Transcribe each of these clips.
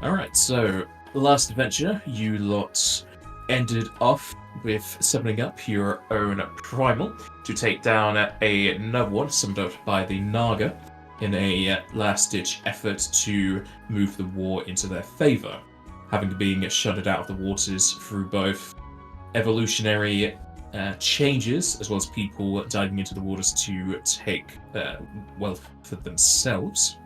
Alright, so last adventure, you lot ended off with summoning up your own primal to take down another one summoned up by the Naga in a last-ditch effort to move the war into their favour, having been shuttered out of the waters through both evolutionary changes as well as people diving into the waters to take wealth for themselves.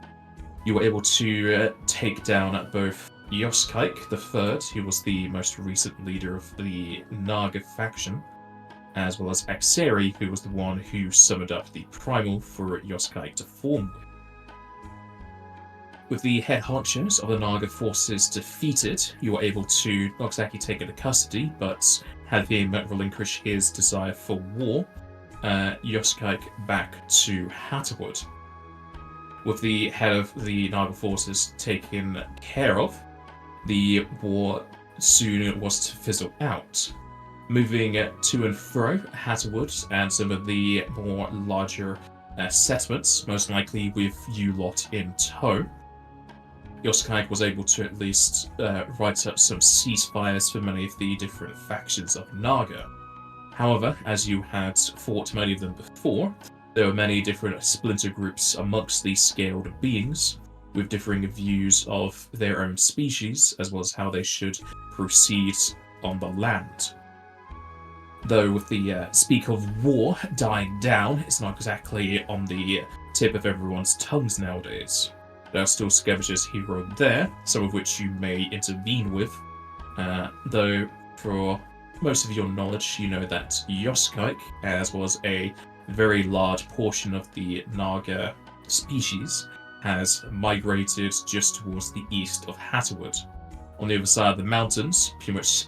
You were able to take down both Yoskaik the Third, who was the most recent leader of the Naga faction, as well as Axeri, who was the one who summoned up the primal for Yoskaik to form with. With the head honchos of the Naga forces defeated, you were able to not exactly take into custody, but have him relinquish his desire for war, Yoskaik back to Hattahwood. With the head of the Naga forces taken care of, the war soon was to fizzle out. Moving to and fro Hattahwood and some of the more larger settlements, most likely with you lot in tow, Yoskaik was able to at least write up some ceasefires for many of the different factions of Naga. However, as you had fought many of them before, there were many different splinter groups amongst these scaled beings, with differing views of their own species, as well as how they should proceed on the land. Though with the speak of war dying down, it's not exactly on the tip of everyone's tongues nowadays. There are still scavengers here or there, some of which you may intervene with, though for most of your knowledge, you know that Yoskaik, as well as a very large portion of the Naga species, has migrated just towards the east of Hattahwood, on the other side of the mountains, pretty much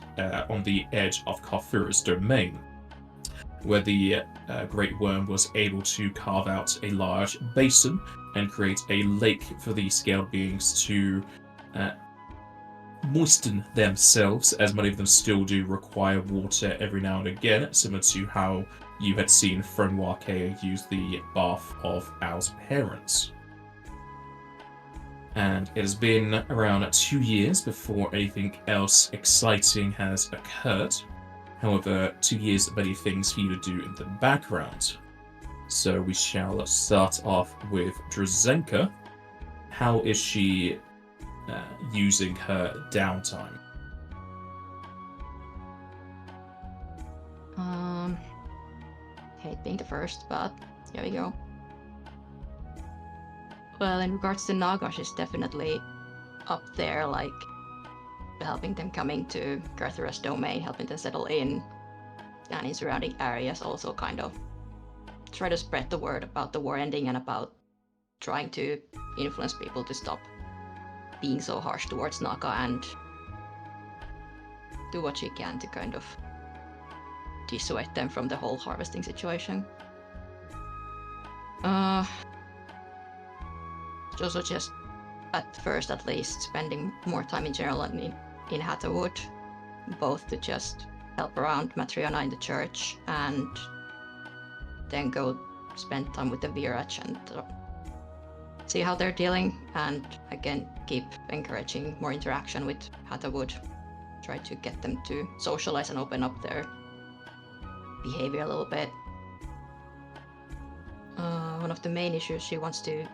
on the edge of Karthurra's domain, where the Great Worm was able to carve out a large basin and create a lake for the scaled beings to moisten themselves, as many of them still do require water every now and again, similar to how you had seen Frenwake use the bath of Al's parents. And it has been around 2 years before anything else exciting has occurred. However, 2 years of many things for you to do in the background. So we shall start off with Drazenka. How is she using her downtime? Hate being the first, but here we go. Well, in regards to Naga, she's definitely up there, like helping them coming to Karthurra's domain, helping them settle in, and in surrounding areas also kind of try to spread the word about the war ending and about trying to influence people to stop being so harsh towards Naga and do what she can to kind of dissuade them from the whole harvesting situation. She also just, at first at least, spending more time in general in Hattahwood, both to just help around Matriona in the church and then go spend time with the Viraj and see how they're dealing, and again keep encouraging more interaction with Hattahwood, try to get them to socialize and open up their behavior a little bit. One of the main issues she wants to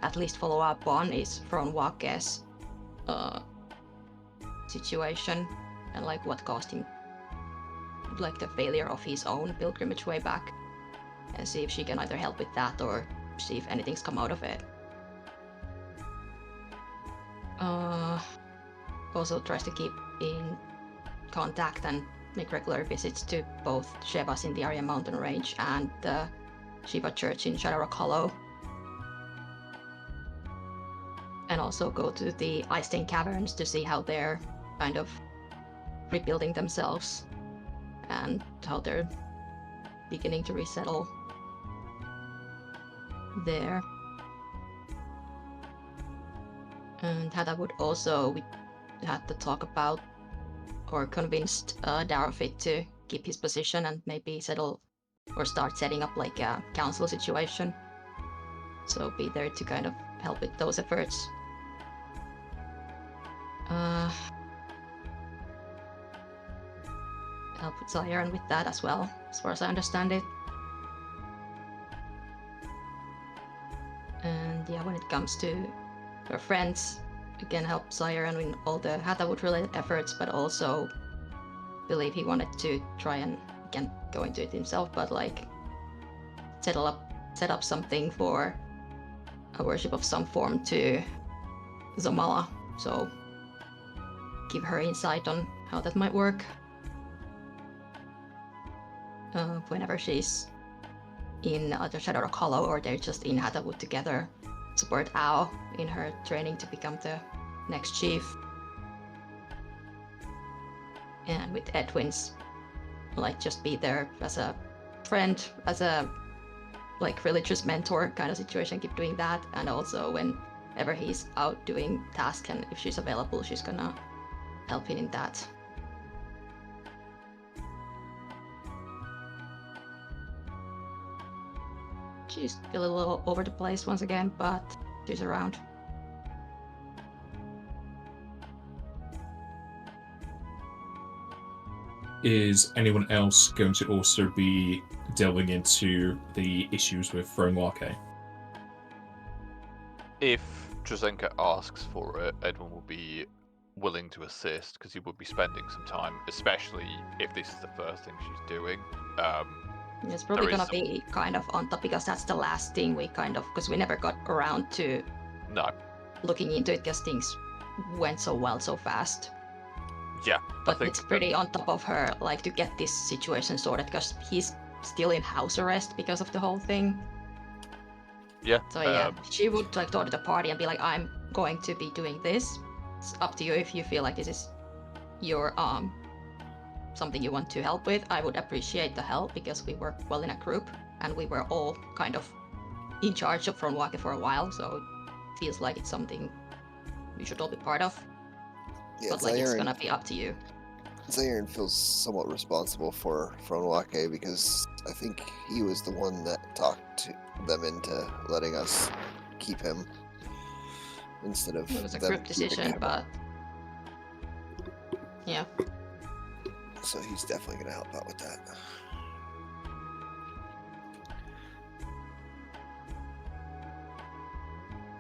at least follow up on is Frenwake's situation and like what caused him, like the failure of his own pilgrimage way back, and see if she can either help with that or see if anything's come out of it. Also tries to keep in contact and make regular visits to both Shevas in the Aryan Mountain Range and the Shiva Church in Shadowrock Hollow. And also go to the Ice Stain Caverns to see how they're kind of rebuilding themselves and how they're beginning to resettle there. And Hattahwood also, we had to talk about or convinced Darrowfit to keep his position and maybe settle or start setting up like a council situation. So be there to kind of help with those efforts. Help with Zion with that as well, as far as I understand it. And yeah, when it comes to her friends, again help Zion in all the Hattahwood related efforts, but also believe he wanted to try and again go into it himself, but like set up something for a worship of some form to Zomala. So give her insight on how that might work. Whenever she's in either Shadowrock Hollow or they're just in Hattahwood together, support Ao in her training to become the next chief. And with Edwin's, like just be there as a friend, as a like religious mentor kind of situation, keep doing that. And also whenever he's out doing tasks and if she's available, she's gonna help him in that. She's a little over the place once again, but she's around. Is anyone else going to also be delving into the issues with Fronwake? If Drazenka asks for it, Edwin will be willing to assist because he would be spending some time, especially if this is the first thing she's doing. It's probably gonna be kind of on top because that's the last thing we because we never got around to looking into it because things went so well so fast. Yeah, but it's pretty on top of her, like to get this situation sorted because he's still in house arrest because of the whole thing. Yeah. So yeah, she would like talk to the party and be like, "I'm going to be doing this. It's up to you if you feel like this is your something you want to help with. I would appreciate the help because we work well in a group and we were all kind of in charge of Fronwake for a while, so it feels like it's something we should all be part of. Yeah, but like it's gonna be up to you." Zaire feels somewhat responsible for Fronwake because I think he was the one that talked them into letting us keep him instead of. It was a group decision, but yeah. So he's definitely going to help out with that.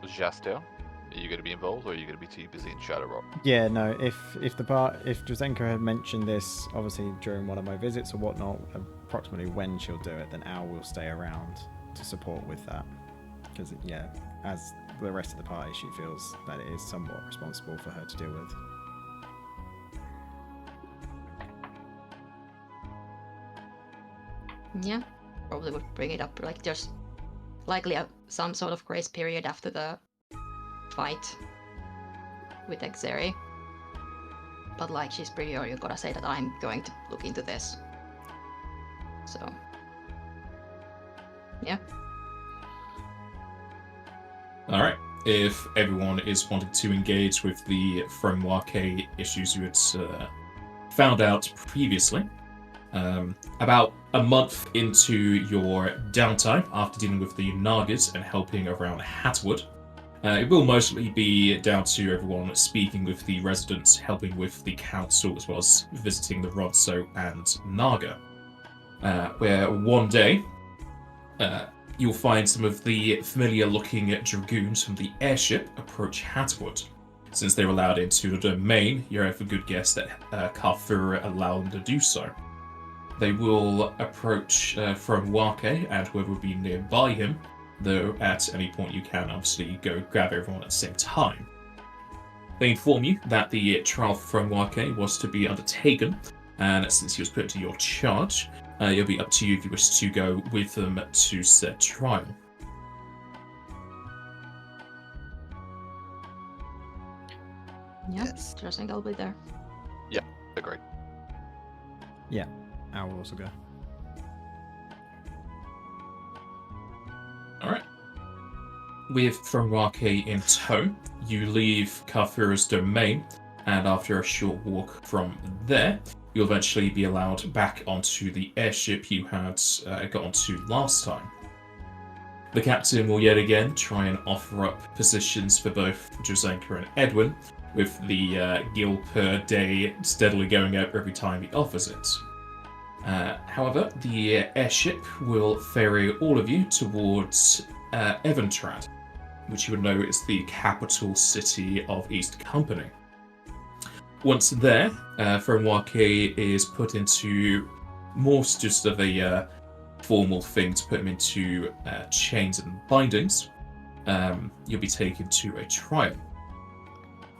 Jastel, are you going to be involved, or are you going to be too busy in Shadowrock? Yeah, no. If Drazenka had mentioned this, obviously during one of my visits or whatnot, approximately when she'll do it, then Al will stay around to support with that. Because yeah, as the rest of the party, she feels that it is somewhat responsible for her to deal with. Yeah, probably would bring it up. Like there's likely some sort of grace period after the fight with Exeri. But like she's pretty sure you gotta say that I'm going to look into this. So yeah. Alright. If everyone is wanted to engage with the Fronwake issues you had found out previously, about a month into your downtime after dealing with the Nagas and helping around Hattahwood, it will mostly be down to everyone speaking with the residents, helping with the council, as well as visiting the Ronso and Naga. Where one day, you'll find some of the familiar-looking dragoons from the airship approach Hattahwood. Since they were allowed into the domain, you have a good guess that Karthurra allowed them to do so. They will approach Fronwake and whoever would be nearby him, though at any point you can obviously go grab everyone at the same time. They inform you that the trial for Fronwake was to be undertaken, and since he was put into your charge, it'll be up to you if you wish to go with them to said trial. Yeah, I think I'll be there. Yeah, agreed. Yeah, I will also go. Alright. With Fronwake in tow, you leave Karthurra's domain, and after a short walk from there, you'll eventually be allowed back onto the airship you had got onto last time. The captain will yet again try and offer up positions for both Drazenka and Edwin, with the gil per day steadily going up every time he offers it. However, the airship will ferry all of you towards Eventrad, which you would know is the capital city of East Company. Once there, Frenwake is put into more just of a formal thing to put him into chains and bindings. You'll be taken to a trial.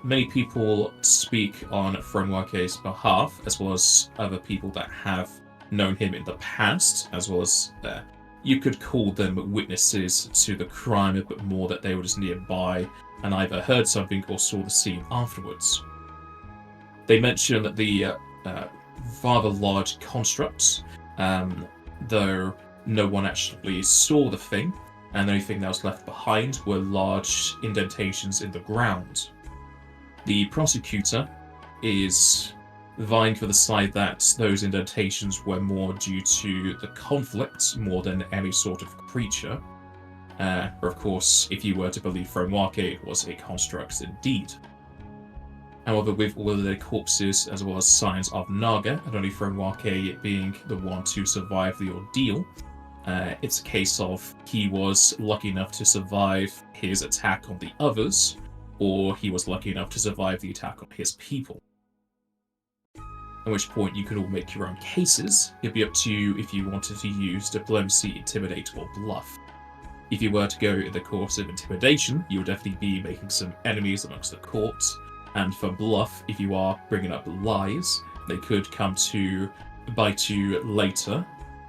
Many people speak on Frenwake's behalf, as well as other people that have known him in the past, as well as you could call them witnesses to the crime, but more that they were just nearby and either heard something or saw the scene afterwards. They mention that the rather large constructs, though no one actually saw the thing, and the only thing that was left behind were large indentations in the ground. The prosecutor is vying for the side that those indentations were more due to the conflict more than any sort of creature. Or of course, if you were to believe Frenwake, it was a construct indeed. However, with all of their corpses as well as signs of Naga, and only Frenwake being the one to survive the ordeal, it's a case of he was lucky enough to survive his attack on the others, or he was lucky enough to survive the attack on his people. At which point you can all make your own cases. It'd be up to you if you wanted to use diplomacy, intimidate, or bluff. If you were to go in the course of intimidation, you would definitely be making some enemies amongst the court. And for bluff, if you are bringing up lies, they could come to bite you later.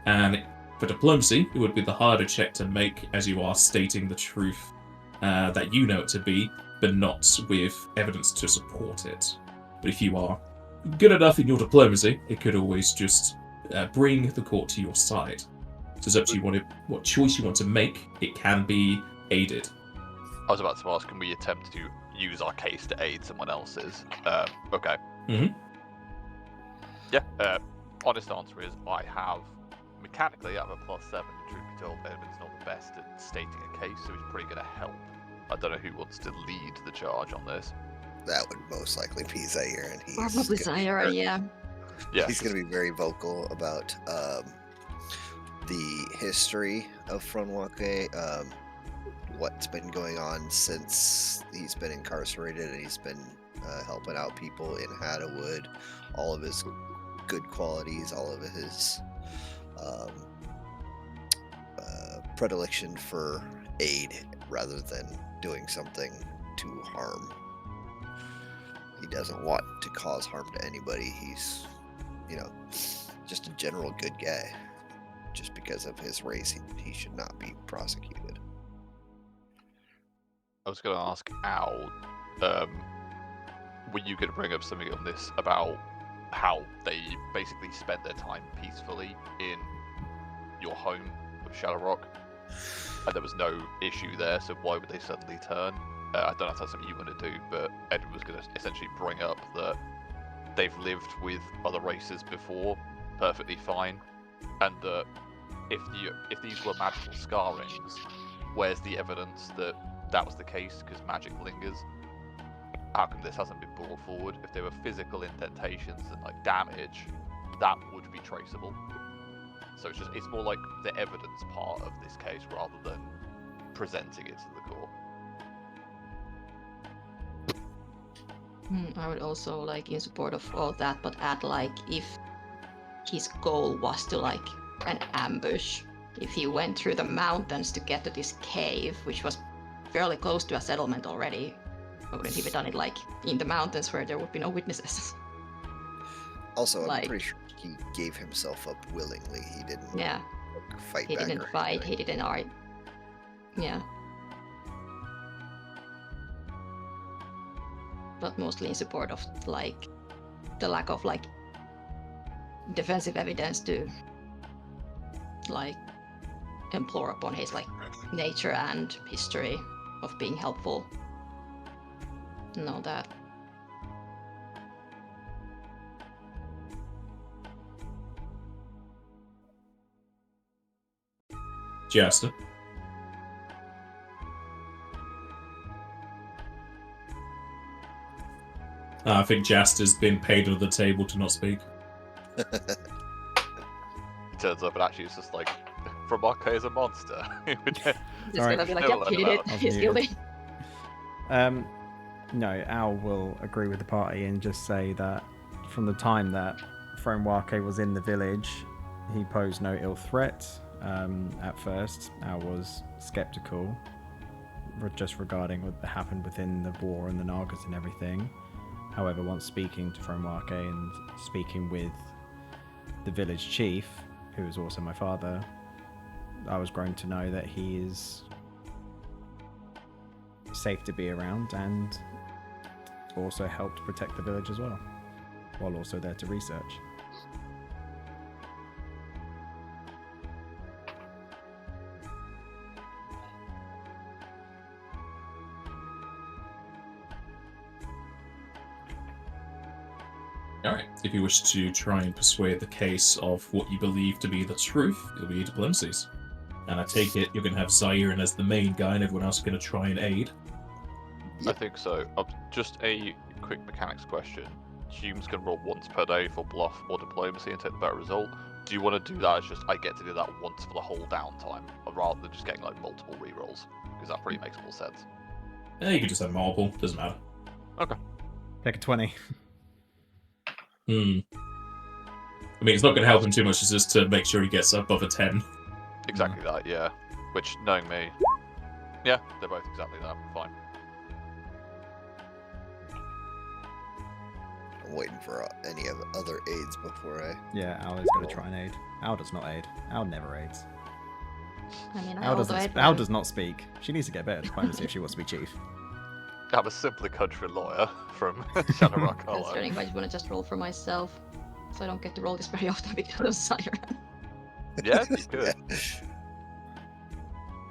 And for diplomacy, it would be the harder check to make, as you are stating the truth that you know it to be, but not with evidence to support it. But if you are good enough in your diplomacy, it could always just bring the court to your side. So it's up to you what choice you want to make. It can be aided. I was about to ask, can we attempt to use our case to aid someone else's? Okay. Mm-hmm. Yeah, honest answer is mechanically, I have a +7. Truth be told, Edmund's not the best at stating a case, so he's pretty going to help. I don't know who wants to lead the charge on this. That would most likely be Zaire, and he's Probably Zaire, yeah. Yeah, he's going to be very vocal about the history of Frenwake, what's been going on since he's been incarcerated, and he's been helping out people in Hattahwood, all of his good qualities, all of his predilection for aid rather than doing something to harm. He doesn't want to cause harm to anybody. He's, just a general good guy. Just because of his race, he should not be prosecuted. I was going to ask Al, were you going to bring up something on this about how they basically spent their time peacefully in your home of Shadow Rock, and there was no issue there, so why would they suddenly turn? I don't know if that's something you want to do, but Edward was going to essentially bring up that they've lived with other races before, perfectly fine, and that if these were magical scarrings, where's the evidence that that was the case? Because magic lingers. How come this hasn't been brought forward? If there were physical indentations and damage, that would be traceable. So it's more like the evidence part of this case rather than presenting it to the court. I would also in support of all that, but add if his goal was to an ambush, if he went through the mountains to get to this cave, which was fairly close to a settlement already, why wouldn't he have done it in the mountains where there would be no witnesses? Also, I'm pretty sure he gave himself up willingly. He didn't fight he back. Didn't fight, he didn't argue. Yeah. But mostly in support of the lack of defensive evidence to implore upon his nature and history of being helpful. Know that. Jester. I think Jaster's been paid under the table to not speak. He turns up and actually it's just like, Fromake is a monster. Just Sorry. gonna be like, Never yep, let he him did out. it. I was He's muted. guilty. No, Al will agree with the party and just say that from the time that Fromake was in the village, he posed no ill threat. At first, Al was skeptical, just regarding what happened within the war and the Nagas and everything. However, once speaking to Fromake and speaking with the village chief, who is also my father, I was grown to know that he is safe to be around and also helped protect the village as well, while also there to research. Alright, if you wish to try and persuade the case of what you believe to be the truth, it'll be diplomacies. And I take it you're going to have Zairin as the main guy and everyone else is going to try and aid. I think so. Just a quick mechanics question. Humans can roll once per day for bluff or diplomacy and take the better result. Do you want to do that as just, I get to do that once for the whole downtime, rather than just getting like multiple rerolls? Because that probably makes more sense. You could just have multiple, doesn't matter. Take a 20. I mean, it's not going to help him too much, it's just to make sure he gets above a 10. Exactly that, yeah. Which, knowing me, yeah, they're both exactly that. Fine. I'm waiting for any other aids before I. Yeah, Al is going to try and aid. Al does not aid. Al never aids. I mean, Al does not speak. She needs to get better at diplomacy if she wants to be chief. I'm a simply country lawyer from Shadowrock Hollow. Considering I just want to just roll for myself, so I don't get to roll this very often because of Siren. Yeah, you could.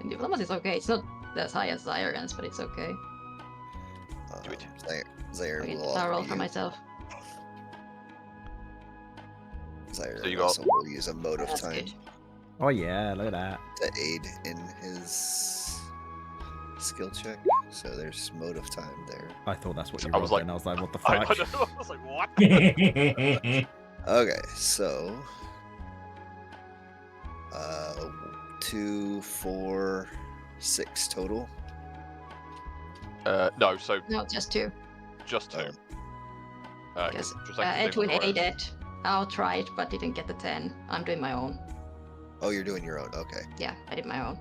And diplomacy is okay. It's not as high as Siren's, but it's okay. Do it. Zaire Okay, will I'll roll also for myself. Zaire So you got- also will use a mode of That's time good. Oh yeah, look at that. to aid in his skill check. So there's mode of time there. I thought that's what you I rolled, was like- and I was like, what the I fuck? know, I was like, what? Okay, so 2, 4, 6 total. No, so No, just two. just two. Because just like Edwin aided. I'll try it, but didn't get the 10. I'm doing my own. Oh, you're doing your own. Okay. Yeah, I did my own.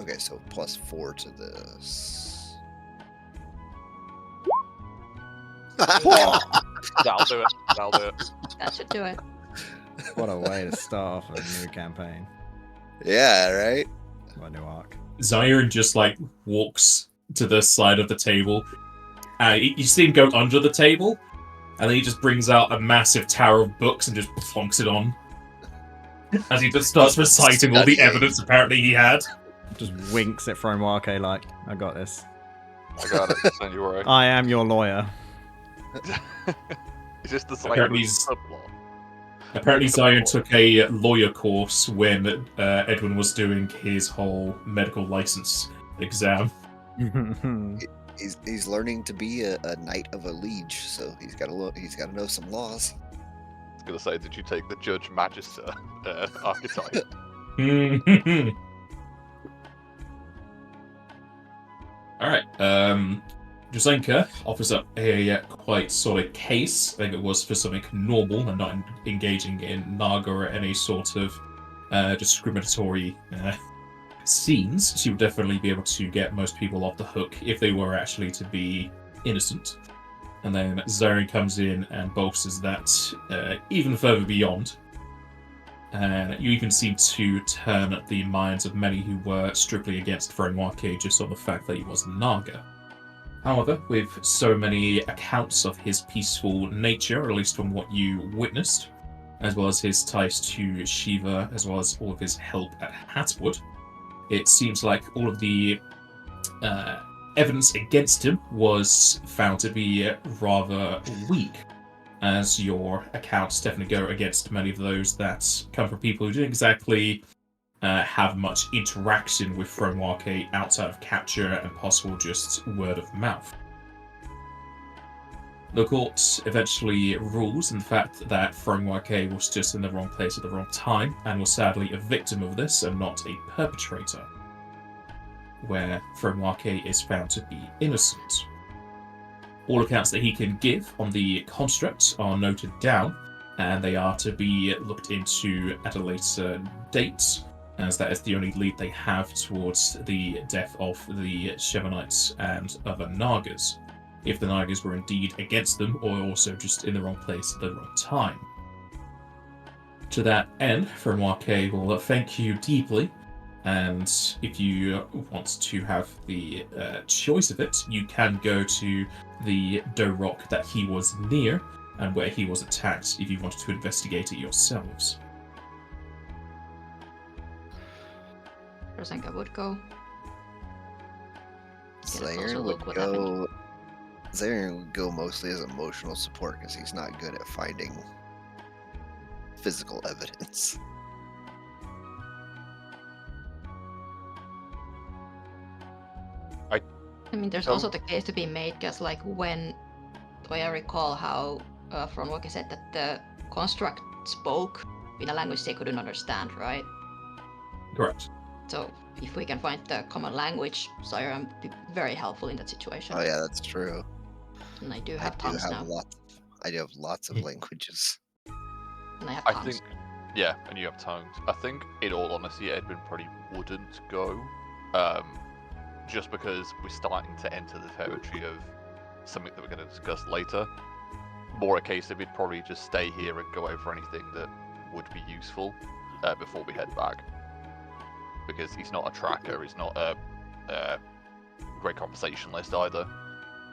Okay, so plus 4 to this. That'll do it. That'll do it. That should do it. What a way to start off a new campaign. Yeah, right? What a new arc. Zairin just like walks to the side of the table. You see him go under the table, and then he just brings out a massive tower of books and just plonks it on. As he just starts reciting all the evidence apparently he had. Just winks at Fromake like, I got this. I got it. Don't you worry. I am your lawyer. Is this the Apparently slavery he's- subplot? Apparently Zion took a lawyer course when Edwin was doing his whole medical license exam. He's learning to be a knight of a liege, so he's got to know some laws. I was gonna say, did you take the Judge Magister archetype? Alright, Josenka offers up a quite solid case. I think it was for something normal and not engaging in naga or any sort of discriminatory scenes. She would definitely be able to get most people off the hook if they were actually to be innocent. And then Zarian comes in and bolsters that even further beyond. And you even seem to turn the minds of many who were strictly against Fromake just on the fact that he was Naga. However, with so many accounts of his peaceful nature, or at least from what you witnessed, as well as his ties to Shiva, as well as all of his help at Hattahwood, it seems like all of the evidence against him was found to be rather weak, as your accounts definitely go against many of those that come from people who didn't exactly have much interaction with Fromake outside of capture and possible just word of mouth. The court eventually rules in the fact that Fromwake was just in the wrong place at the wrong time and was sadly a victim of this and not a perpetrator, where Fromwake is found to be innocent. All accounts that he can give on the construct are noted down, and they are to be looked into at a later date, as that is the only lead they have towards the death of the Shemanites and other Nagas. If the Nagas were indeed against them, or also just in the wrong place at the wrong time. To that end, Fromwake will thank you deeply, and if you want to have the choice of it, you can go to the dough rock that he was near, and where he was attacked, if you wanted to investigate it yourselves. Rosenka would go. Get a Zaire closer would look what happened. go. Zaire would go mostly as emotional support because he's not good at finding physical evidence. I mean, there's also the case to be made, because like when I recall how Fromwake said that the construct spoke in a language they couldn't understand, right? Correct. So if we can find the common language, Siren would be very helpful in that situation. Oh yeah, that's true. And I do have tongues now. I do have lots of languages. And I have I tongues. think, yeah, and you have tongues. I think, in all honesty, Edwin probably wouldn't go, just because we're starting to enter the territory of something that we're going to discuss later. More a case of he'd probably just stay here and go over anything that would be useful before we head back. Because he's not a tracker, he's not a great conversationalist either.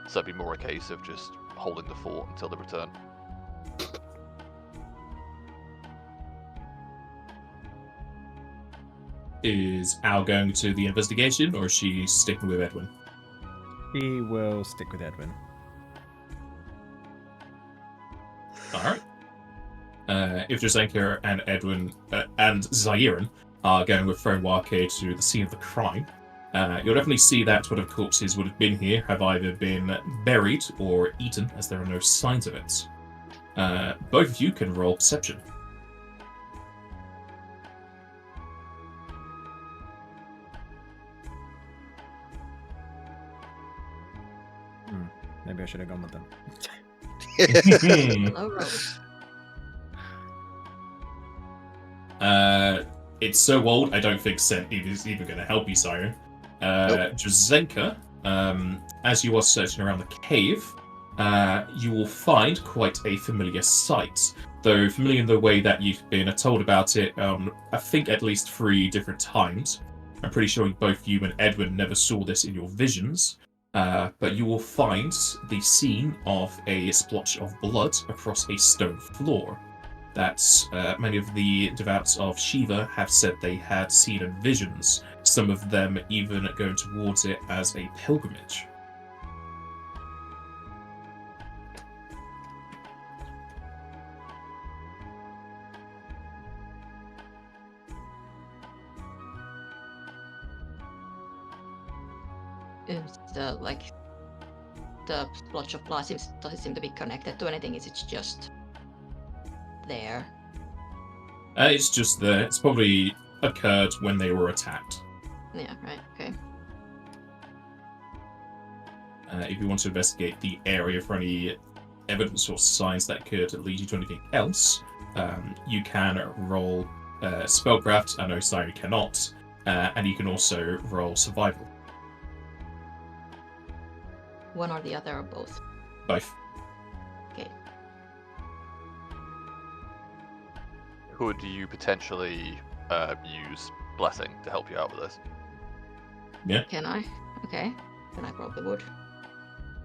So it'd be more a case of just holding the fort until the return. Is Al going to the investigation, or is she sticking with Edwin? He will stick with Edwin. Alright. If Josenka and Edwin and Zairin are going with Fromwake to the scene of the crime, you'll definitely see that what of corpses would have been here have either been buried or eaten, as there are no signs of it. Both of you can roll perception. Maybe I should have gone with them. Hello, Rose. It's so old, I don't think Scent is even going to help you, Siren. Nope. Josenka, as you are searching around the cave, you will find quite a familiar sight. Though familiar in the way that you've been told about it, I think at least 3 different times. I'm pretty sure both you and Edwin never saw this in your visions. But you will find the scene of a splotch of blood across a stone floor that many of the devout of Shiva have said they had seen in visions, some of them even going towards it as a pilgrimage. Is the splotch of blood does it seem to be connected to anything? Is it just there? It's just there. It's probably occurred when they were attacked. Yeah, right, okay. If you want to investigate the area for any evidence or signs that could lead you to anything else, you can roll spellcraft. I know Siren cannot, and you can also roll survival. One or the other or both? Both. Okay. Could you potentially use Blessing to help you out with this? Yeah. Can I? Okay. Can I roll the wood?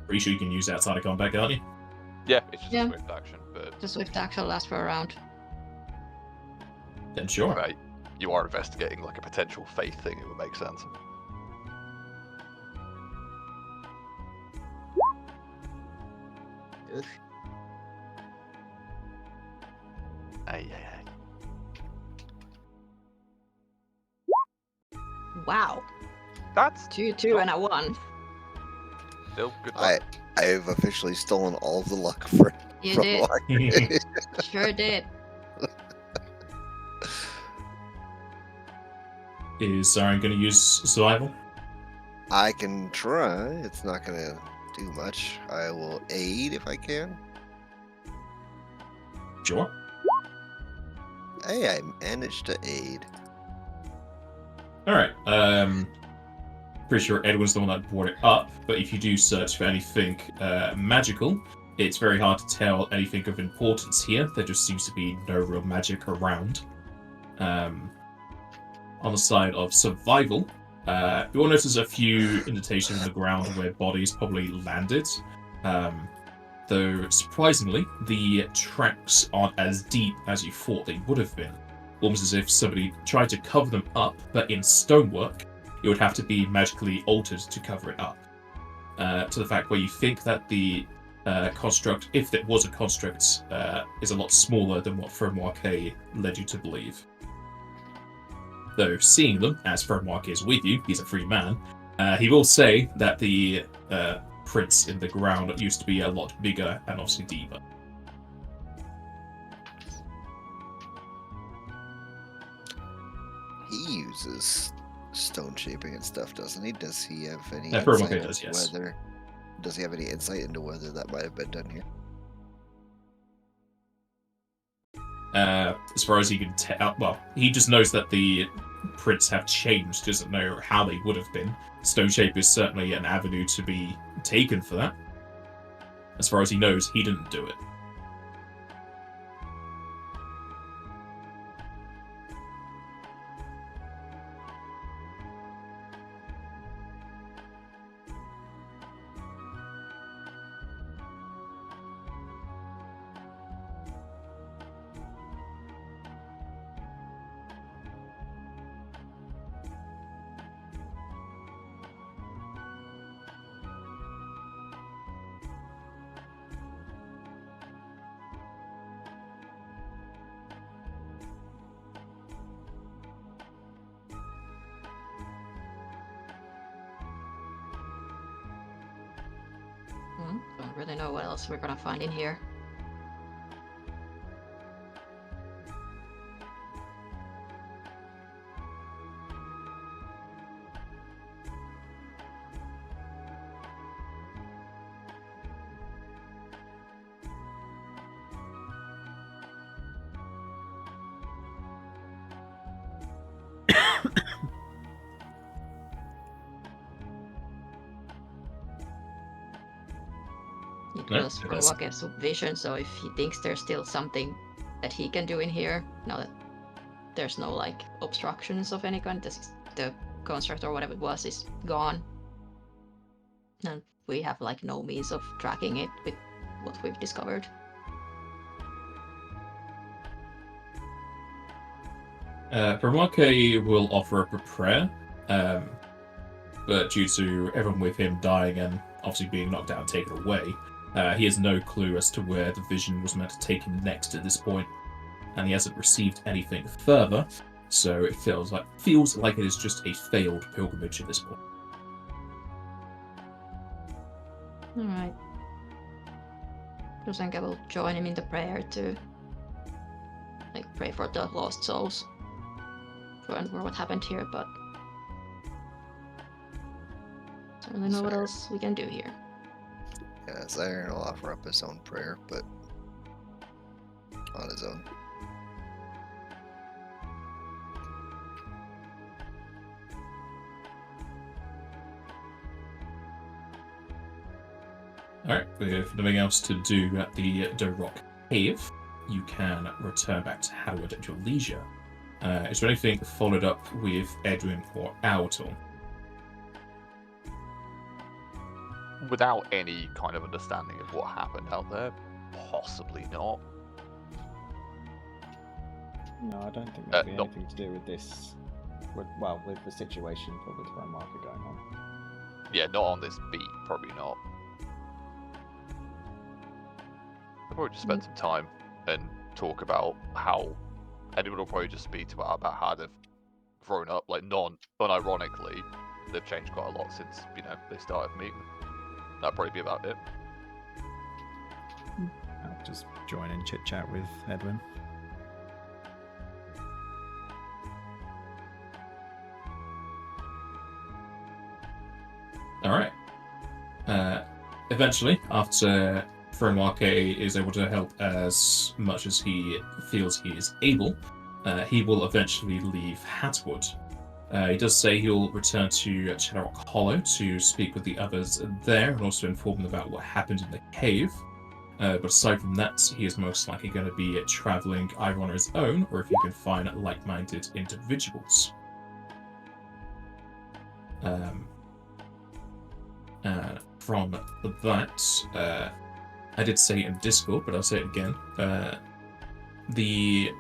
Pretty sure you can use outside of combat, can't you? Yeah, it's just Yeah. a swift action, but The swift action lasts for a round. Then sure. right, you are investigating like a potential faith thing, it would make sense. Ay, ay, ay. Wow. That's 2, 2, and a 1. still good. I luck. I've officially stolen all of the luck from You did. Wake. Sure did. Is Siren going to use survival? I can try. It's not gonna do much. I will aid if I can. Sure. Hey, I managed to aid. Alright, pretty sure Edwin's the one that brought it up, but if you do search for anything magical, it's very hard to tell anything of importance here. There just seems to be no real magic around. On the side of survival, you will notice a few indentations in the ground where bodies probably landed. Though, surprisingly, the tracks aren't as deep as you thought they would have been. Almost as if somebody tried to cover them up, but in stonework, it would have to be magically altered to cover it up. To the fact where you think that the construct, if it was a construct, is a lot smaller than what Fermoake led you to believe. Though seeing them, as Fermoake is with you, he's a free man, he will say that the prints in the ground used to be a lot bigger and obviously deeper. He uses stone shaping and stuff, doesn't he? Does he have any Fermoake insight does, into yes. whether? Does he have any insight into whether that might have been done here? As far as he can tell, well, he just knows that the prints have changed, doesn't know how they would have been. Stone shape is certainly an avenue to be taken for that. As far as he knows, he didn't do it. Don't really know what else we're gonna find in here. It No, was it from is. Wake's vision, so if he thinks there's still something that he can do in here, now that there's no like obstructions of any kind, the construct or whatever it was is gone. And we have like no means of tracking it with what we've discovered. Fermoake will offer up a prayer, but due to everyone with him dying and obviously being knocked out and taken away, he has no clue as to where the vision was meant to take him next at this point, and he hasn't received anything further, so it feels like it is just a failed pilgrimage at this point. Alright. Rosenka will join him in the prayer to like pray for the lost souls for what happened here, but I don't really know what Sorry. else we can do here. Yeah, Zion will offer up his own prayer, but on his own. Alright, with nothing else to do at the Rock Cave, you can return back to Hattahwood at your leisure. Is there anything followed up with Edwin or Al at all? Without any kind of understanding of what happened out there, possibly not. No, I don't think there'll be not- anything to do with this. With the situation with Fermoake going on. Yeah, not on this beat, probably not. I'll probably just spend some time and talk about how anyone will probably just speak about how they've grown up, like unironically, they've changed quite a lot since, they started meeting. That'd probably be about it. just join in chit chat with Edwin. All right. Eventually, after Fernwake is able to help as much as he feels he is able, he will eventually leave Hattahwood. He does say he'll return to Shadowrock Hollow to speak with the others there and also inform them about what happened in the cave. But aside from that, he is most likely going to be traveling either on his own or if he can find like-minded individuals. From that, I did say it in Discord, but I'll say it again. The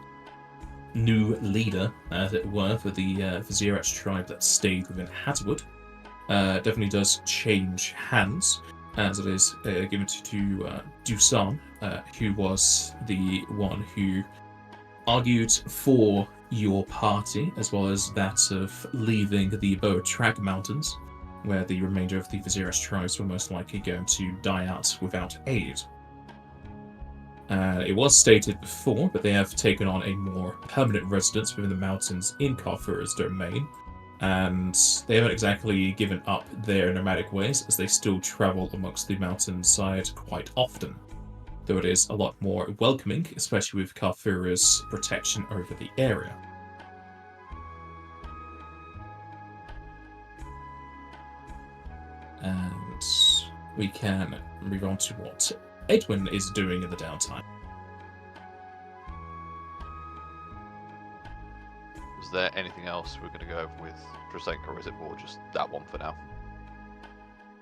new leader, as it were, for the Vizierats tribe that stayed within Hattahwood definitely does change hands, as it is given to Dusan, who was the one who argued for your party, as well as that of leaving the Boatrag Mountains, where the remainder of the Vizierats tribes were most likely going to die out without aid. It was stated before, but they have taken on a more permanent residence within the mountains in Karthurra's domain, and they haven't exactly given up their nomadic ways, as they still travel amongst the mountainside quite often, though it is a lot more welcoming, especially with Karthurra's protection over the area. And we can move on to what Edwin is doing in the downtime. Is there anything else we're going to go over with Drazenka, or is it more just that one for now?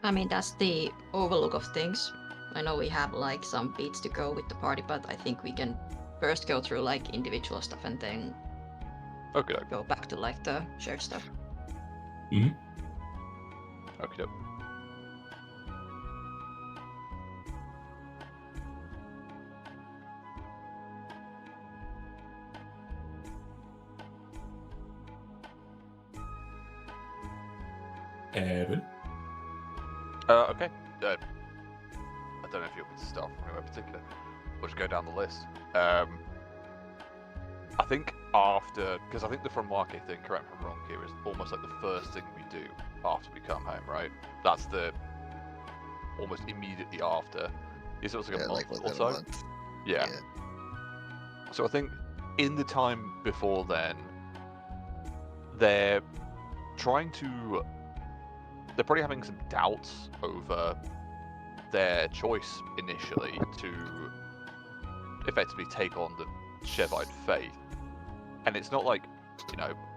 I mean, that's the overlook of things. I know we have like some beats to go with the party, but I think we can first go through like individual stuff and then Okay. go back to like the shared stuff. Okay. Edwin? Okay. I don't know if you'll be to start from anywhere particular. We'll just go down the list. I think after, because I think the From Market thing, correct me if I'm wrong here, is almost like the first thing we do after we come home, right? That's the almost immediately after. Is it like a month or so? Yeah. So I think in the time before then, they're probably having some doubts over their choice initially to effectively take on the Shevite faith. And it's not like,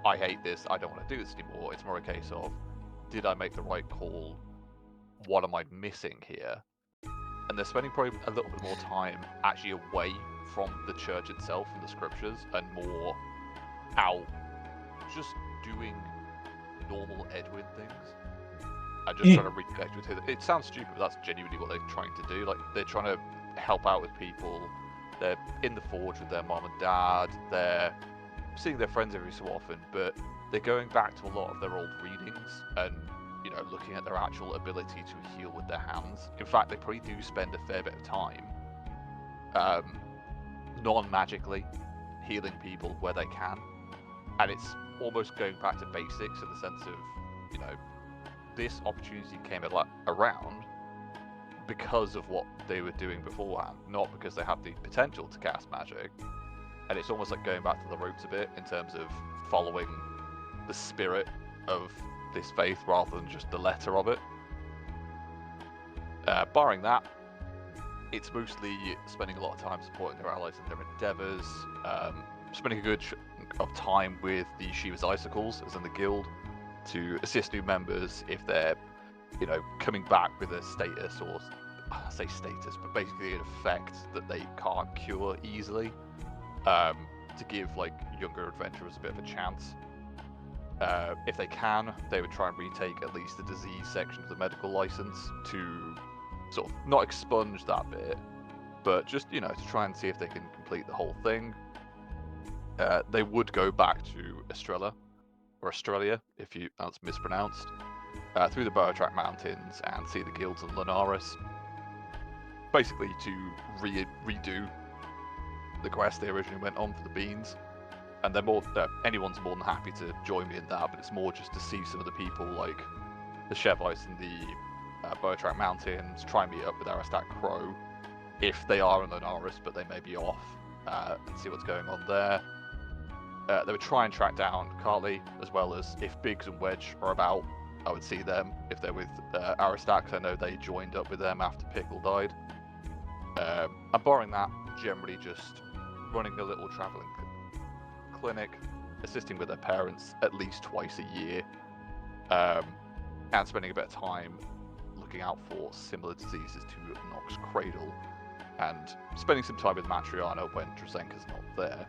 I hate this, I don't want to do this anymore. It's more a case of, did I make the right call? What am I missing here? And they're spending probably a little bit more time actually away from the church itself and the scriptures and more out just doing normal Edwin things. And just trying to reconnect with him. It sounds stupid, but that's genuinely what they're trying to do. Like, they're trying to help out with people. They're in the forge with their mom and dad. They're seeing their friends every so often, but they're going back to a lot of their old readings and, looking at their actual ability to heal with their hands. In fact, they probably do spend a fair bit of time non-magically healing people where they can. And it's almost going back to basics in the sense of, this opportunity came around because of what they were doing beforehand, not because they have the potential to cast magic. And it's almost like going back to the roots a bit in terms of following the spirit of this faith rather than just the letter of it. Barring that, it's mostly spending a lot of time supporting their allies in their endeavours, spending a good chunk of time with the Shiva's Icicles, as in the guild, to assist new members if they're, coming back with a status, or I say status, but basically an effect that they can't cure easily, to give younger adventurers a bit of a chance. If they can, they would try and retake at least the disease section of the medical license to sort of not expunge that bit, but just to try and see if they can complete the whole thing. They would go back to Australia, if that's mispronounced, through the Boatrag Mountains and see the guilds in Linares. basically to redo the quest they originally went on for the beans, and they're anyone's more than happy to join me in that. But it's more just to see some of the people like the Chevites and the Bowtrack Mountains try and meet up with Aristat Crow if they are in Lunaris, but they may be off, and see what's going on there. They would try and track down Carly, as well as if Biggs and Wedge are about, I would see them. If they're with Aristat, 'cause I know they joined up with them after Pickle died. And barring that, generally just running a little travelling clinic, assisting with their parents at least twice a year, and spending a bit of time looking out for similar diseases to Nox Cradle, and spending some time with Matriana when Drazenka's not there.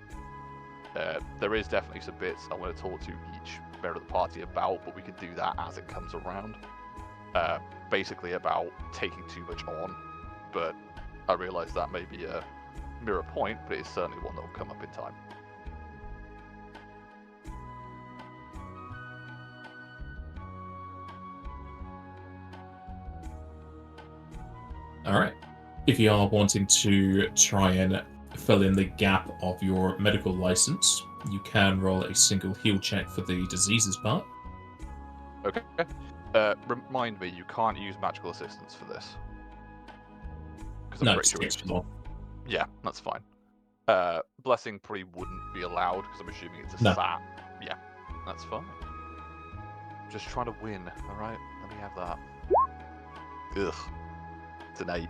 There is definitely some bits I want to talk to each member of the party about, but we can do that as it comes around. Basically about taking too much on, but I realise that may be a mirror point, but it's certainly one that will come up in time. Alright. If you are wanting to try and fill in the gap of your medical license, you can roll a single heal check for the diseases part. Okay. Remind me, you can't use magical assistance for this. No, it's not. Yeah, that's fine. Blessing probably wouldn't be allowed because I'm assuming it's a sat. Yeah, that's fine. Just trying to win, alright? Let me have that. Ugh. It's an 8.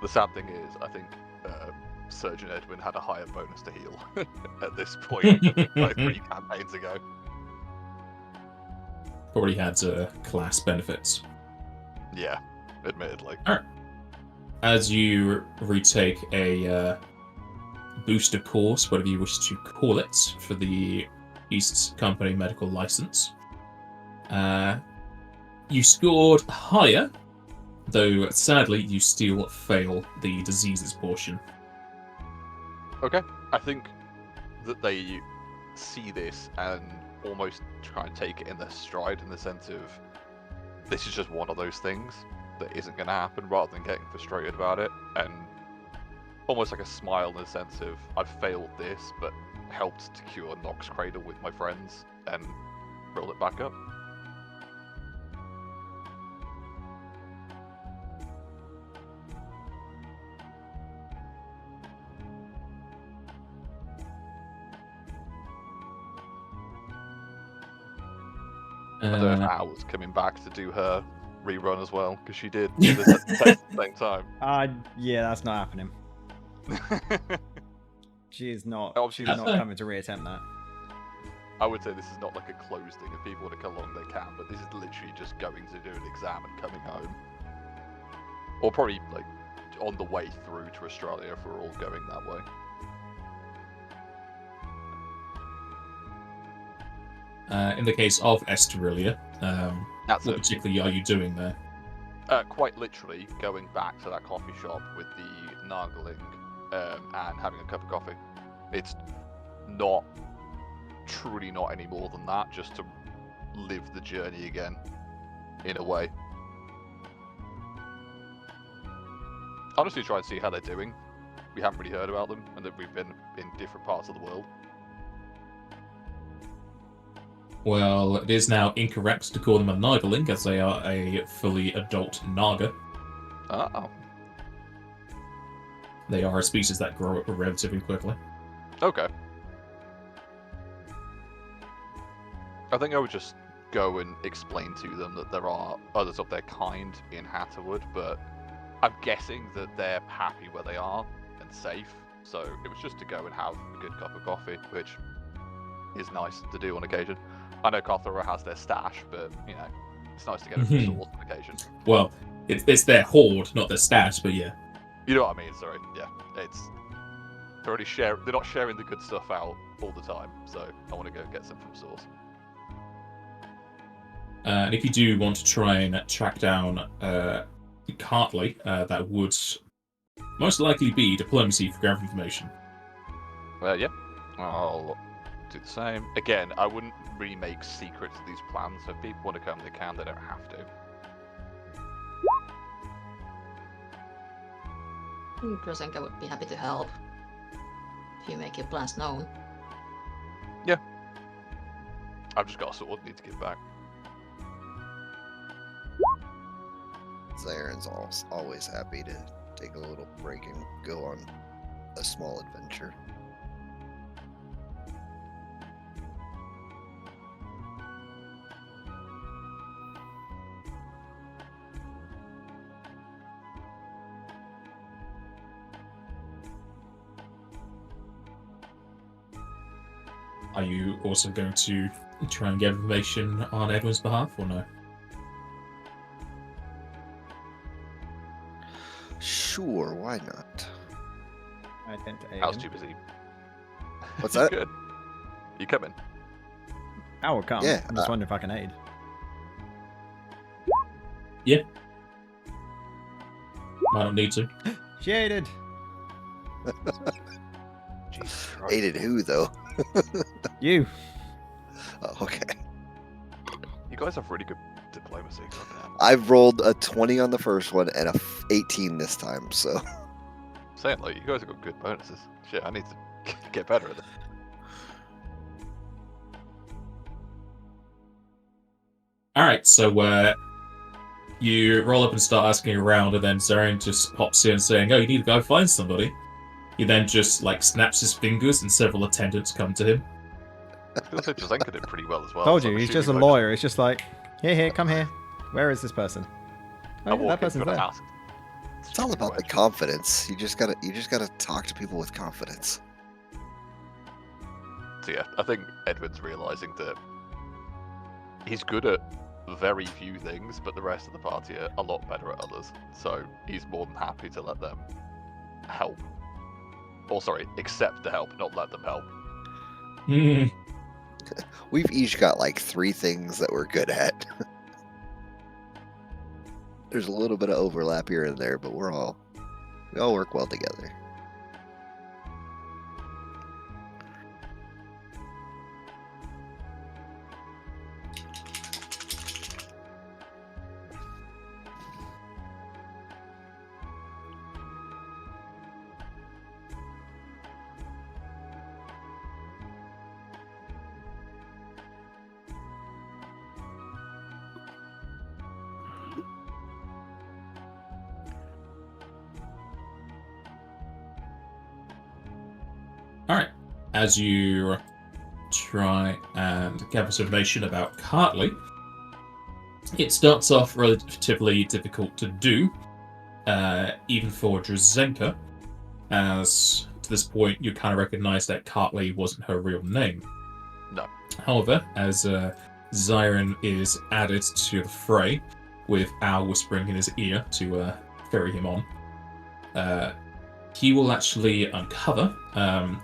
The sad thing is, I think Surgeon Edwin had a higher bonus to heal at this point, like 3 campaigns ago. Already had class benefits. Yeah, admittedly. Alright. As you retake a booster course, whatever you wish to call it, for the East Company medical license, you scored higher, though sadly you still fail the diseases portion. Okay, I think that they see this and almost try and take it in their stride, in the sense of this is just one of those things that isn't going to happen, rather than getting frustrated about it, and almost like a smile in the sense of I've failed this but helped to cure Nox Cradle with my friends and roll it back up. I don't know if Al was coming back to do her rerun as well, because she did this at the same time. Yeah, that's not happening. She's not coming to reattempt that. I would say this is not like a closed thing. If people want to come along, they can, but this is literally just going to do an exam and coming home. Or probably like on the way through to Australia if we're all going that way. In the case of Esterilia, what particularly are you doing there? Quite literally going back to that coffee shop with the Nargling and having a cup of coffee. It's not truly not any more than that, just to live the journey again, in a way. Honestly, try and see how they're doing. We haven't really heard about them, and that we've been in different parts of the world. Well, it is now incorrect to call them a Nagaling, as they are a fully adult Naga. Uh-oh. They are a species that grow up relatively quickly. Okay. I think I would just go and explain to them that there are others of their kind in Hattahwood, but I'm guessing that they're happy where they are and safe, so it was just to go and have a good cup of coffee, which is nice to do on occasion. I know Karthurra has their stash, but, you know, it's nice to get a resource on occasion. Well, it's their hoard, not their stash, but yeah. You know what I mean, sorry, yeah. They're not sharing the good stuff out all the time, so I want to go get some from source. And if you do want to try and track down Cartley, that would most likely be diplomacy for ground information. Yeah. I'll do the same. Again, I wouldn't really make secrets of these plans, so if people want to come, they can, they don't have to. Drozenka would be happy to help if you make your plans known. I've just got a sword, need to give back. Zyron's always happy to take a little break and go on a small adventure. Are you also going to try and get information on Edwin's behalf, or no? Sure, why not? I tend to aid I was him. too busy. What's that? Good. You coming? I will come. Yeah, I'm just wondering if I can aid. Might not need to. She aided! Jesus Christ. Aided who, though? You! Oh, okay. You guys have really good diplomacy. Fucking hell. I've rolled a 20 on the first one and a 18 this time, so... Saying, like, you guys have got good bonuses. Shit, I need to get better at it. Alright, so you roll up and start asking around, and then Zarian just pops in saying, "Oh, you need to go find somebody." He then just, like, snaps his fingers, and several attendants come to him. I feel like Josenka did pretty well as well. Told so you, I'm he's just a assuming I lawyer. It's just like, here, come here. Where is this person? I Oh, yeah, walk that in, person's gotta there. ask. It's all about the confidence. You just gotta talk to people with confidence. So yeah, I think Edwin's realizing that he's good at very few things, but the rest of the party are a lot better at others. So he's more than happy to let them help. Or sorry, accept the help, not let them help. We've each got like 3 things that we're good at. There's a little bit of overlap here and there, but we all work well together. Alright, as you try and gather some information about Kartley, it starts off relatively difficult to do, even for Drozenka, as to this point you kind of recognize that Kartley wasn't her real name. No. However, as Zyron is added to the fray, with Al whispering in his ear to ferry him on, he will actually uncover,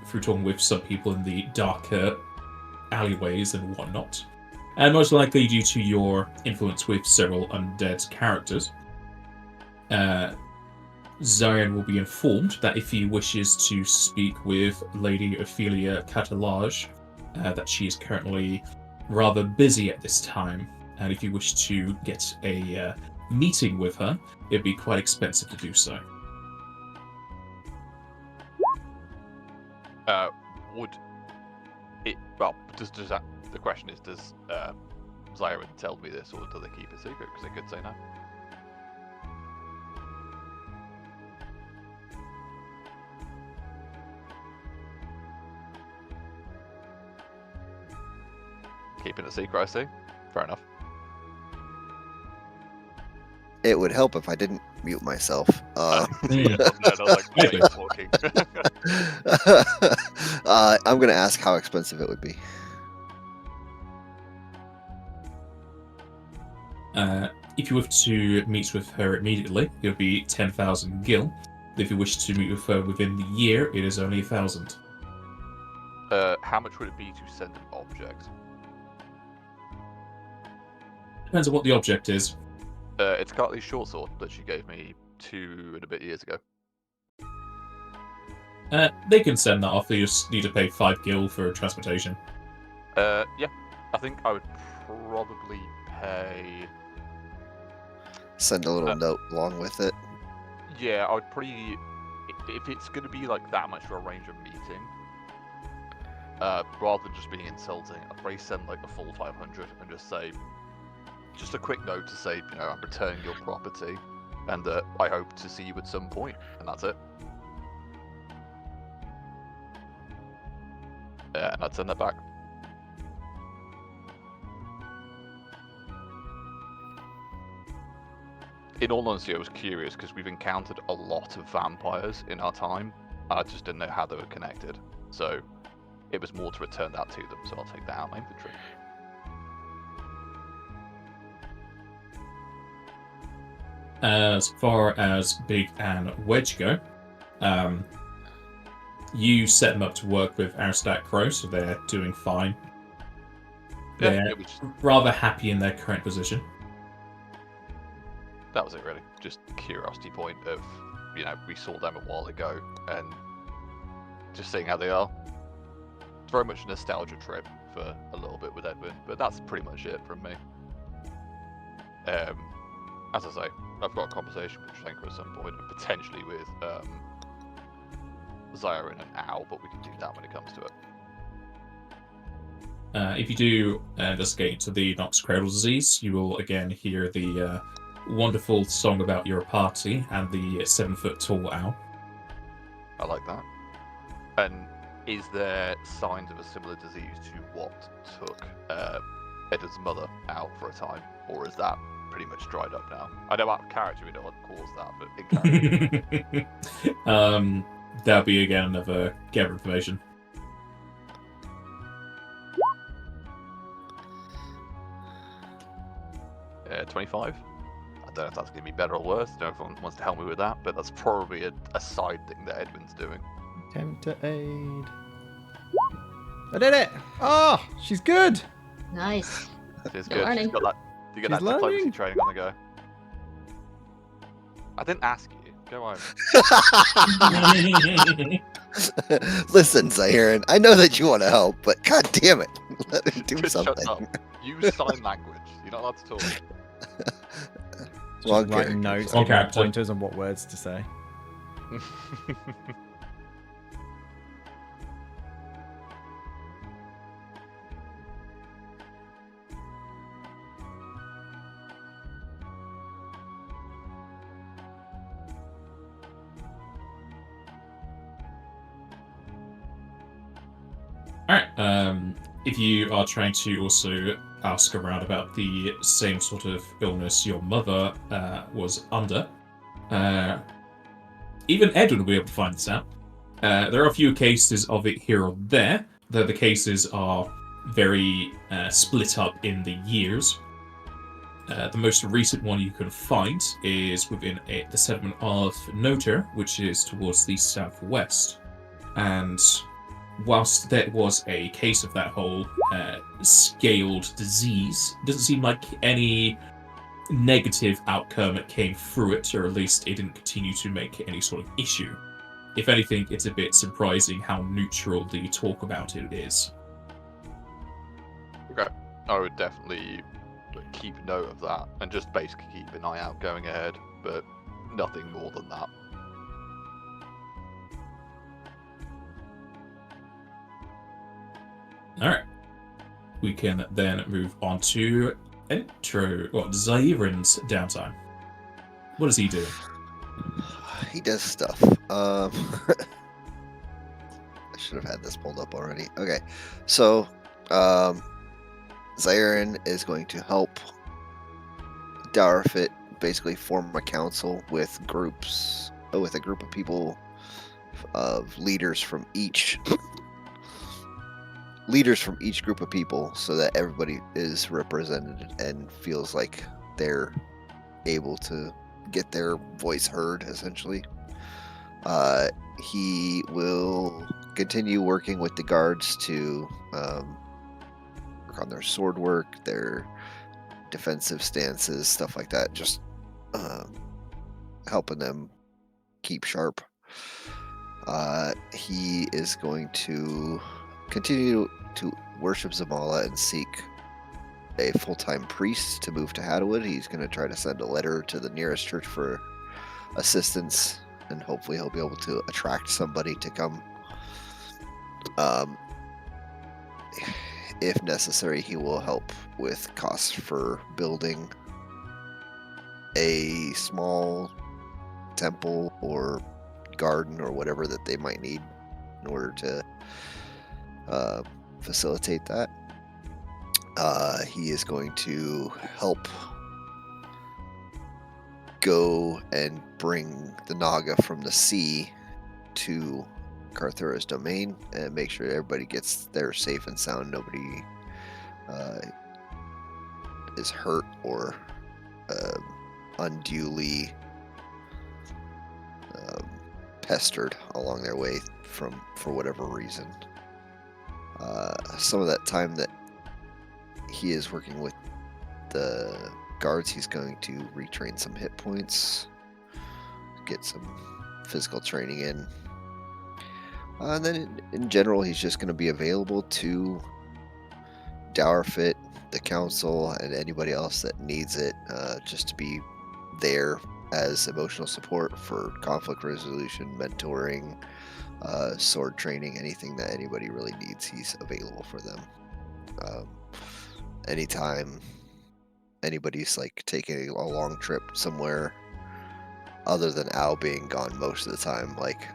through talking with some people in the darker alleyways and whatnot, and most likely due to your influence with several undead characters, Zyron will be informed that if he wishes to speak with Lady Ophelia Catalage, that she is currently rather busy at this time, and if you wish to get a meeting with her, it'd be quite expensive to do so. Would it? Well, does that? The question is, does Zyron tell me this, or do they keep it secret? Because they could say no. Keeping it secret, I see. Fair enough. It would help if I didn't mute myself. No, like Maybe. walking. I'm gonna ask how expensive it would be. If you were to meet with her immediately, it would be 10,000 gil. If you wish to meet with her within the year, it is only 1,000. How much would it be to send an object? Depends on what the object is. It's Kartley's short sword that she gave me 2 and a bit years ago. They can send that off, they just need to pay 5 gil for transportation. Yeah, I think I would probably pay. Send a little note along with it. Yeah, I would probably, if it's going to be like that much to arrange a meeting, rather than just being insulting, I'd probably send like a full 500 and just say, just a quick note to say, you know, I'm returning your property, and that I hope to see you at some point, and that's it. Yeah, and I'd send that back. In all honesty, I was curious because we've encountered a lot of vampires in our time. I just didn't know how they were connected, so it was more to return that to them. So I'll take that out of my inventory. As far as Big and Wedge go, you set them up to work with Aristat Crow, so they're doing fine. Yeah, They're it was, rather happy in their current position. that was it really. Just curiosity point of, you know, we saw them a while ago and just seeing how they are. It's very much a nostalgia trip for a little bit with Edwin, but that's pretty much it from me. As I say, I've got a conversation with Shenko at some point, and potentially with Zyron and Owl, but we can do that when it comes to it. If you do investigate into the Nox Cradle disease, you will again hear the wonderful song about your party and the 7-foot-tall owl. I like that. And is there signs of a similar disease to what took Edward's mother out for a time, or is that pretty much dried up now? I know out of character we know what caused that, but in character. That'll be again another gather information. Uh, 25. I don't know if that's going to be better or worse. I don't know if anyone wants to help me with that, but that's probably a side thing that Edwin's doing. Attempt to aid. I did it! Oh, she's good! Nice. It's You're good. learning. She's got that. You get She's that diplomacy learning. training on the go. I didn't ask you. Go on. Listen, Zahiran, I know that you want to help, but god damn it, let him do Just shut something. up. Use sign language. You're not allowed to talk. Wrong Just writing character. notes, Wrong giving her character. pointers on what words to say. Alright, if you are trying to also ask around about the same sort of illness your mother was under, even Edwin will be able to find this out. There are a few cases of it here or there, though the cases are very split up in the years. The most recent one you can find is within the settlement of Noter, which is towards the southwest. And whilst there was a case of that whole scaled disease, it doesn't seem like any negative outcome came through it, or at least it didn't continue to make any sort of issue. If anything, it's a bit surprising how neutral the talk about it is. Okay. I would definitely keep note of that and just basically keep an eye out going ahead, but nothing more than that. Alright. We can then move on to Zahiran's downtime. What does he do? He does stuff. I should have had this pulled up already. Okay, so Zahiran is going to help Darfit basically form a council with a group of people, of leaders from each group of people, so that everybody is represented and feels like they're able to get their voice heard, essentially. He will continue working with the guards to work on their sword work, their defensive stances, stuff like that, just helping them keep sharp. He is going to continue to worship Zamala and seek a full-time priest to move to Hattahwood. He's going to try to send a letter to the nearest church for assistance, and hopefully he'll be able to attract somebody to come. If necessary, he will help with costs for building a small temple or garden or whatever that they might need in order to facilitate that. He is going to help go and bring the naga from the sea to Karthurra's domain and make sure everybody gets there safe and sound. Nobody is hurt or unduly pestered along their way for whatever reason. Some of that time that he is working with the guards, he's going to retrain some hit points, get some physical training in. And then in general, he's just going to be available to Dowerfit, the council, and anybody else that needs it, just to be there as emotional support for conflict resolution, mentoring, sword training, anything that anybody really needs, he's available for them. Anytime anybody's like taking a long trip somewhere, other than Al being gone most of the time, like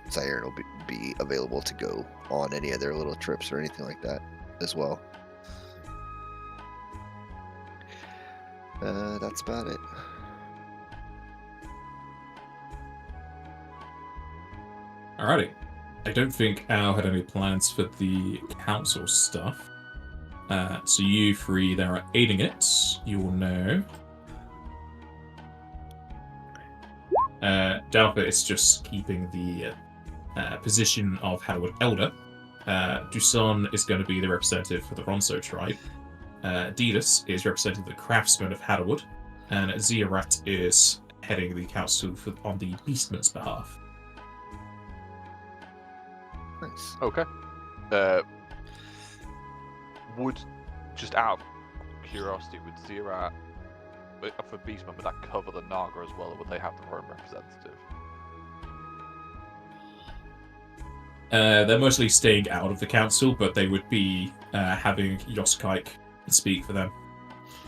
Siren will be available to go on any of their little trips or anything like that as well. That's about it. Alrighty. I don't think Al had any plans for the council stuff. So you three that are aiding it, you will know. Dalpa is just keeping the position of Hattahwood Elder. Dusan is going to be the representative for the Ronso tribe. Deedus is representing the craftsmen of Hattahwood. And Ziarat is heading the council on the Beastman's behalf. Nice. Okay. Would, just out of curiosity, would Ziarat, for Beastman, would that cover the Naga as well, or would they have their own representative? They're mostly staying out of the council, but they would be having Yoskaik speak for them.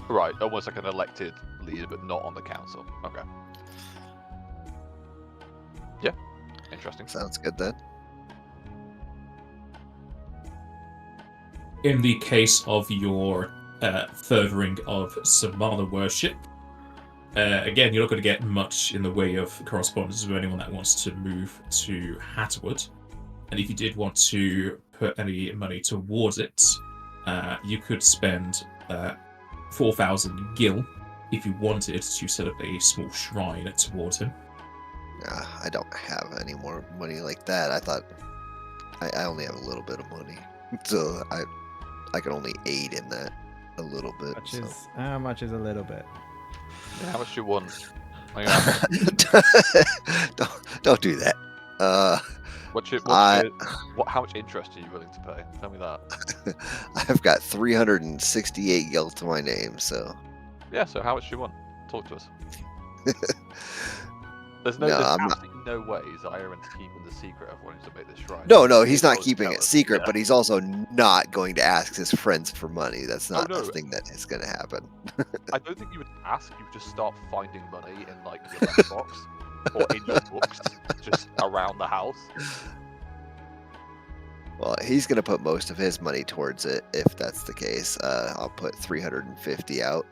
Right, almost like an elected leader, but not on the council. Okay. Yeah, interesting. Sounds good then. In the case of your furthering of Samana worship, again, you're not going to get much in the way of correspondence with anyone that wants to move to Hattahwood. And if you did want to put any money towards it, you could spend 4,000 gil if you wanted to set up a small shrine towards him. I don't have any more money like that. I thought I only have a little bit of money, so I can only aid in that a little bit. How much is a little bit? Yeah, how much do you want? Don't do that. How much interest are you willing to pay? Tell me that. I've got 368 gil to my name, so. Yeah, so how much do you want? Talk to us. There's No, I'm absolutely no way Zyron's keeping the secret of wanting to make this shrine. No, he's not He's keeping it jealous. secret, Yeah. but he's also not going to ask his friends for money. That's not no. a thing that is going to happen. I don't think you would ask. You would just start finding money in like your letterbox or in your books, just around the house. Well, he's going to put most of his money towards it if that's the case. I'll put 350 out.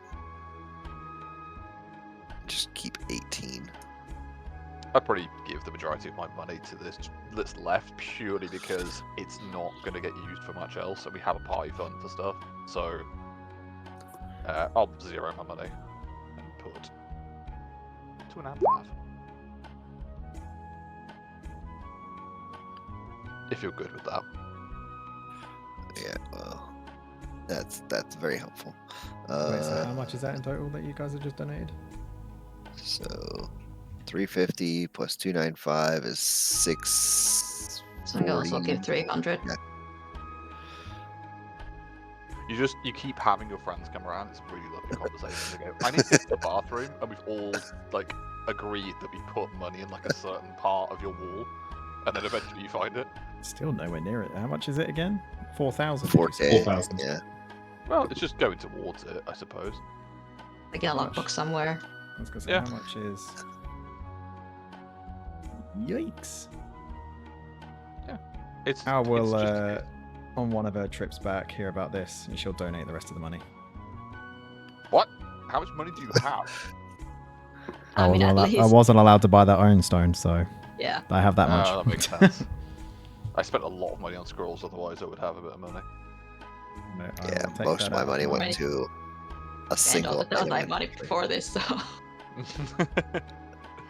Just keep 18. I'd probably give the majority of my money to this that's left purely because it's not going to get used for much else, and we have a party fund for stuff. So I'll zero my money and put 2.5. If you're good with that. Yeah, well, that's very helpful. Wait, so how much is that in total that you guys have just donated? So 350 plus 295 is 640. So I can also give 300. Yeah. You keep having your friends come around. It's a really lovely conversation. They go, I need to get to the bathroom, and we've all like agreed that we put money in like a certain part of your wall, and then eventually you find it. Still nowhere near it. How much is it again? 4,000. 4K. 4,000. Yeah. Well, it's just going towards it, I suppose. I get a logbook somewhere. I was gonna say, Yeah. how much is? Yikes! It's Al will, it's just- on one of her trips back, hear about this, and she'll donate the rest of the money. What? How much money do you have? I mean, at I least. wasn't allowed to buy that Iron Stone, so Yeah. I have that much. That makes sense. I spent a lot of money on scrolls, otherwise I would have a bit of money. No, I Yeah, will take most of that my out. money Right. went to a Spent all single. the donate item. money before this, so.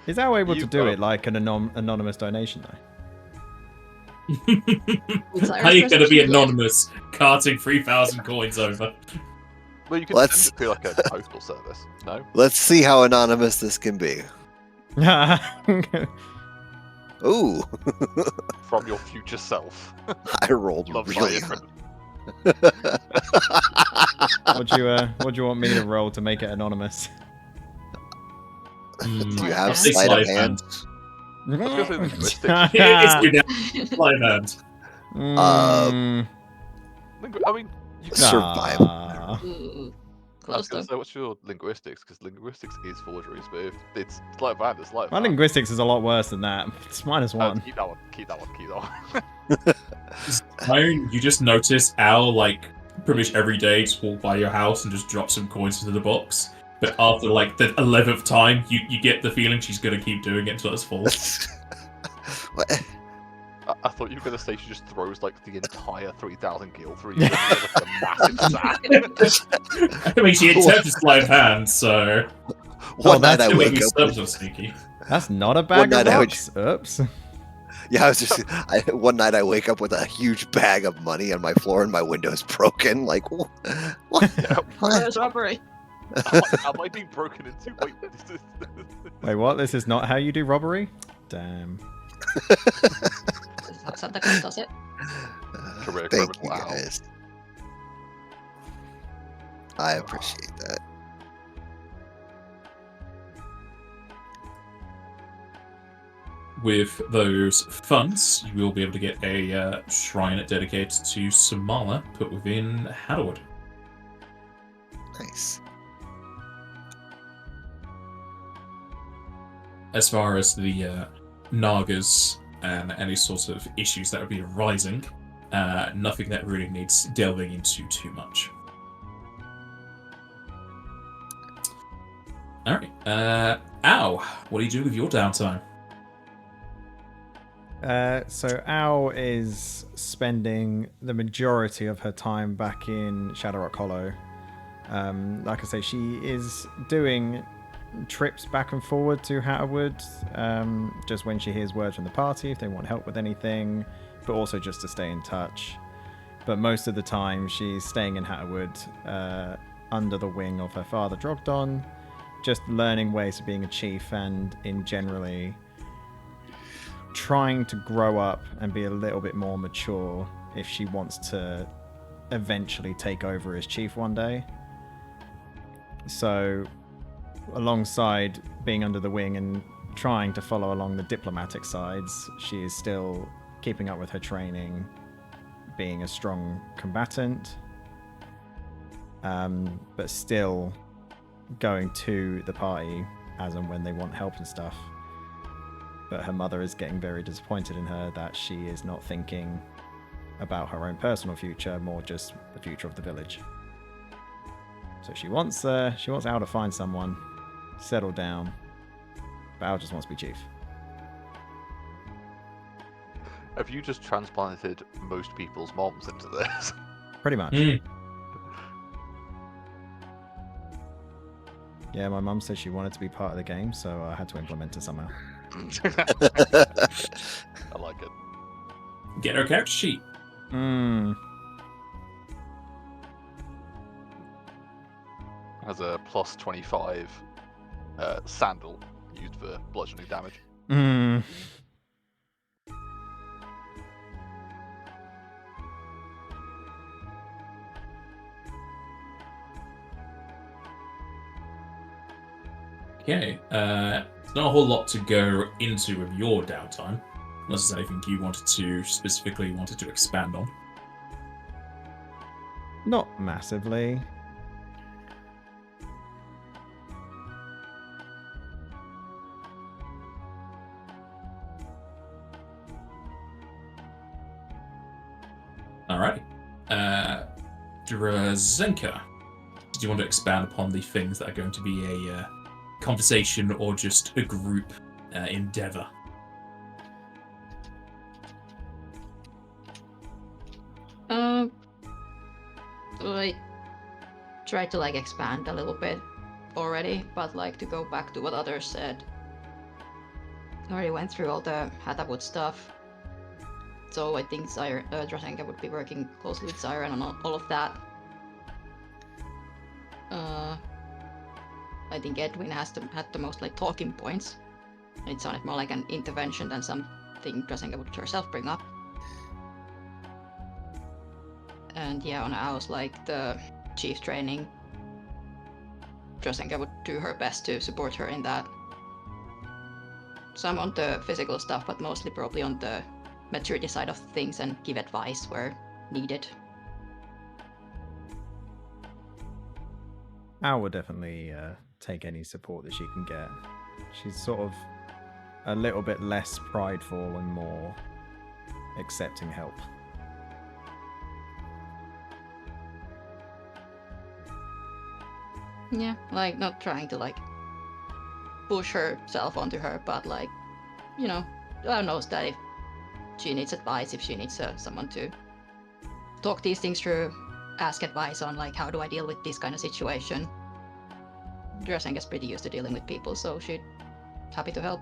Is Al able to You've do got- it like an anonymous donation though? It's How are you going to be Yeah. anonymous carting 3,000 coins over? Well, you can Let's- send it to like a postal service. No. Let's see how anonymous this can be. Ooh, From your future self. I rolled Love really my high. What do you want me to roll to make it anonymous? Do you Sleight have of sleight of hand? I was gonna say linguistics. It's good now. Live hand. I mean, you can. Survive. Nah. Ooh, I was close gonna though. say, what's your linguistics? Because linguistics is forgeries, but if it's sleight of hand, it's sleight of My hand. linguistics is a lot worse than that. It's -1. Keep that one. Keep that one. Keep that one. Tone, you just notice Al, like, pretty much every day just walk by your house and just drop some coins into the box. But after, like, the 11th time, you get the feeling she's going to keep doing it until it's full. What? I thought you were gonna say she just throws like the entire 3,000 gil through you. Like a massive sack. I mean, she attempted sleight of hand, so... One night that's I Still wake making up. subs are sneaky. That's not a bag night of I would- rocks. Oops. Yeah, I was just. One night I wake up with a huge bag of money on my floor and my window's broken. Like, what? What? There's robbery. Am I being broken into? Wait, this is... Wait, what? This is not how you do robbery? Damn. This is how Santa Claus does it. Career Thank you criminal Al. guys. I appreciate that. With those funds, you will be able to get a shrine dedicated to Samala put within Hattahwood. Nice. As far as the Nagas and any sort of issues that would be arising, nothing that really needs delving into too much. Alright, Ow, what do you do with your downtime? So Al is spending the majority of her time back in Shadowrock Hollow. Like I say, she is doing trips back and forward to Hattahwood, just when she hears word from the party, if they want help with anything, but also just to stay in touch. But most of the time, she's staying in Hattahwood, under the wing of her father, Drogdon, just learning ways of being a chief and in generally trying to grow up and be a little bit more mature if she wants to eventually take over as chief one day. So, alongside being under the wing and trying to follow along the diplomatic sides, she is still keeping up with her training, being a strong combatant, but still going to the party as and when they want help and stuff. But her mother is getting very disappointed in her that she is not thinking about her own personal future, more just the future of the village. So she wants Al to find someone, settle down, but Al just wants to be chief. Have you just transplanted most people's moms into this? Pretty much. Mm. Yeah, my mum said she wanted to be part of the game, so I had to implement it somehow. I like it. Get her character sheet. Has a plus 25 sandal used for bludgeoning damage. Okay. There's not a whole lot to go into with your downtime, unless there's anything you wanted to expand on. Not massively. Alright. Drazenka, did you want to expand upon the things that are going to be a conversation or just a group endeavor? I tried to like expand a little bit already, but like to go back to what others said. I already went through all the Hattahwood stuff, so I think Drazenka would be working closely with Siren on all of that. I think Edwin had the most like talking points. It sounded more like an intervention than something Drazenka would herself bring up. And yeah, on Owl's like the chief training, Drazenka would do her best to support her in that. Some on the physical stuff, but mostly probably on the maturity side of things and give advice where needed. Al would definitely take any support that she can get. She's sort of a little bit less prideful and more accepting help. Yeah, like not trying to like push herself onto her, but like, you know, I knows that if she needs advice, if she needs someone to talk these things through, ask advice on like how do I deal with this kind of situation. Drazenka's pretty used to dealing with people, so she'd happy to help.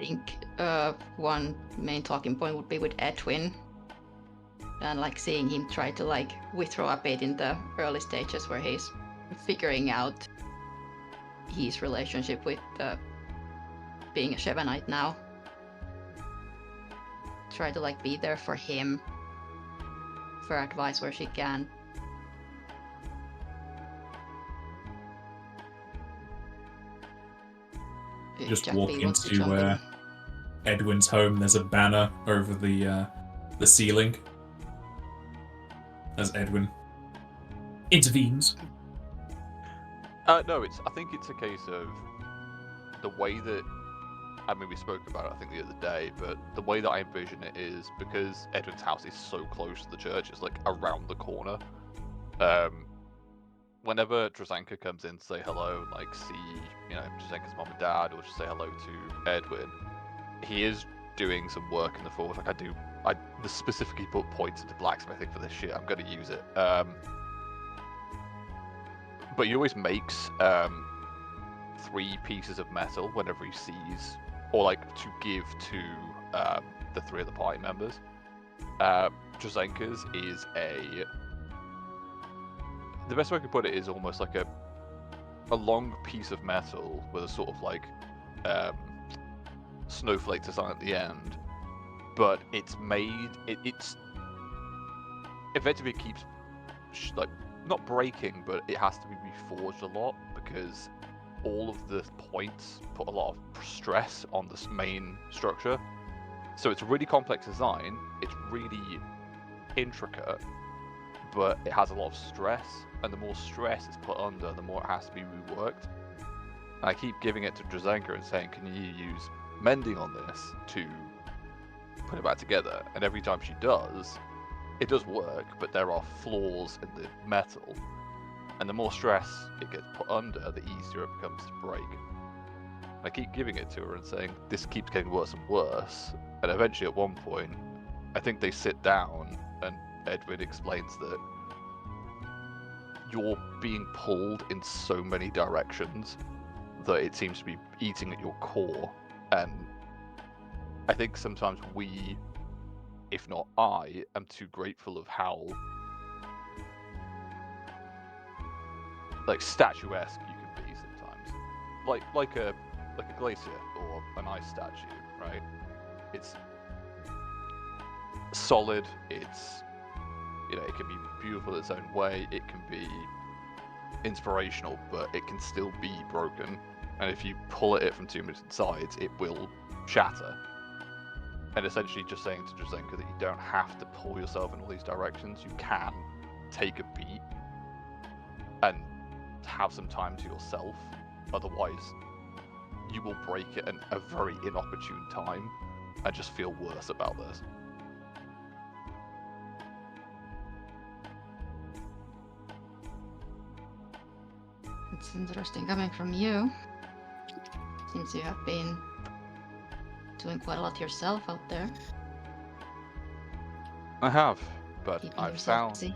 I think one main talking point would be with Edwin, and like seeing him try to like withdraw a bit in the early stages where he's figuring out his relationship with being a Shevanite now. Try to like be there for him, for advice where she can. Just Jack walk B wants to jump into in. Edwin's home. There's a banner over the ceiling as Edwin intervenes. No, I think it's a case of the way that, I mean, we spoke about it, I think, the other day, but the way that I envision it is because Edwin's house is so close to the church, it's like around the corner. Whenever Drazenka comes in to say hello and like see, you know, Drazenka's mom and dad, or just say hello to Edwin, he is doing some work in the forge. Like I specifically put points into blacksmithing for this shit. I'm gonna use it. But he always makes 3 pieces of metal whenever he sees, or like to give to the 3 of the party members. Drazenka's is the best way I could put it is almost like a long piece of metal with a sort of like snowflake design at the end, but it's made it's effectively keeps like not breaking, but it has to be reforged a lot because all of the points put a lot of stress on this main structure. So it's a really complex design, it's really intricate, but it has a lot of stress, and the more stress it's put under, the more it has to be reworked. And I keep giving it to Drazenka and saying, can you use mending on this to put it back together? And every time she does, it does work, but there are flaws in the metal, and the more stress it gets put under, the easier it becomes to break. I keep giving it to her and saying, this keeps getting worse and worse, and eventually at one point, I think they sit down and Edwin explains that you're being pulled in so many directions that it seems to be eating at your core, and I think sometimes we, if not I, am too grateful of how like statuesque you can be sometimes. Like like a glacier or an ice statue, right? It's solid, it's, you know, it can be beautiful in its own way, it can be inspirational, but it can still be broken. And if you pull at it from too many sides, it will shatter. And essentially just saying to Drazenka that you don't have to pull yourself in all these directions, you can take a beat and have some time to yourself. Otherwise, you will break it at a very inopportune time and just feel worse about this. It's interesting coming from you, since you have been doing quite a lot yourself out there. I have, but Keeping I've yourself found... busy.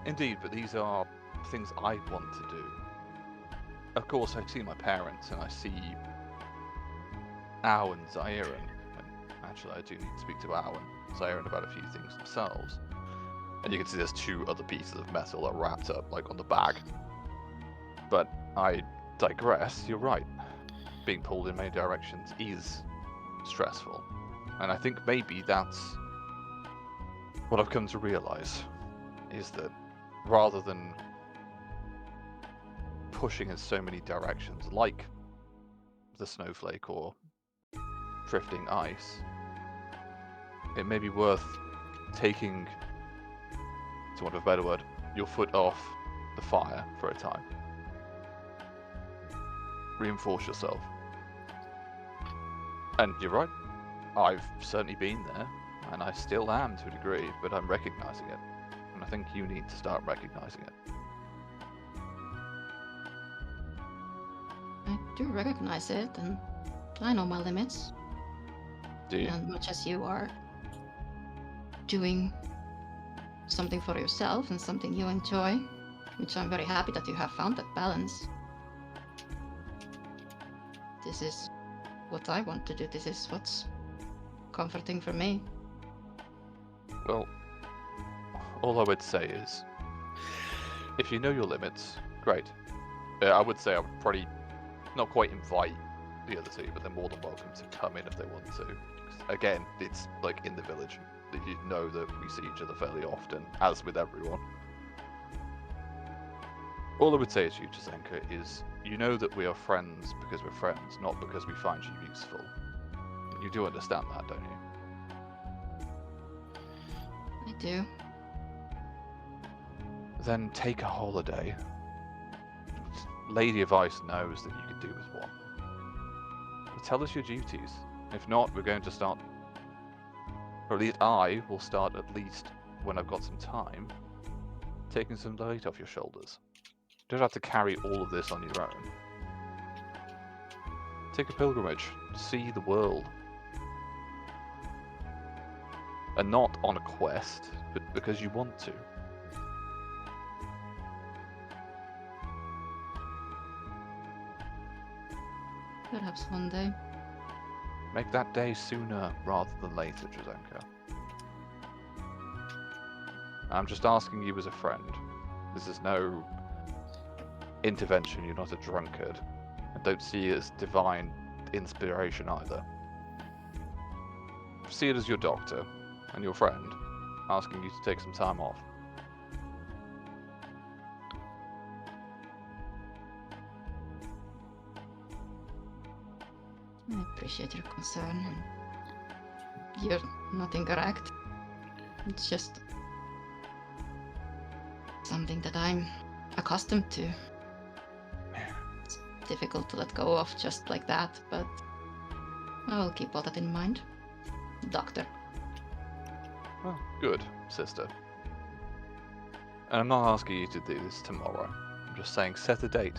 Indeed, but these are things I want to do. Of course, I see my parents, and I see Ao and Zairan, and actually I do need to speak to Ao and Zairan about a few things themselves. And you can see there's 2 other pieces of metal that are wrapped up, like, on the bag. But I digress, you're right. Being pulled in many directions is stressful. And I think maybe that's what I've come to realize, is that rather than pushing in so many directions, like the snowflake or drifting ice, it may be worth taking, to want of a better word, your foot off the fire for a time. Reinforce yourself. And you're right, I've certainly been there, and I still am to a degree, but I'm recognizing it. And I think you need to start recognizing it. I do recognize it, and I know my limits. Do you? And much as you are doing something for yourself and something you enjoy, which I'm very happy that you have found that balance. This is what I want to do. This is what's comforting for me. Well, all I would say is, if you know your limits, great. I would say I would probably not quite invite the other 2, but they're more than welcome to come in if they want to. 'Cause again, it's like in the village. You know that we see each other fairly often, as with everyone. All I would say to you, Drazenka, is you know that we are friends because we're friends, not because we find you useful. You do understand that, don't you? I do. Then take a holiday. Lady of Ice knows that you can do with one. But tell us your duties. If not, we're going to start, or at least I will start at least when I've got some time, taking some weight off your shoulders. You don't have to carry all of this on your own. Take a pilgrimage, see the world. And not on a quest, but because you want to. Perhaps one day. Make that day sooner rather than later, Drazenka. I'm just asking you as a friend. This is no intervention, you're not a drunkard. And don't see it as divine inspiration either. See it as your doctor and your friend asking you to take some time off. I appreciate your concern, and you're not incorrect. It's just something that I'm accustomed to. It's difficult to let go of just like that, but I will keep all that in mind. Doctor. Well, good, sister. And I'm not asking you to do this tomorrow. I'm just saying set a date.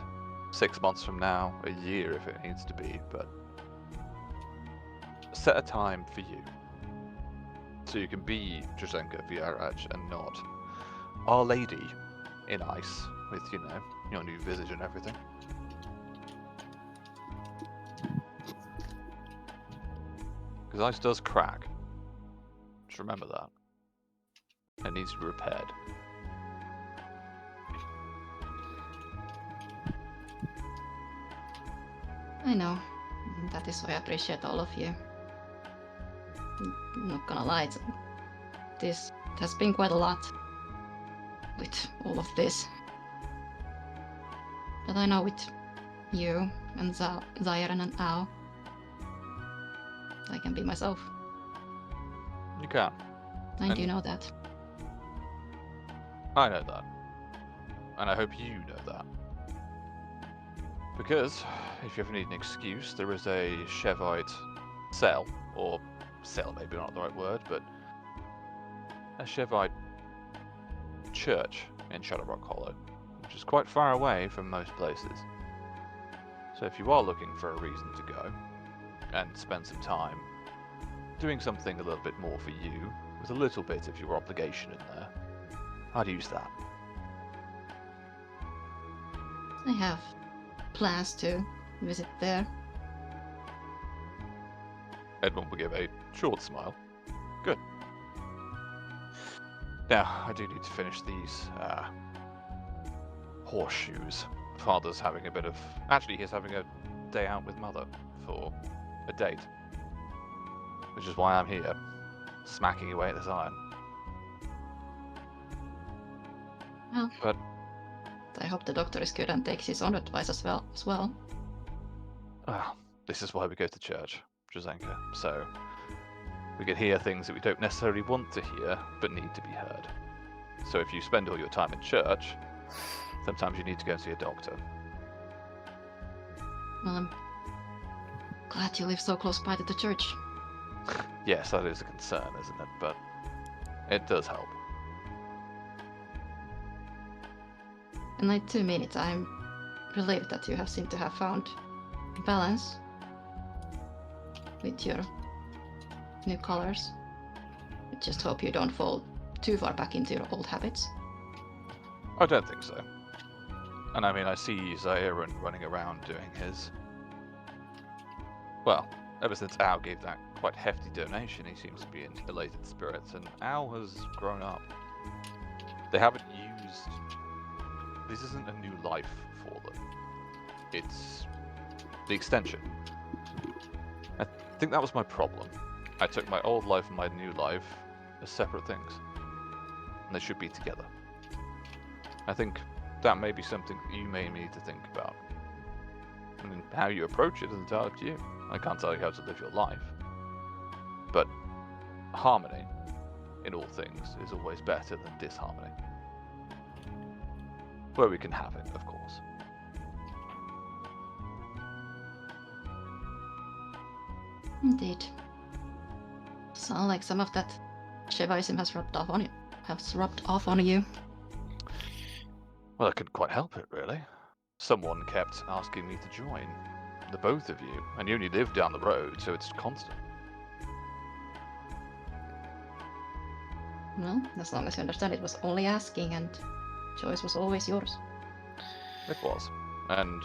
6 months from now, a year if it needs to be, but set a time for you. So you can be Drazenka Vieraj and not Our Lady in Ice with, you know, your new visage and everything. Because ice does crack. Just remember that. It needs to be repaired. I know. That is why I appreciate all of you. I'm not gonna lie, this has been quite a lot with all of this. But I know with you and Zyron and Ao, I can be myself. You can. I do And- know that. I know that. And I hope you know that. Because, if you ever need an excuse, there is a Shevite cell, or cell maybe not the right word, but a Shevite church in Shadowrock Hollow, which is quite far away from most places. So if you are looking for a reason to go, and spend some time doing something a little bit more for you, with a little bit of your obligation in there, I'd use that. I have plans to visit there. Edmund will give a short smile. Good. Now, I do need to finish these horseshoes. Father's having a bit of... Actually, he's having a day out with Mother for a date. Which is why I'm here, smacking away at this iron. Well, But I hope the doctor is good and takes his own advice as well. this is why we go to church, Drzenka. So we can hear things that we don't necessarily want to hear, but need to be heard. So if you spend all your time in church, sometimes you need to go and see a doctor. Well, I'm glad you live so close by to the church. Yes, that is a concern, isn't it? But it does help. And I too mean it. I'm relieved that you have seemed to have found balance with your new colors. I just hope you don't fall too far back into your old habits. I don't think so. And I mean, I see Zyron running around doing his... Well, ever since Al gave that quite hefty donation, he seems to be in elated spirits, and Al has grown up. They haven't used... This isn't a new life for them. It's the extension. I think that was my problem. I took my old life and my new life as separate things. And they should be together. I think that may be something that you may need to think about. And how you approach it is entirely up to you. I can't tell you how to live your life. But harmony, in all things, is always better than disharmony. Where we can have it, of course. Indeed. Sound like some of that Shevaism has rubbed off on you. Well, I couldn't quite help it, really. Someone kept asking me to join. The both of you. And you only live down the road, so it's constant. Well, as long as you understand it was only asking and choice was always yours. It was. And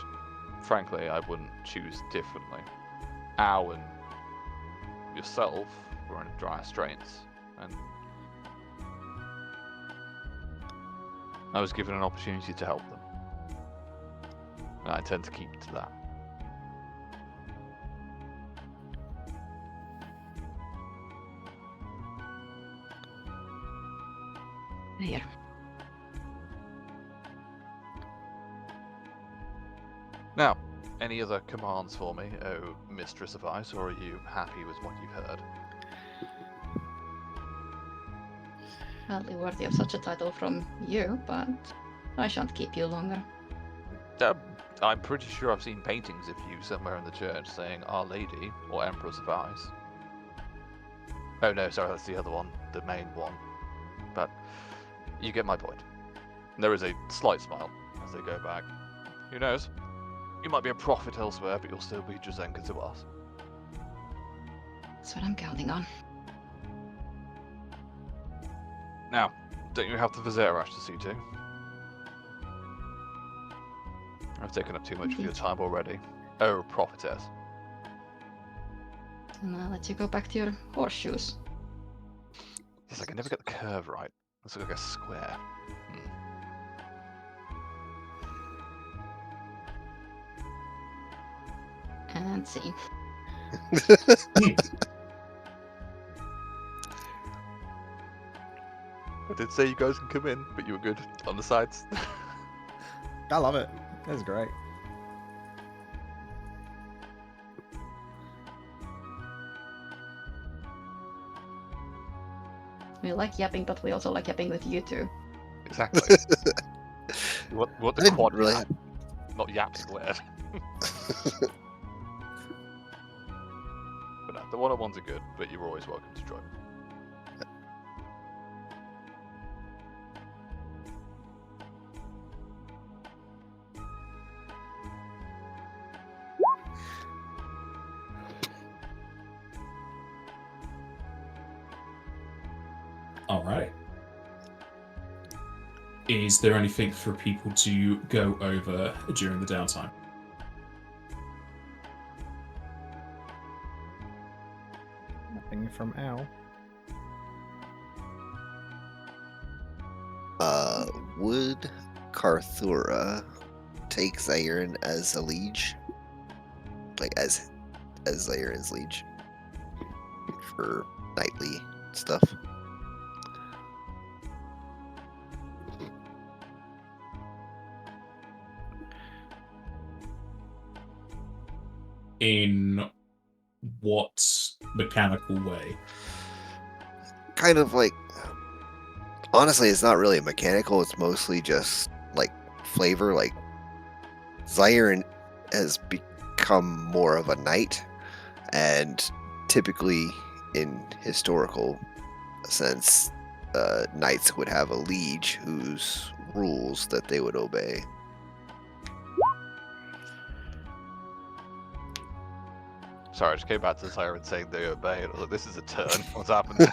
frankly, I wouldn't choose differently. Al and yourself were in dire straits, and I was given an opportunity to help them. And I intend to keep to that. Here. Now, any other commands for me, oh Mistress of Ice, or are you happy with what you've heard? Hardly worthy of such a title from you, but I shan't keep you longer. I'm pretty sure I've seen paintings of you somewhere in the church saying Our Lady or Empress of Ice. Oh no, sorry, that's the other one, the main one. But you get my point. And there is a slight smile as they go back. Who knows? You might be a prophet elsewhere, but you'll still be Drzenka to us. That's what I'm counting on. Now, don't you have the Vizerash to see to? I've taken up too much of your time already. Oh, prophetess. And I'll let you go back to your horseshoes. Yes, I can never get the curve right. Looks like a square. And see. I did say you guys can come in, but you were good on the sides. I love it. This is great. We like yapping, but we also like yapping with you two. Exactly. What I the didn't quad really yap, not yap squared. But no, the one-on-ones are good, but you're always welcome to join. All right. Is there anything for people to go over during the downtime? Nothing from Al. Would Karthurra take Zyren as a liege? Like as Zyren's liege for nightly stuff? In what mechanical way? Kind of like, honestly, it's not really mechanical. It's mostly just like flavor. Like Zyren has become more of a knight, and typically in historical sense, knights would have a liege whose rules that they would obey. Sorry, I just came back to the siren saying they obey, and I was like, this is a turn. What's happened?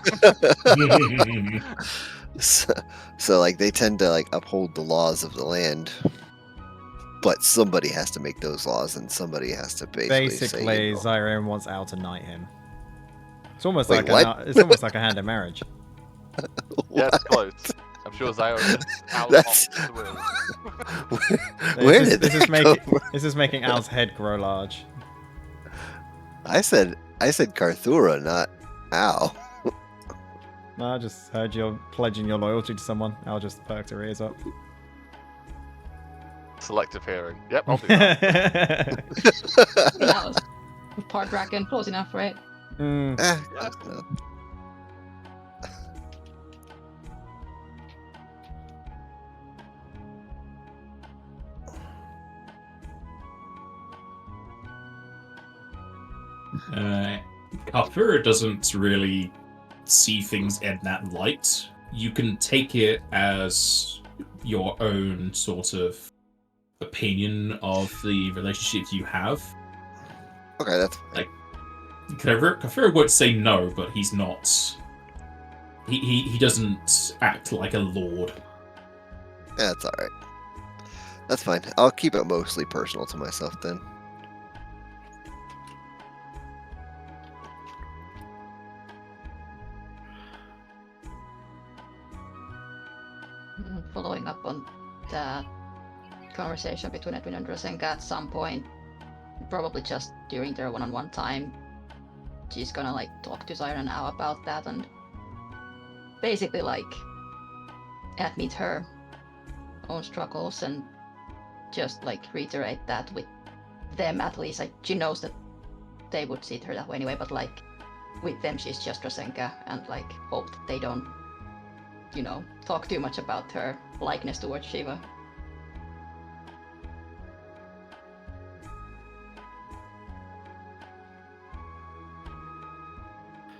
So like they tend to like uphold the laws of the land, but somebody has to make those laws, and somebody has to basically say, Basically, you know, Zyren wants Al to knight him. It's almost Wait, like what? it's almost like a hand in marriage. Yeah, it's close. I'm sure Zion out That's- the will. Where did this that is making come from? this is making Al's head grow large. I said Karthurra, not Al. No, I just heard you're pledging your loyalty to someone. Al just perked her ears up. Selective hearing. Yep, I'll do that. That was part bracken, close enough, right? Mm, Yeah. Close enough. Karthurra doesn't really see things in that light. You can take it as your own sort of opinion of the relationship you have. Okay, that's fine. Karthurra won't say no, but he's not. He doesn't act like a lord. That's all right. That's fine. I'll keep it mostly personal to myself then. Following up on the conversation between Edwin and Rosenka, at some point, probably just during their one-on-one time, she's gonna like talk to Zyren now about that and basically like admit her own struggles and just like reiterate that with them at least. Like she knows that they would see her that way anyway, but like with them she's just Rosenka and like hope that they don't, you know, talk too much about her likeness towards Shiva.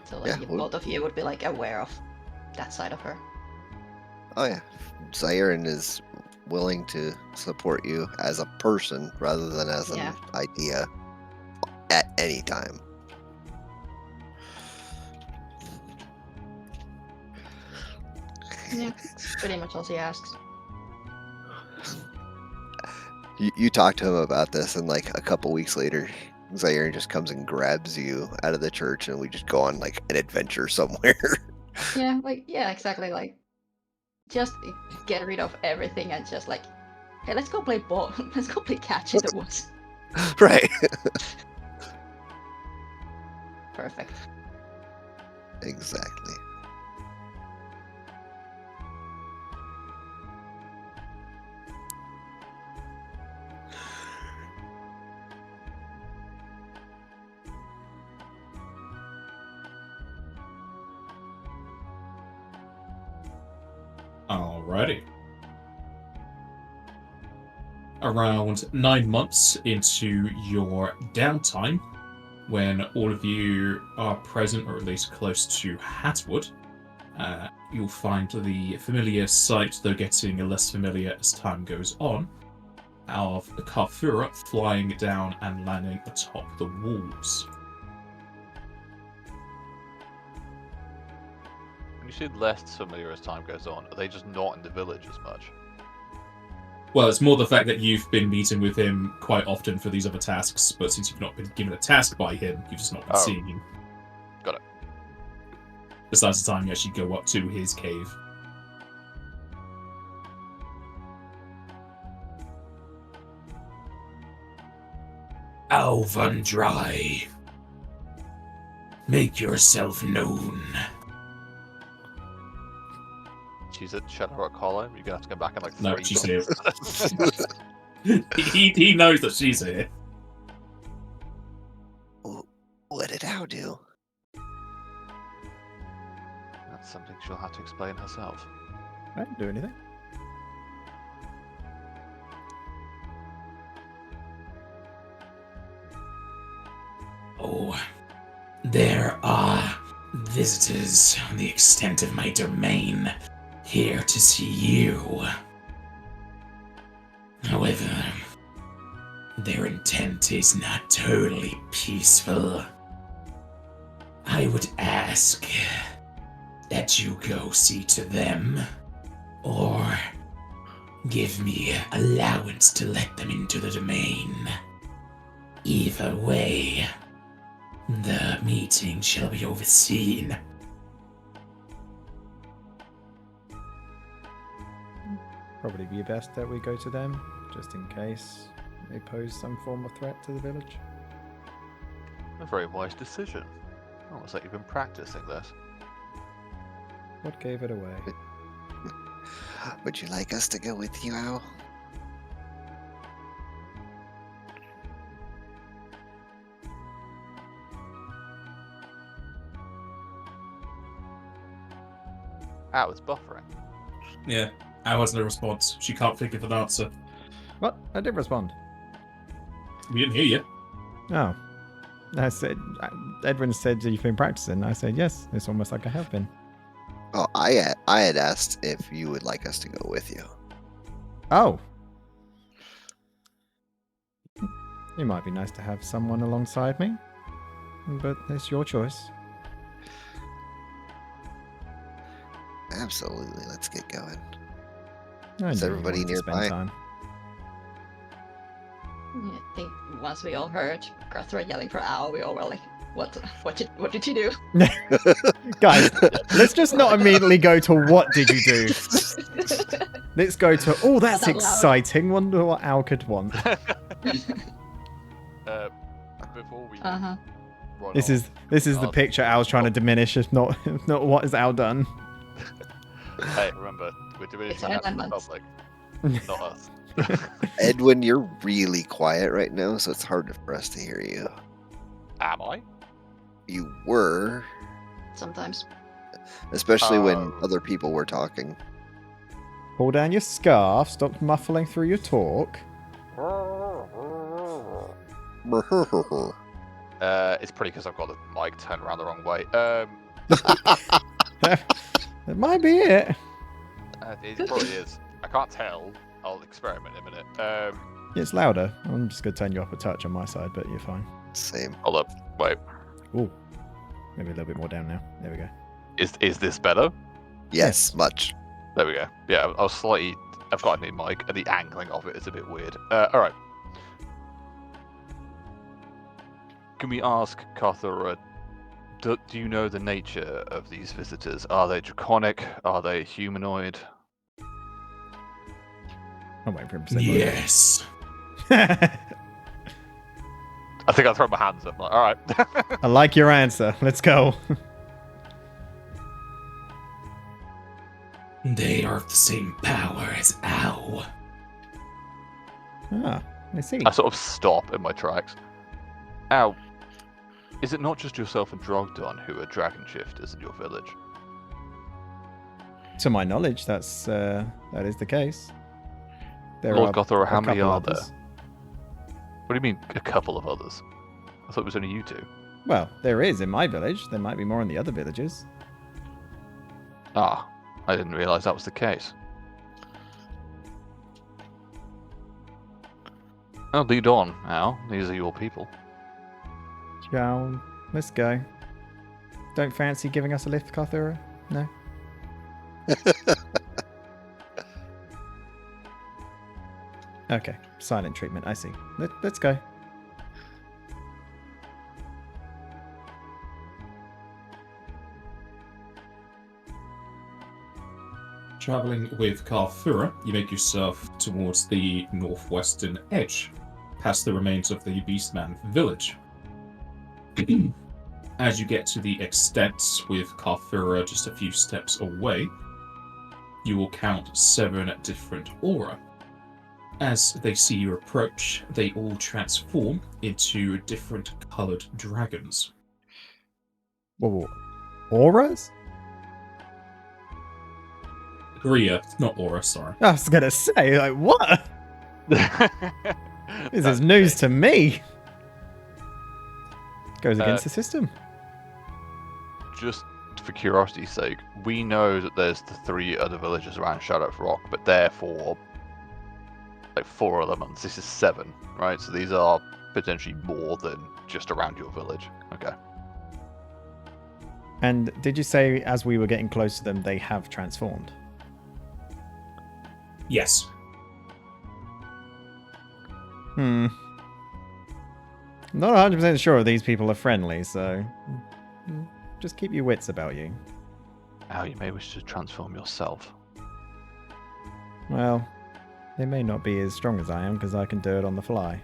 So like Yeah, if well- both of you would be like aware of that side of her. Oh yeah, Zyren is willing to support you as a person rather than as Yeah. an idea at any time. Yeah, that's pretty much all she asks. You talk to him about this, and like a couple weeks later, Zyren just comes and grabs you out of the church, and we just go on like an adventure somewhere. Yeah, exactly. Like, just get rid of everything and just like, hey, let's go play ball. Let's go play catch in the woods. Right. Exactly. Alrighty. Around 9 months into your downtime, when all of you are present, or at least close to Hattahwood, you'll find the familiar sight, though getting less familiar as time goes on, of the Karthurra flying down and landing atop the walls. When you say less familiar as time goes on, are they just not in the village as much? Well, it's more the fact that you've been meeting with him quite often for these other tasks, but since you've not been given a task by him, you've just not been seeing him. Got it. Besides the time you actually go up to his cave. Alvandry, make yourself known. She's at Shadowrock Hollow. You're gonna have to go back in like 3 No, she's here. days. he knows that she's here. What did Ow do? That's something she'll have to explain herself. I didn't do anything. Oh, there are visitors on the extent of my domain here to see you. However, their intent is not totally peaceful. I would ask that you go see to them, or give me allowance to let them into the domain. Either way, the meeting shall be overseen. Probably be best that we go to them, just in case they pose some form of threat to the village. A very wise decision. Almost like you've been practicing this. What gave it away? Would you like us to go with you, Ow? It's buffering. Yeah, I has no response. She can't think of an answer. What? I did respond. We didn't hear you. Oh. I said, Edwin said you've been practicing. I said, yes, it's almost like I have been. Oh, I had asked if you would like us to go with you. Oh. It might be nice to have someone alongside me, but it's your choice. Absolutely, let's get going. I Is knew you everybody wanted to spend nearby? time. Yeah, I think once we all heard Karthurra yelling for Ow, we all were like, what did you do? Guys, let's just not immediately go to what did you do. Let's go to, oh, that's Not that loud. exciting. Wonder what Al could want. Before we Uh-huh. run This off, is the I'll- picture Al's trying to diminish. If not what has Al done. Hey, remember, we're doing It's it in our the amendments. public, not us. Edwin, you're really quiet right now, so it's hard for us to hear you. Am I? You were, Sometimes. especially when Oh. other people were talking. Pull down your scarf. Stop muffling through your talk. It's pretty because I've got the mic turned around the wrong way. That might be it. It probably is. I can't tell. I'll experiment in a minute. It's louder. I'm just going to turn you up a touch on my side, but you're fine. Same. Hold up. Wait. Ooh. Maybe a little bit more down now. There we go. Is this better? Yes, much. There we go. Yeah, I was slightly. I've got a new mic, and the angling of it is a bit weird. All right. Can we ask Karthurra? Do you know the nature of these visitors? Are they draconic? Are they humanoid? I'm waiting for him to say Yes. both. I think I'll throw my hands up. Like, all right. I like your answer. Let's go. They are of the same power as Ow. Ah, I see. I sort of stop in my tracks. Ow, is it not just yourself and Drogdon who are dragon shifters in your village? To my knowledge, that is the case. There Lord are Karthurra, a how many couple are there? others. What do you mean, a couple of others? I thought it was only you two. Well, there is in my village. There might be more in the other villages. Ah, I didn't realise that was the case. I'll lead on, Al. These are your people. Shall let's go. Don't fancy giving us a lift, Karthurra? No? Okay, silent treatment, I see. Let's go. Traveling with Karthurra, you make yourself towards the northwestern edge, past the remains of the Beastman village. As you get to the extent with Karthurra just a few steps away, you will count 7 different aura. As they see you approach, they all transform into different coloured dragons. Whoa. Auras? Gria, not aura, sorry. I was gonna say, like, what? This is news to me. Goes against the system. Just for curiosity's sake, we know that there's the 3 other villages around Shadow Rock, but therefore, like 4 elements. This is 7, right? So these are potentially more than just around your village. Okay. And did you say as we were getting close to them, they have transformed? Yes. Not 100% sure if these people are friendly, so just keep your wits about you. Al, you may wish to transform yourself. Well, they may not be as strong as I am because I can do it on the fly.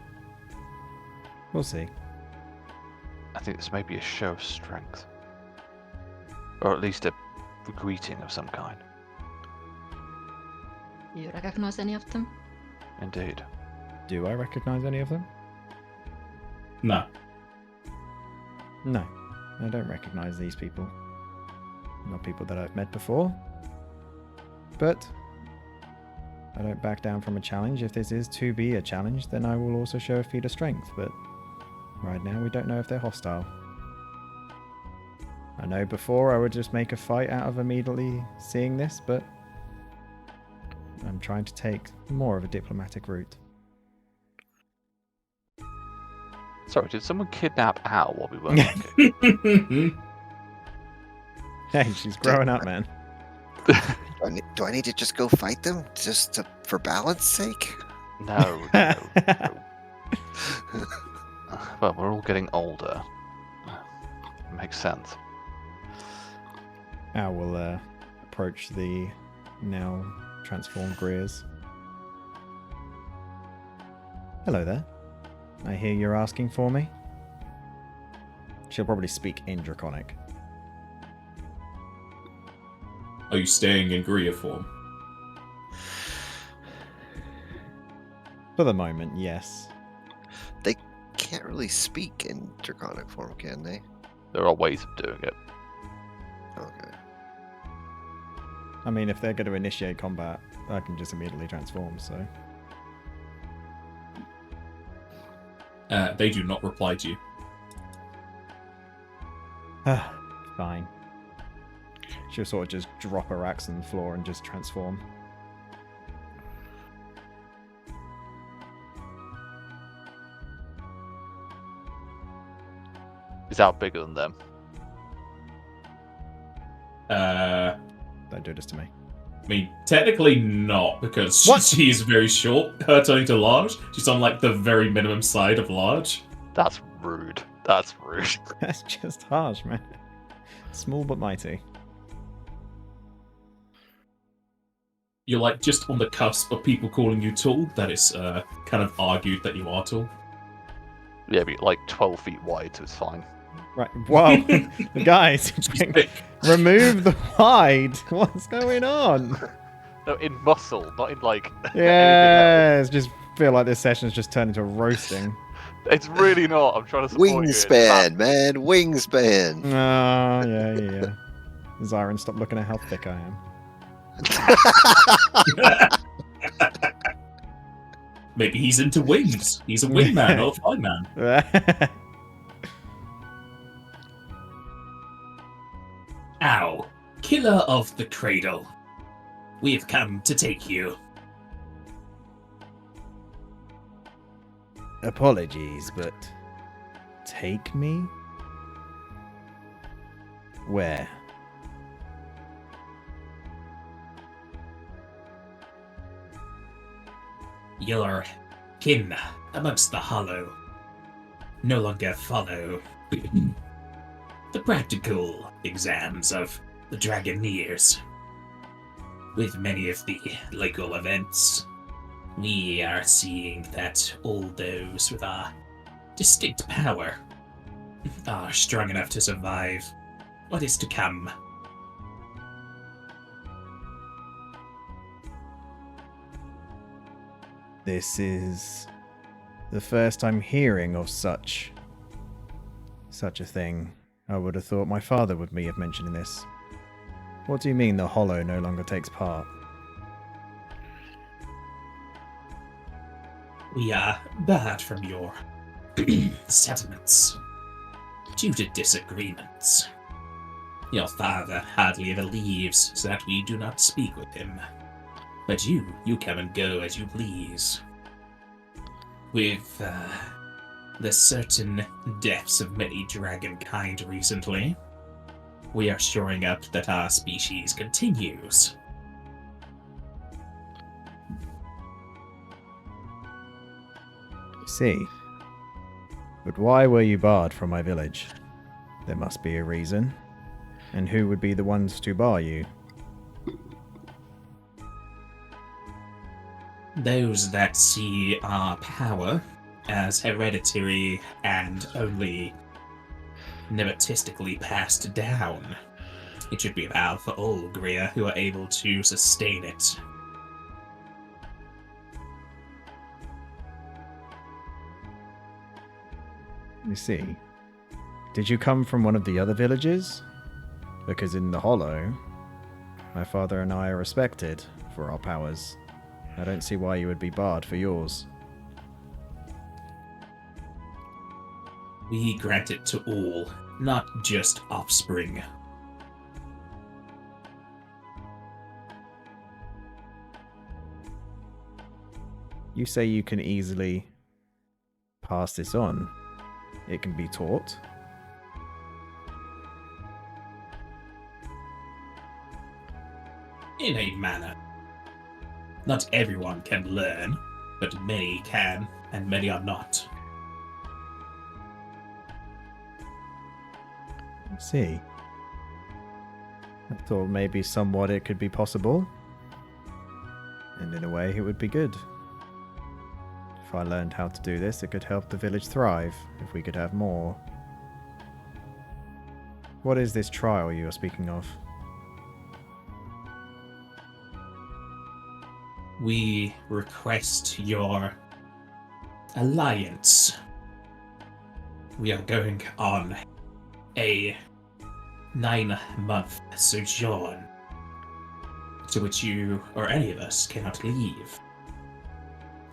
We'll see. I think this may be a show of strength. Or at least a greeting of some kind. Do you recognize any of them? Indeed. Do I recognize any of them? No. No, I don't recognize these people. Not people that I've met before. But I don't back down from a challenge. If this is to be a challenge, then I will also show a feat of strength. But right now, we don't know if they're hostile. I know before I would just make a fight out of immediately seeing this, but I'm trying to take more of a diplomatic route. Sorry, did someone kidnap Al while we weren't looking? Hey, she's growing up, man. Do I need to just go fight them for balance sake? No. Well, we're all getting older. Makes sense. Al will approach the now transformed Greers. Hello there. I hear you're asking for me. She'll probably speak in Draconic. Are you staying in Gria form? For the moment, yes. They can't really speak in Draconic form, can they? There are ways of doing it. Okay. I mean, if they're going to initiate combat, I can just immediately transform, so... They do not reply to you. Fine. She'll sort of just drop her axe on the floor and just transform. Is Al bigger than them? Don't do this to me. I mean, technically not, because What? she is very short. Her turning to large, she's on like the very minimum side of large. That's rude. That's rude. That's just harsh, man. Small but mighty. You're like just on the cusp of people calling you tall. That is kind of argued that you are tall. Yeah, but like 12 feet wide, so it's fine. Right. Whoa, guys, Thick. remove the hide. What's going on? No, in muscle, not in like anything Yes, just feel like this session's just turned into roasting. else. It's really not. I'm trying to support you. Wingspan, man, wingspan. Oh, yeah. Zyron, stop looking at how thick I am. Maybe he's into wings. He's a wingman or a fly man. Ow. Killer of the Cradle. We have come to take you. Apologies, but take me? Where? Your kin amongst the hollow no longer follow the practical exams of the Dragoneers. With many of the local events, we are seeing that all those with a distinct power are strong enough to survive what is to come. This is the first I'm hearing of such a thing. I would have thought my father would have mentioned this. What do you mean the Hollow no longer takes part? We are barred from your settlements due to disagreements. Your father hardly ever leaves so that we do not speak with him. But you come and go as you please. With the certain deaths of many dragonkind recently, we are shoring up that our species continues. See. But why were you barred from my village? There must be a reason. And who would be the ones to bar you? Those that see our power as hereditary and only nepotistically passed down. It should be allowed for all Greer who are able to sustain it. You see. Did you come from one of the other villages? Because in the Hollow, my father and I are respected for our powers. I don't see why you would be barred for yours. We grant it to all, not just offspring. You say you can easily pass this on. It can be taught. In a manner. Not everyone can learn, but many can, and many are not. I see. I thought maybe somewhat it could be possible. And in a way, it would be good. If I learned how to do this, it could help the village thrive, if we could have more. What is this trial you are speaking of? We request your alliance. We are going on a 9-month sojourn to which you or any of us cannot leave.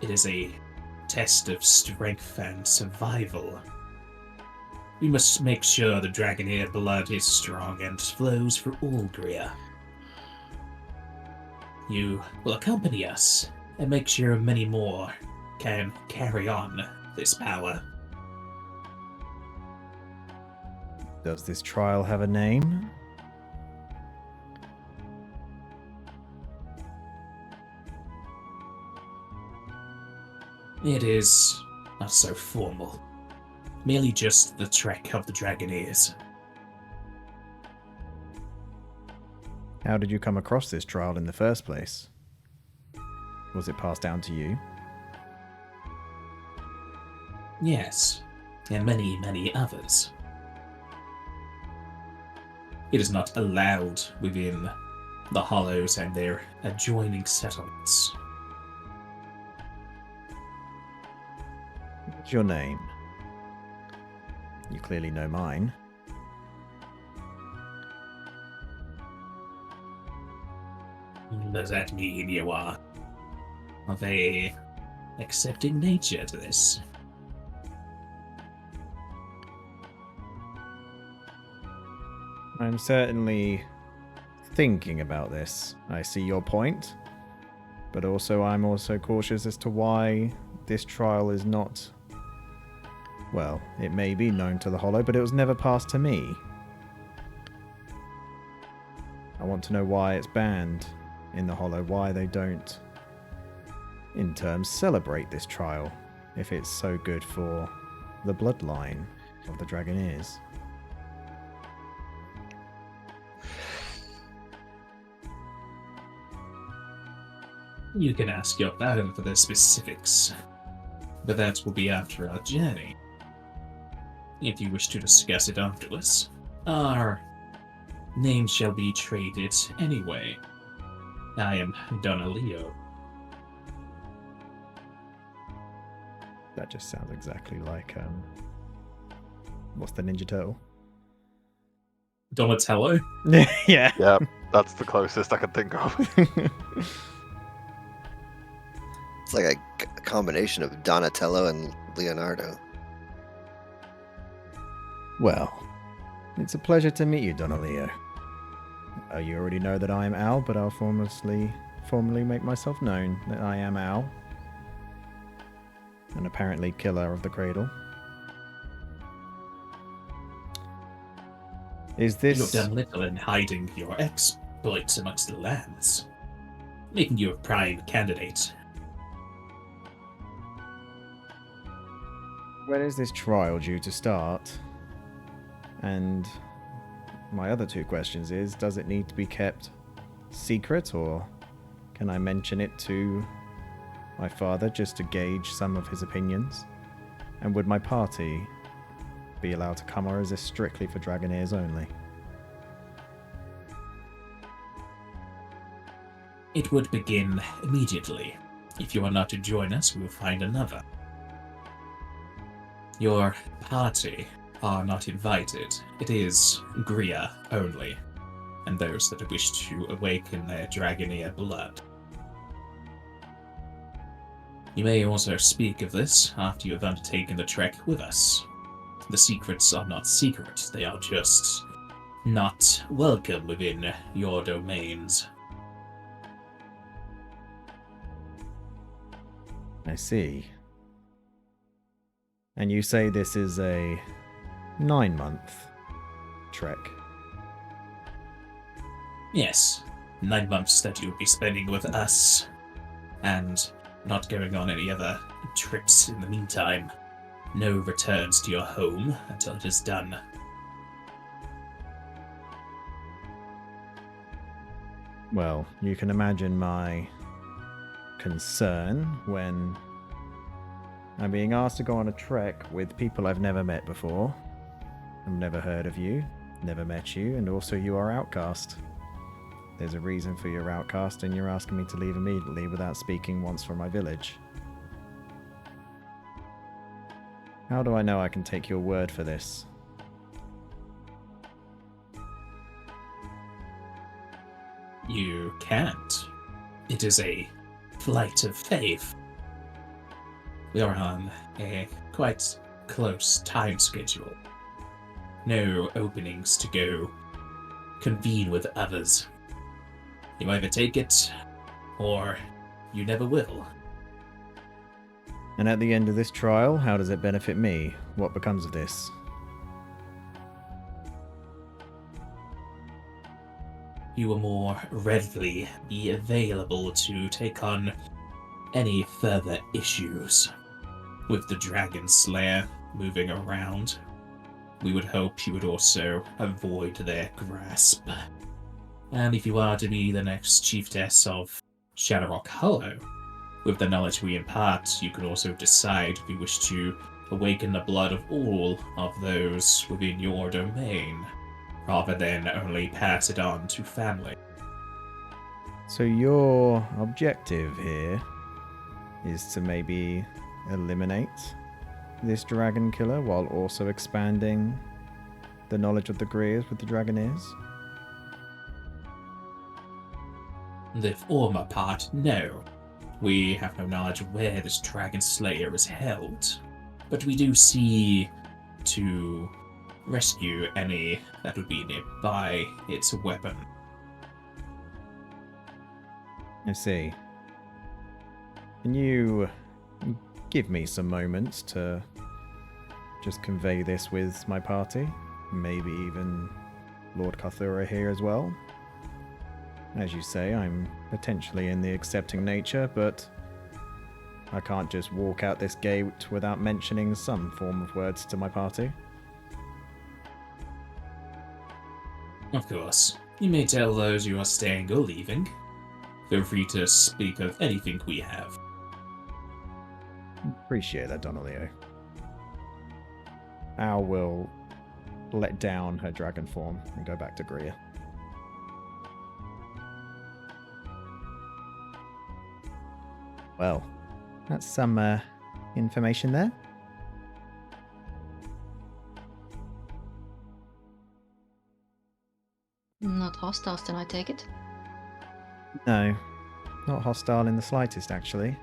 It is a test of strength and survival. We must make sure the Dragoneer blood is strong and flows for all Greer. You will accompany us and make sure many more can carry on this power. Does this trial have a name? It is not so formal. Merely just the trek of the Dragoneers. How did you come across this trial in the first place? Was it passed down to you? Yes, and many, many others. It is not allowed within the Hollows and their adjoining settlements. What's your name? You clearly know mine. Does that mean you are of a accepting nature to this? I'm certainly thinking about this. I see your point, but I'm also cautious as to why this trial is not... Well, it may be known to the Hollow, but it was never passed to me. I want to know why it's banned in the Hollow, why they don't, in terms, celebrate this trial, if it's so good for the bloodline of the Dragoneers. You can ask your Baron for the specifics, but that will be after our journey. If you wish to discuss it afterwards, our names shall be traded anyway. I am Donaleo. That just sounds exactly like, what's the Ninja Turtle? Donatello? Yeah. Yeah, that's the closest I can think of. It's like a combination of Donatello and Leonardo. Well, it's a pleasure to meet you, Donaleo. You already know that I am Al, but I'll formally make myself known that I am Al, and apparently killer of the cradle. Is You have this... done little in hiding your exploits amongst the lands, making you a prime candidate. When is this trial due to start? And my other two questions is, does it need to be kept secret, or can I mention it to my father just to gauge some of his opinions? And would my party be allowed to come, or is this strictly for Dragoneers only? It would begin immediately. If you are not to join us, we will find another. Your party are not invited. It is Gria only, and those that wish to awaken their Dragoneer blood. You may also speak of this after you have undertaken the trek with us. The secrets are not secret, they are just not welcome within your domains. I see. And you say this is a 9-month trek? Yes, 9 months that you'll be spending with us, and not going on any other trips in the meantime. No returns to your home until it is done. Well, you can imagine my concern when I'm being asked to go on a trek with people I've never met before. I've never heard of you, never met you, and also you are outcast. There's a reason for your outcast, and you're asking me to leave immediately without speaking once from my village. How do I know I can take your word for this? You can't. It is a flight of faith. We are on a quite close time schedule. No openings to go convene with others. You either take it, or you never will. And at the end of this trial, how does it benefit me? What becomes of this? You will more readily be available to take on any further issues. With the Dragon Slayer moving around, we would hope you would also avoid their grasp. And if you are to be the next chiefess of Shadowrock Hollow, with the knowledge we impart, you can also decide if you wish to awaken the blood of all of those within your domain, rather than only pass it on to family. So your objective here is to maybe eliminate this dragon killer while also expanding the knowledge of the Greers with the Dragoneers? The former part, no. We have no knowledge of where this Dragon Slayer is held, but we do see to rescue any that would be nearby its weapon. I see. Can you give me some moments to just convey this with my party? Maybe even Lord Karthurra here as well? As you say, I'm potentially in the accepting nature, but I can't just walk out this gate without mentioning some form of words to my party. Of course, you may tell those you are staying or leaving. Feel free to speak of anything we have. Appreciate that, Donalio. Al will let down her dragon form and go back to Greer. Well, that's some information there. Not hostiles, then I take it. No, not hostile in the slightest, actually.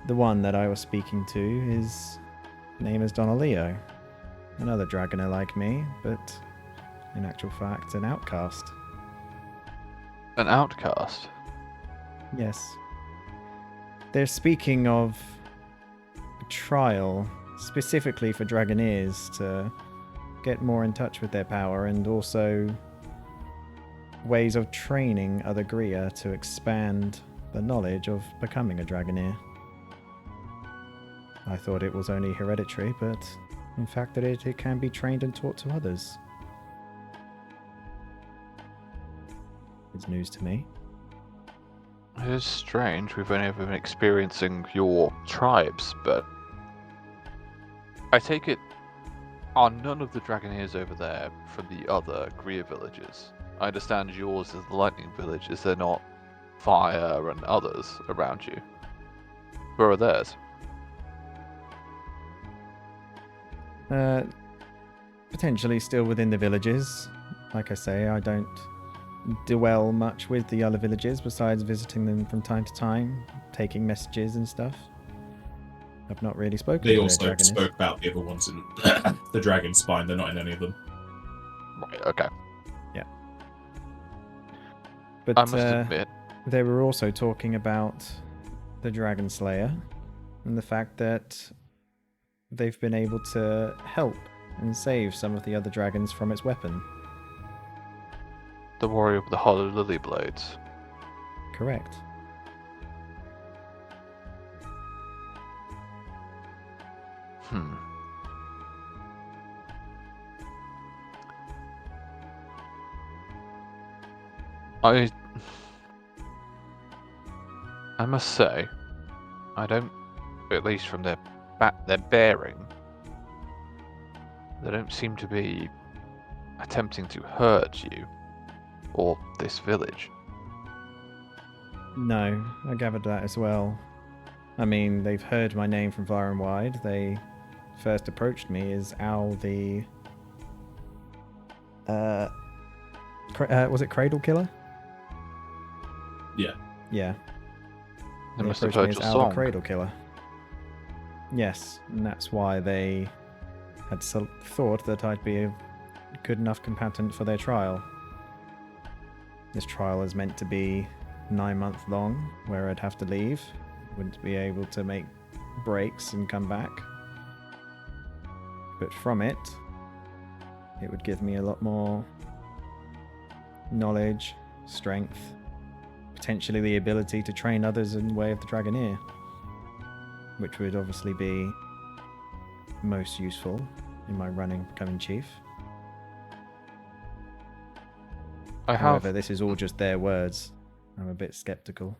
The one that I was speaking to, his name is Donalio. Another dragoner like me, but in actual fact, an outcast. An outcast? Yes. They're speaking of a trial specifically for dragoneers to get more in touch with their power, and also ways of training other Greer to expand the knowledge of becoming a dragoneer. I thought it was only hereditary, but in fact that it can be trained and taught to others. It's news to me. It is strange. We've only ever been experiencing your tribes, but I take it, are none of the Dragoneers over there from the other Greer villages? I understand yours is the Lightning Village. Is there not Fire and others around you? Where are theirs? Potentially still within the villages. Like I say, I don't dwell much with the other villages besides visiting them from time to time, taking messages and stuff. I've not really spoken They to also their dragoness. spoke about the other ones in the Dragon Spine. They're not in any of them. Right, okay. But I must admit, they were also talking about the Dragon Slayer and the fact that they've been able to help and save some of the other dragons from its weapon. the warrior with the hollow lily blades. Correct. I must say, I don't, at least from their bearing, they don't seem to be attempting to hurt you or this village. No, I gathered that as well. I mean, they've heard my name from far and wide. They first approached me as Al the... was it Cradle Killer? Yeah. Yeah. They must have approached me heard as your Al the song. Cradle Killer. Yes, and that's why they had thought that I'd be a good enough combatant for their trial. This trial is meant to be 9 months long, where I'd have to leave. Wouldn't be able to make breaks and come back. But from it, it would give me a lot more knowledge, strength, potentially the ability to train others in the way of the Dragoneer, which would obviously be most useful in my running becoming chief. However, this is all just their words. I'm a bit skeptical.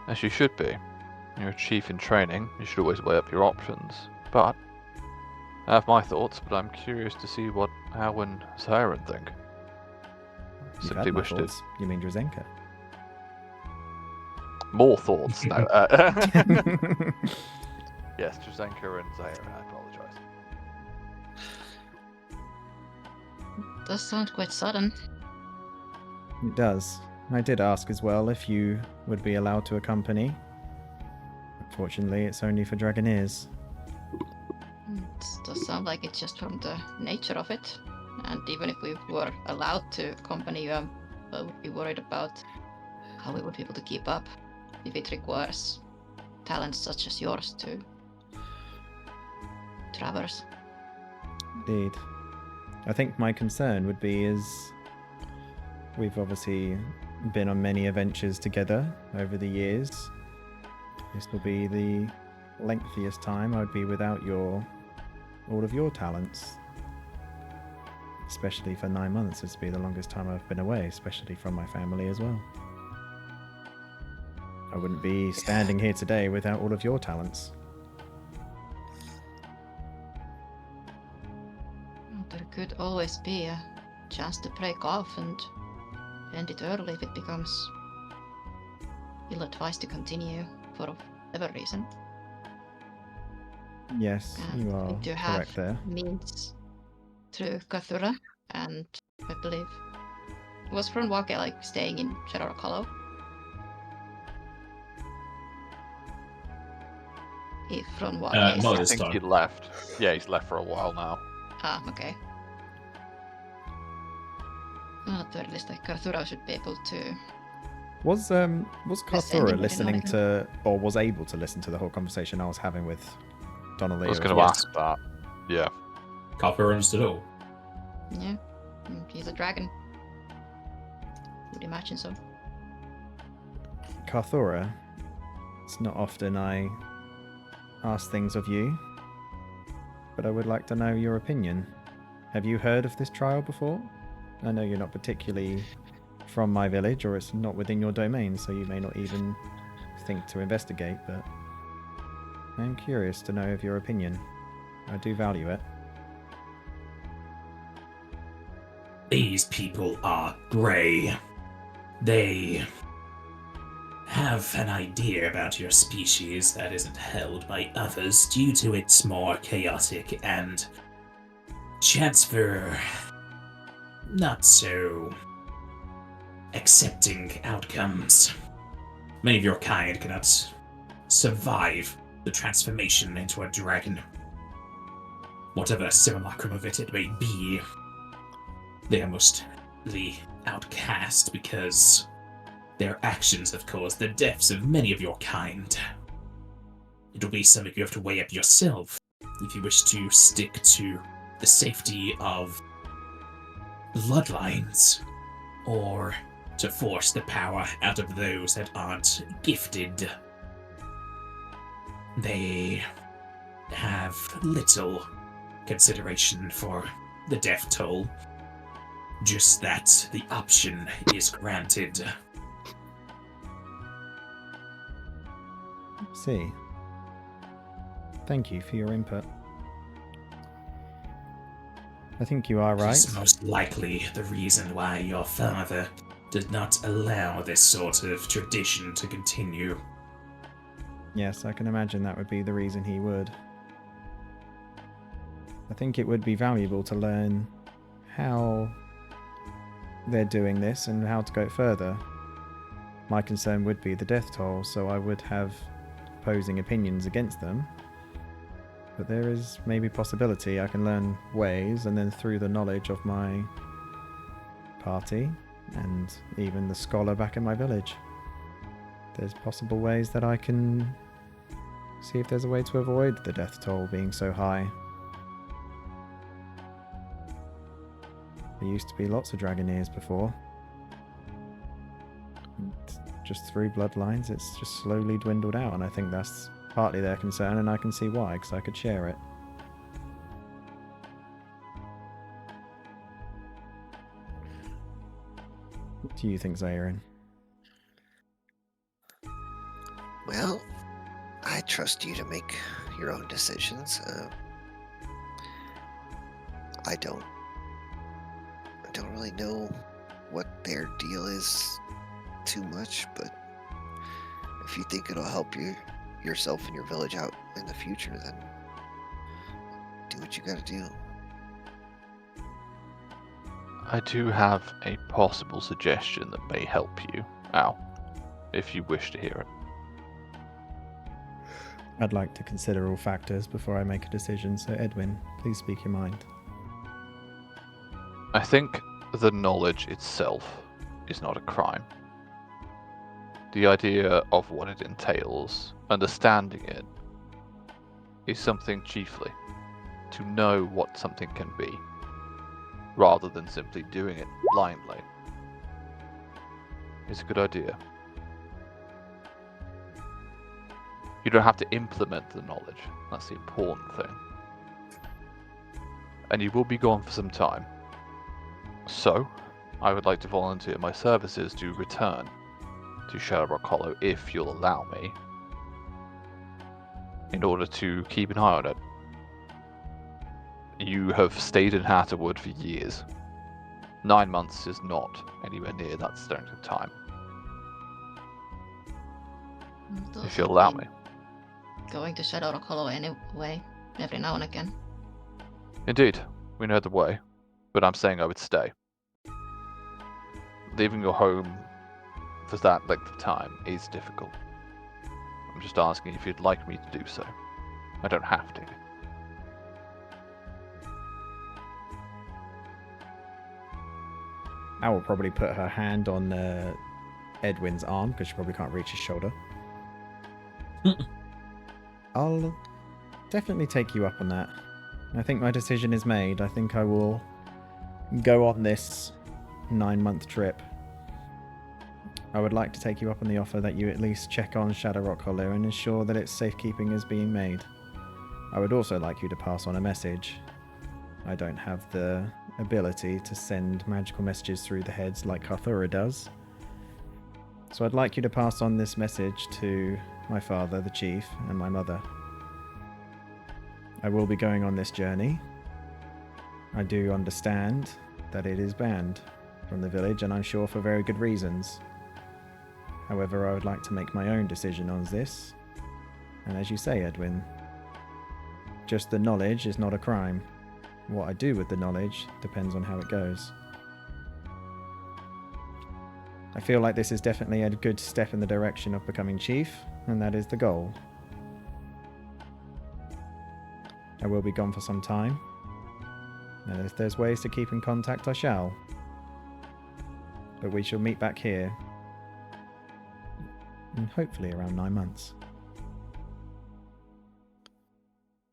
As you should be. You're a chief in training, you should always weigh up your options. But I have my thoughts, but I'm curious to see what Hal and Siren think. You've Simply had my wish to thoughts. You mean Drazenka? more thoughts. No. Yes, Drazenka and Siren. I apologise. Does sound quite sudden. It does. I did ask as well if you would be allowed to accompany. Unfortunately, it's only for Dragoneers. It does sound like it's just from the nature of it. And even if we were allowed to accompany you, I would be worried about how we would be able to keep up if it requires talents such as yours to traverse. Indeed. I think my concern would be is we've obviously been on many adventures together over the years. This will be the lengthiest time I'd be without all of your talents. Especially for 9 months, it's be the longest time I've been away, especially from my family as well. I wouldn't be standing here today without all of your talents. There could always be a chance to break off and end it early if it becomes ill-advised to continue for whatever reason. Yes, And you are we do have correct there. means through Karthurra, and I believe was Ronwake like staying in Shadowrock Hollow. If Ronwake is not I this think time. he left. Yeah, he's left for a while now. okay. Well, at the very least, like Karthurra should be able to. Was Karthurra anybody listening know to, or was able to listen to the whole conversation I was having with Donnelly? I was as going to well? ask that. Yeah. Karthurra understood all. Yeah, he's a dragon. Would imagine so. Karthurra, it's not often I ask things of you, but I would like to know your opinion. Have you heard of this trial before? I know you're not particularly from my village, or it's not within your domain, so you may not even think to investigate, but I'm curious to know of your opinion. I do value it. These people are grey. They have an idea about your species that isn't held by others due to its more chaotic and chance for not so accepting outcomes. Many of your kind cannot survive the transformation into a dragon. Whatever simulacrum of it may be, they are mostly outcast because their actions have caused the deaths of many of your kind. It will be something you have to weigh up yourself if you wish to stick to the safety of bloodlines, or to force the power out of those that aren't gifted. They have little consideration for the death toll, just that the option is granted. See. Thank you for your input. I think you are right. This is most likely the reason why your father did not allow this sort of tradition to continue. Yes, I can imagine that would be the reason he would. I think it would be valuable to learn how they're doing this and how to go further. My concern would be the death toll, so I would have opposing opinions against them. But there is maybe possibility I can learn ways, and then through the knowledge of my party and even the scholar back in my village, there's possible ways that I can see if there's a way to avoid the death toll being so high. There used to be lots of Dragoneers before. Just through bloodlines, it's just slowly dwindled out, and I think that's partly their concern, and I can see why, because I could share it. What do you think, Zarin? Well, I trust you to make your own decisions. I don't really know what their deal is too much, but if you think it'll help yourself and your village out in the future, then do what you gotta do. I do have a possible suggestion that may help you, Al, if you wish to hear it. I'd like to consider all factors before I make a decision, so Edwin, please speak your mind. I think the knowledge itself is not a crime. The idea of what it entails, understanding it, is something chiefly. To know what something can be, rather than simply doing it blindly, is a good idea. You don't have to implement the knowledge, that's the important thing. And you will be gone for some time. So, I would like to volunteer my services to return to Shadowrock Hollow if you'll allow me, in order to keep an eye on it. You have stayed in Hattahwood for years. 9 months is not anywhere near that strength of time. If you'll allow me. Going to Shadowrock Hollow anyway, every now and again. Indeed, we know the way, but I'm saying I would stay. Leaving your home for that length of time is difficult. I'm just asking if you'd like me to do so. I don't have to. I will probably put her hand on Edwin's arm, because she probably can't reach his shoulder. I'll definitely take you up on that. I think my decision is made. I think I will go on this 9-month trip. I would like to take you up on the offer that you at least check on Shadowrock Hollow and ensure that its safekeeping is being made. I would also like you to pass on a message. I don't have the ability to send magical messages through the heads like Karthurra does. So I'd like you to pass on this message to my father, the chief, and my mother. I will be going on this journey. I do understand that it is banned from the village, and I'm sure for very good reasons. However, I would like to make my own decision on this. And as you say, Edwin, just the knowledge is not a crime. What I do with the knowledge depends on how it goes. I feel like this is definitely a good step in the direction of becoming chief, and that is the goal. I will be gone for some time, and if there's ways to keep in contact, I shall. But we shall meet back here in hopefully around 9 months.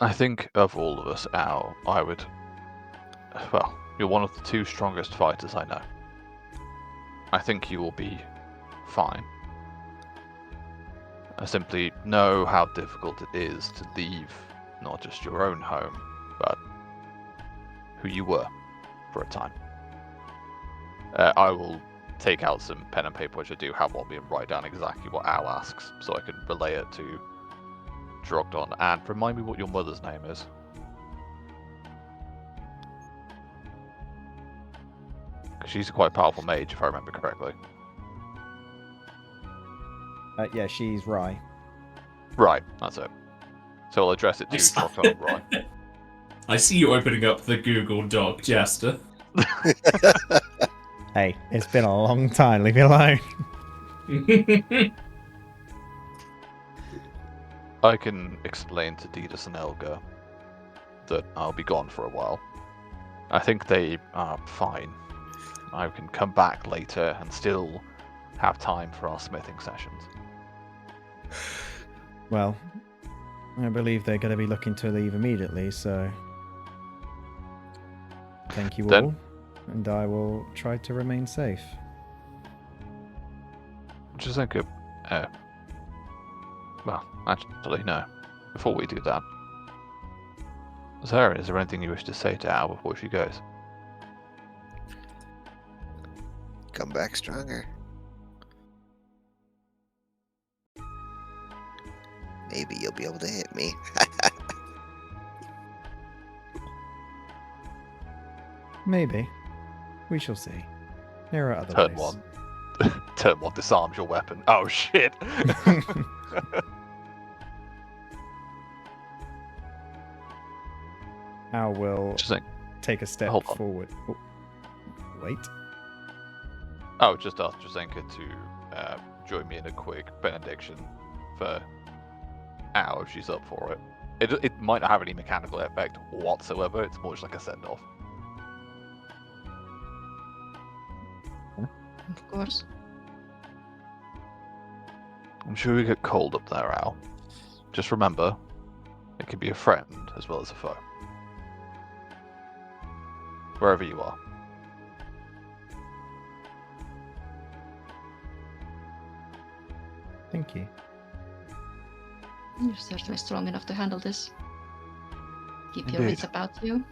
I think of all of us, Al, well, you're one of the 2 strongest fighters I know. I think you will be fine. I simply know how difficult it is to leave not just your own home, but who you were for a time. I will take out some pen and paper, which I do have on me, and write down exactly what Al asks, so I can relay it to Drogdon. And remind me what your mother's name is. She's a quite powerful mage, if I remember correctly. Yeah, she's Rye. Right, that's it. So I'll address it to Drogdon and Rye. I see you opening up the Google Doc, Jester. Hey, it's been a long time. Leave me alone. I can explain to Didas and Elga that I'll be gone for a while. I think they are fine. I can come back later and still have time for our smithing sessions. Well, I believe they're going to be looking to leave immediately, so thank you all, and I will try to remain safe. Just think of, well, actually, no. Before we do that, Zara, is there anything you wish to say to Al before she goes? Come back stronger. Maybe you'll be able to hit me. Maybe. We shall see. There are other Turn ways. one. Turn one disarms your weapon. Oh shit! Al will Just think. take a step Hold on. forward. Oh, wait. Oh, just ask Jazenka to join me in a quick benediction for Al if she's up for it. It might not have any mechanical effect whatsoever. It's more just like a send off. Of course. I'm sure we get cold up there, Al. Just remember, it can be a friend as well as a foe. Wherever you are. Thank you. You're certainly strong enough to handle this. Keep your Indeed. wits about you.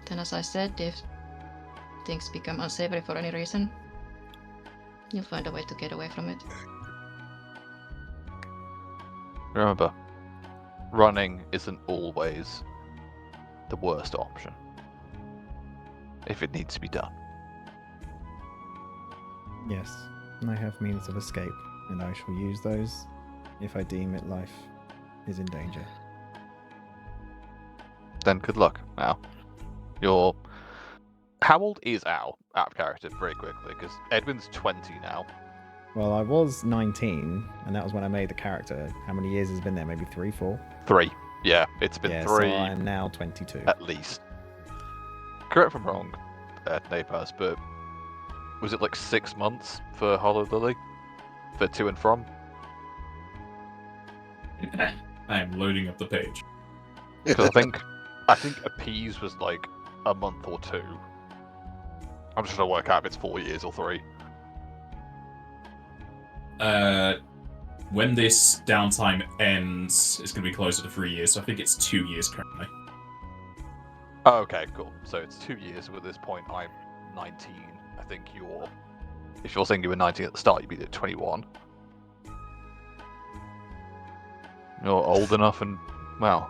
Then, as I said, if things become unsavory for any reason, you'll find a way to get away from it. Remember, running isn't always the worst option. If it needs to be done. Yes, I have means of escape, and I shall use those if I deem it life is in danger. Then good luck, Al. You're... How old is Al, out of character, very quickly? Because Edwin's 20 now. Well, I was 19, and that was when I made the character. How many years has it been there? Maybe 3, 4? 3. Yeah, it's been Yeah, 3 so I'm now 22. at least. Correct if I'm wrong, Napas, but was it like 6 months for Hollow Lily? For to and from? I am loading up the page. Because I think Appease was like a month or 2. I'm just trying to work out if it's 4 years or 3. When this downtime ends, it's going to be closer to 3 years, so I think it's 2 years currently. Oh, okay, cool. So it's 2 years. At this point, I'm 19. I think you're... If you're saying you were 19 at the start, you'd be at 21. You're old enough and, well,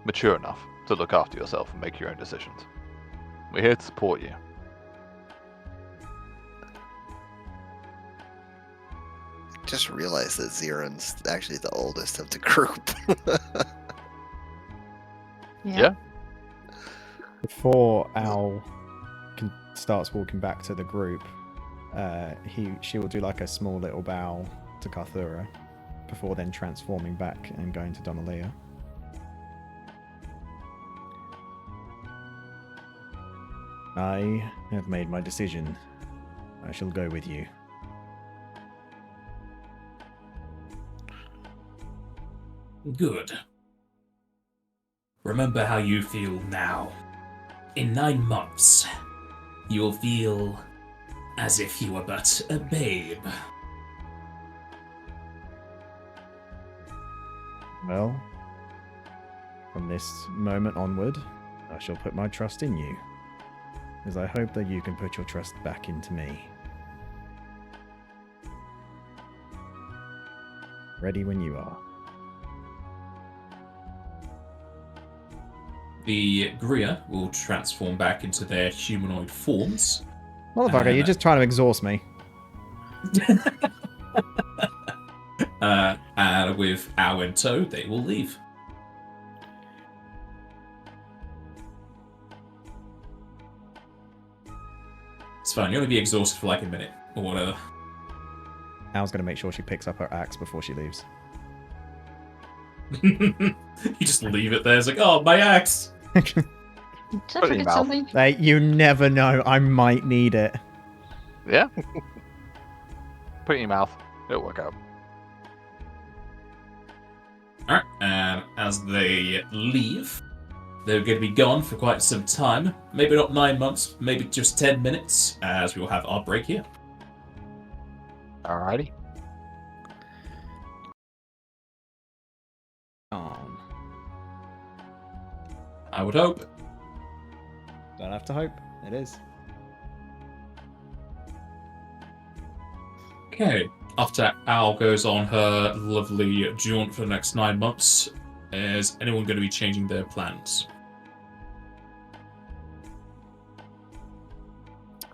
mature enough to look after yourself and make your own decisions. We're here to support you. Just realized that Ziren's actually the oldest of the group. Yeah. Before Al starts walking back to the group, she will do like a small little bow to Karthurra before then transforming back and going to Donalia. I have made my decision. I shall go with you. Good. Remember how you feel now. In 9 months, you'll feel as if you were but a babe. Well, from this moment onward, I shall put my trust in you, as I hope that you can put your trust back into me. Ready when you are. The Grier will transform back into their humanoid forms. Motherfucker, you're just trying to exhaust me. And with Ao in tow, they will leave. It's fine, you'll only be exhausted for like a minute, or whatever. Al's going to make sure she picks up her axe before she leaves. You just leave it there, it's like, oh, my axe! Did I Put it in your forget mouth. something? Hey, you never know. I might need it. Yeah. Put it in your mouth. It'll work out. Alright, and as they leave, they're going to be gone for quite some time. Maybe not 9 months, maybe just 10 minutes, as we will have our break here. Alrighty. I would hope. Don't have to hope. It is. Okay, after Al goes on her lovely jaunt for the next 9 months, is anyone going to be changing their plans?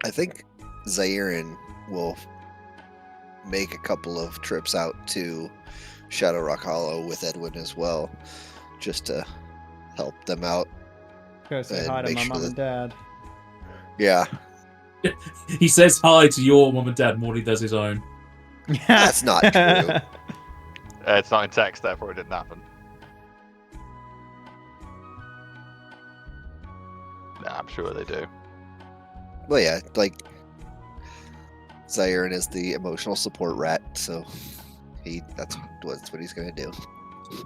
I think Zairin will make a couple of trips out to Shadow Rock Hollow with Edwin as well, just to help them out. Go say And hi to make my sure mum that- and dad. Yeah, He says hi to your mum and dad more than he does his own. That's not true. It's not in text, therefore it didn't happen. Nah, I'm sure they do. well, yeah, like Zairin is the emotional support rat, so that's what he's gonna do. You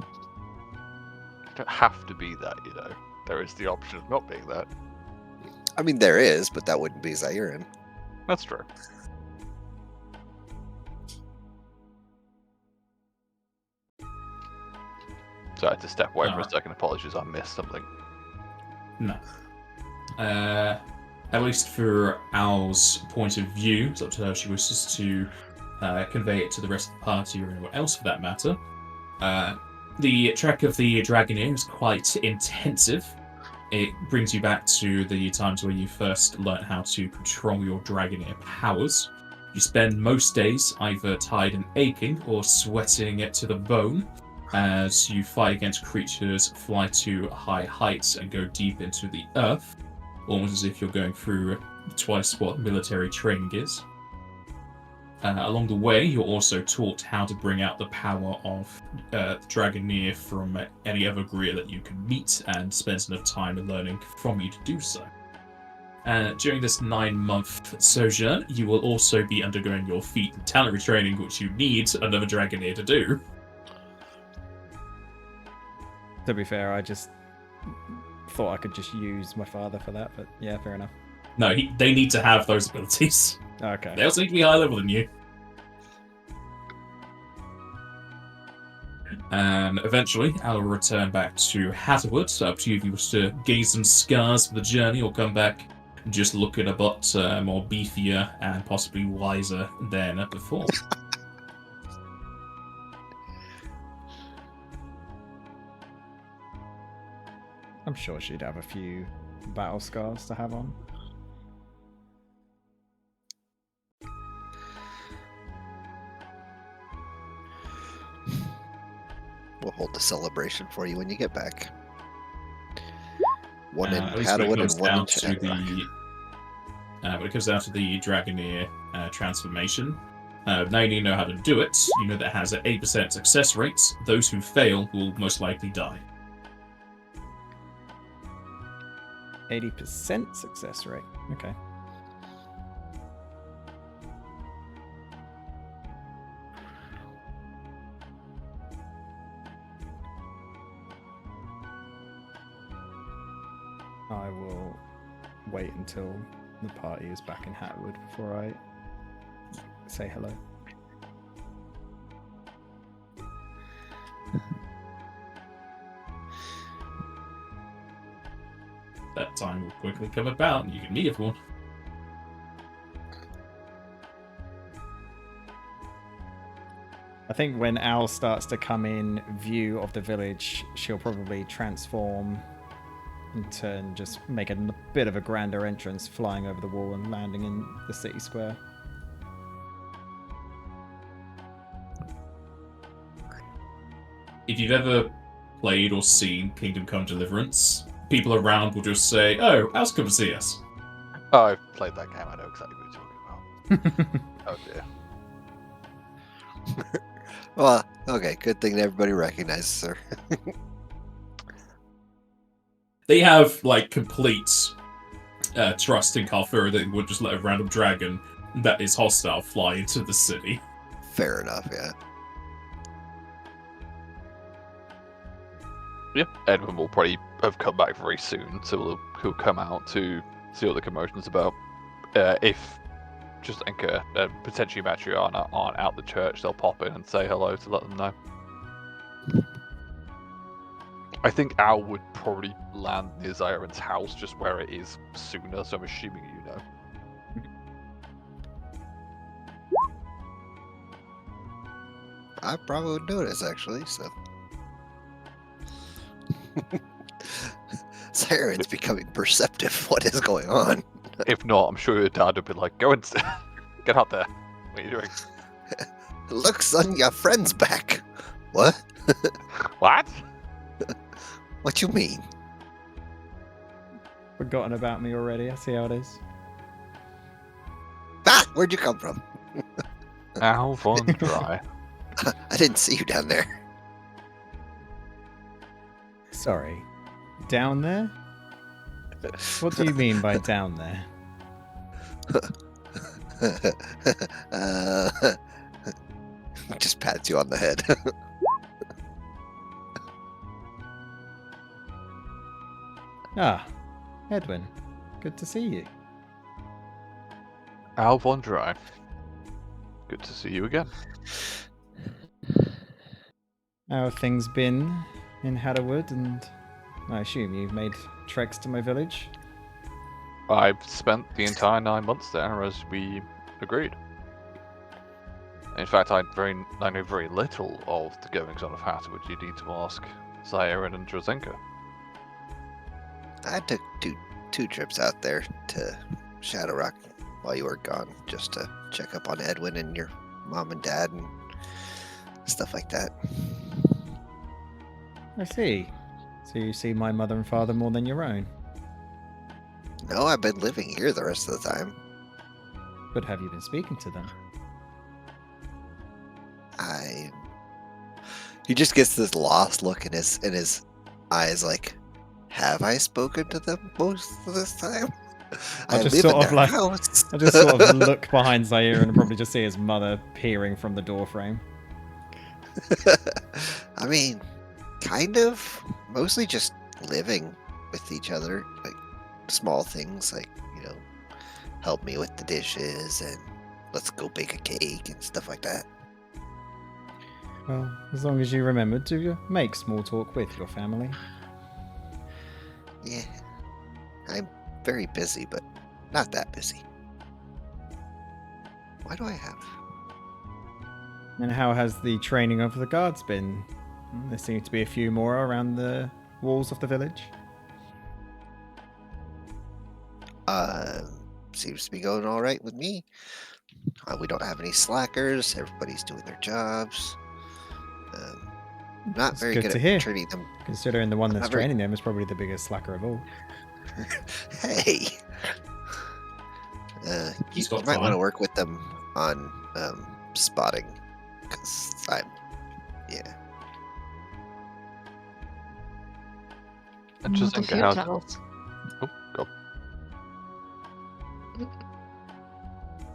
don't have to be that, you know. There is the option of not being that. I mean, there is, but that wouldn't be Zairin. That's true. So I had to step away for a Alright. second. Apologies, I missed something. No. At least for Al's point of view, it's up to her if she wishes to convey it to the rest of the party or anyone else for that matter. The trek of the Dragoneer is quite intensive. It brings you back to the times where you first learnt how to control your Dragoneer powers. You spend most days either tired and aching or sweating it to the bone as you fight against creatures, fly to high heights, and go deep into the earth, almost as if you're going through twice what military training is. Along the way, you're also taught how to bring out the power of the Dragoneer from any other Greer that you can meet, and spends enough time learning from you to do so. During this 9-month sojourn, you will also be undergoing your feat and talent retraining, which you need another Dragoneer to do. To be fair, I just thought I could just use my father for that, but yeah, fair enough. No, they need to have those abilities. Okay. They also need to be higher level than you. And eventually, Al will return back to Hattahwood. So up to you if you wish to gain some scars for the journey, or come back just looking a bit more beefier and possibly wiser than before. I'm sure she'd have a few battle scars to have on. We'll hold the celebration for you when you get back. One in At least when it Hattahwood comes and one down in to Shamrock. when it comes down to the Dragoneer transformation, now you know how to do it. You know that it has an 8% success rate. Those who fail will most likely die. 80% success rate. Okay. I will wait until the party is back in Hattahwood before I say hello. That time will quickly come about, and you can meet everyone. I think when Al starts to come in view of the village, she'll probably transform and turn, just make a bit of a grander entrance, flying over the wall and landing in the city square. If you've ever played or seen Kingdom Come Deliverance, people around will just say, "Oh, Al's come to see us." Oh, I've played that game. I know exactly what you're talking about. Oh dear. Well, okay, good thing that everybody recognizes her. They have like complete trust in Karthurra that they would just let a random dragon that is hostile fly into the city. Fair enough, yeah. Yep. Edwin will probably have come back very soon, so he'll come out to see what the commotion's about. If just Enka and potentially Matriana aren't out the church, they'll pop in and say hello to let them know. I think Al would probably land near Zairin's house, just where it is sooner, so I'm assuming you know. I probably would notice, actually, so. Siren's becoming perceptive. What is going on? If not, I'm sure your dad would be like, go and get out there. What are you doing? Look, son, your friend's back. What? What? What you mean? Forgotten about me already. I see how it is. Ah, where'd you come from? Alvondrai. I didn't see you down there. Sorry. Down there? What do you mean by down there? Just pats you on the head. Ah, Edwin. Good to see you. Alvondrai. Good to see you again. How have things been in Hattahwood, and I assume you've made treks to my village? I've spent the entire 9 months there as we agreed. In fact, I know very little of the goings on of Hattahwood. You need to ask Zaire and Drazenka. I took two trips out there to Shadow Rock while you were gone, just to check up on Edwin and your mom and dad and stuff like that. I see. So you see my mother and father more than your own. No, I've been living here the rest of the time. But have you been speaking to them? He just gets this lost look in his eyes, like, have I spoken to them most of this time? I just live sort in of their like- house. I just sort of look behind Zaire and probably just see his mother peering from the doorframe. I mean, kind of. Mostly just living with each other, like small things, like, help me with the dishes and let's go bake a cake and stuff like that. Well, as long as you remember to make small talk with your family. Yeah, I'm very busy, but not that busy. Why do I have? And how has the training of the guards been? There seem to be a few more around the walls of the village. Seems to be going all right with me. We don't have any slackers. Everybody's doing their jobs. Not That's very good good to at hear. treating them. Considering the one that's Not very- training them is probably the biggest slacker of all. Hey, He's you got might want to time. work with them on spotting, because yeah. And Not if Drazenka, you how's... travelled. Oh, go.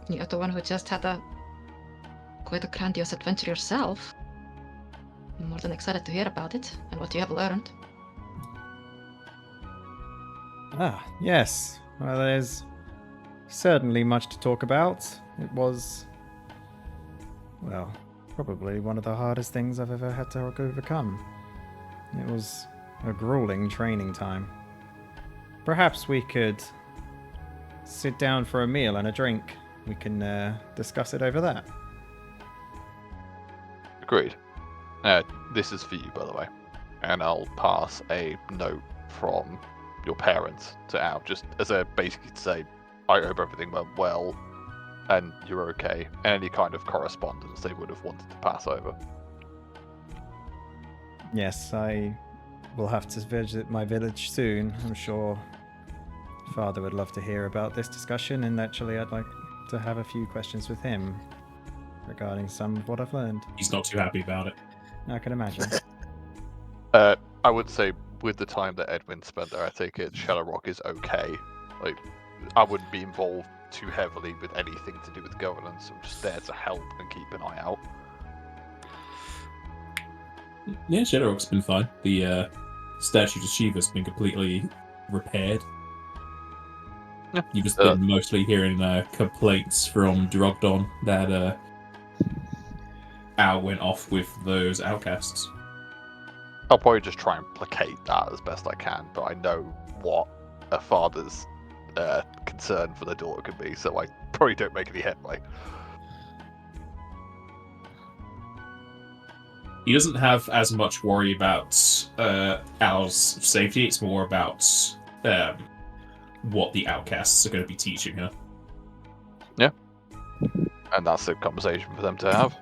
You're the one who just had quite a grandiose adventure yourself. I'm more than excited to hear about it and what you have learned. Ah, yes. Well, there's certainly much to talk about. It was, well, probably one of the hardest things I've ever had to overcome. It was a grueling training time. Perhaps we could sit down for a meal and a drink. We can discuss it over that. Agreed. This is for you, by the way. And I'll pass a note from your parents to Al, just as a basically to say, I hope everything went well, and you're okay. Any kind of correspondence they would have wanted to pass over. Yes, I will have to visit my village soon. I'm sure Father would love to hear about this discussion, and actually I'd like to have a few questions with him regarding some of what I've learned. He's not too happy about it. I can imagine. I would say with the time that Edwin spent there, I take it Shadow Rock is okay. Like, I wouldn't be involved too heavily with anything to do with governance. I'm just there to help and keep an eye out. Yeah, Shadowrock's been fine. The statue to Shiva's been completely repaired. Yeah. You've just been mostly hearing complaints from Drogdon that Al went off with those outcasts. I'll probably just try and placate that as best I can, but I know what a father's concern for their daughter can be, so I probably don't make any headway. He doesn't have as much worry about Al's safety. It's more about what the outcasts are going to be teaching her. And that's a conversation for them to have.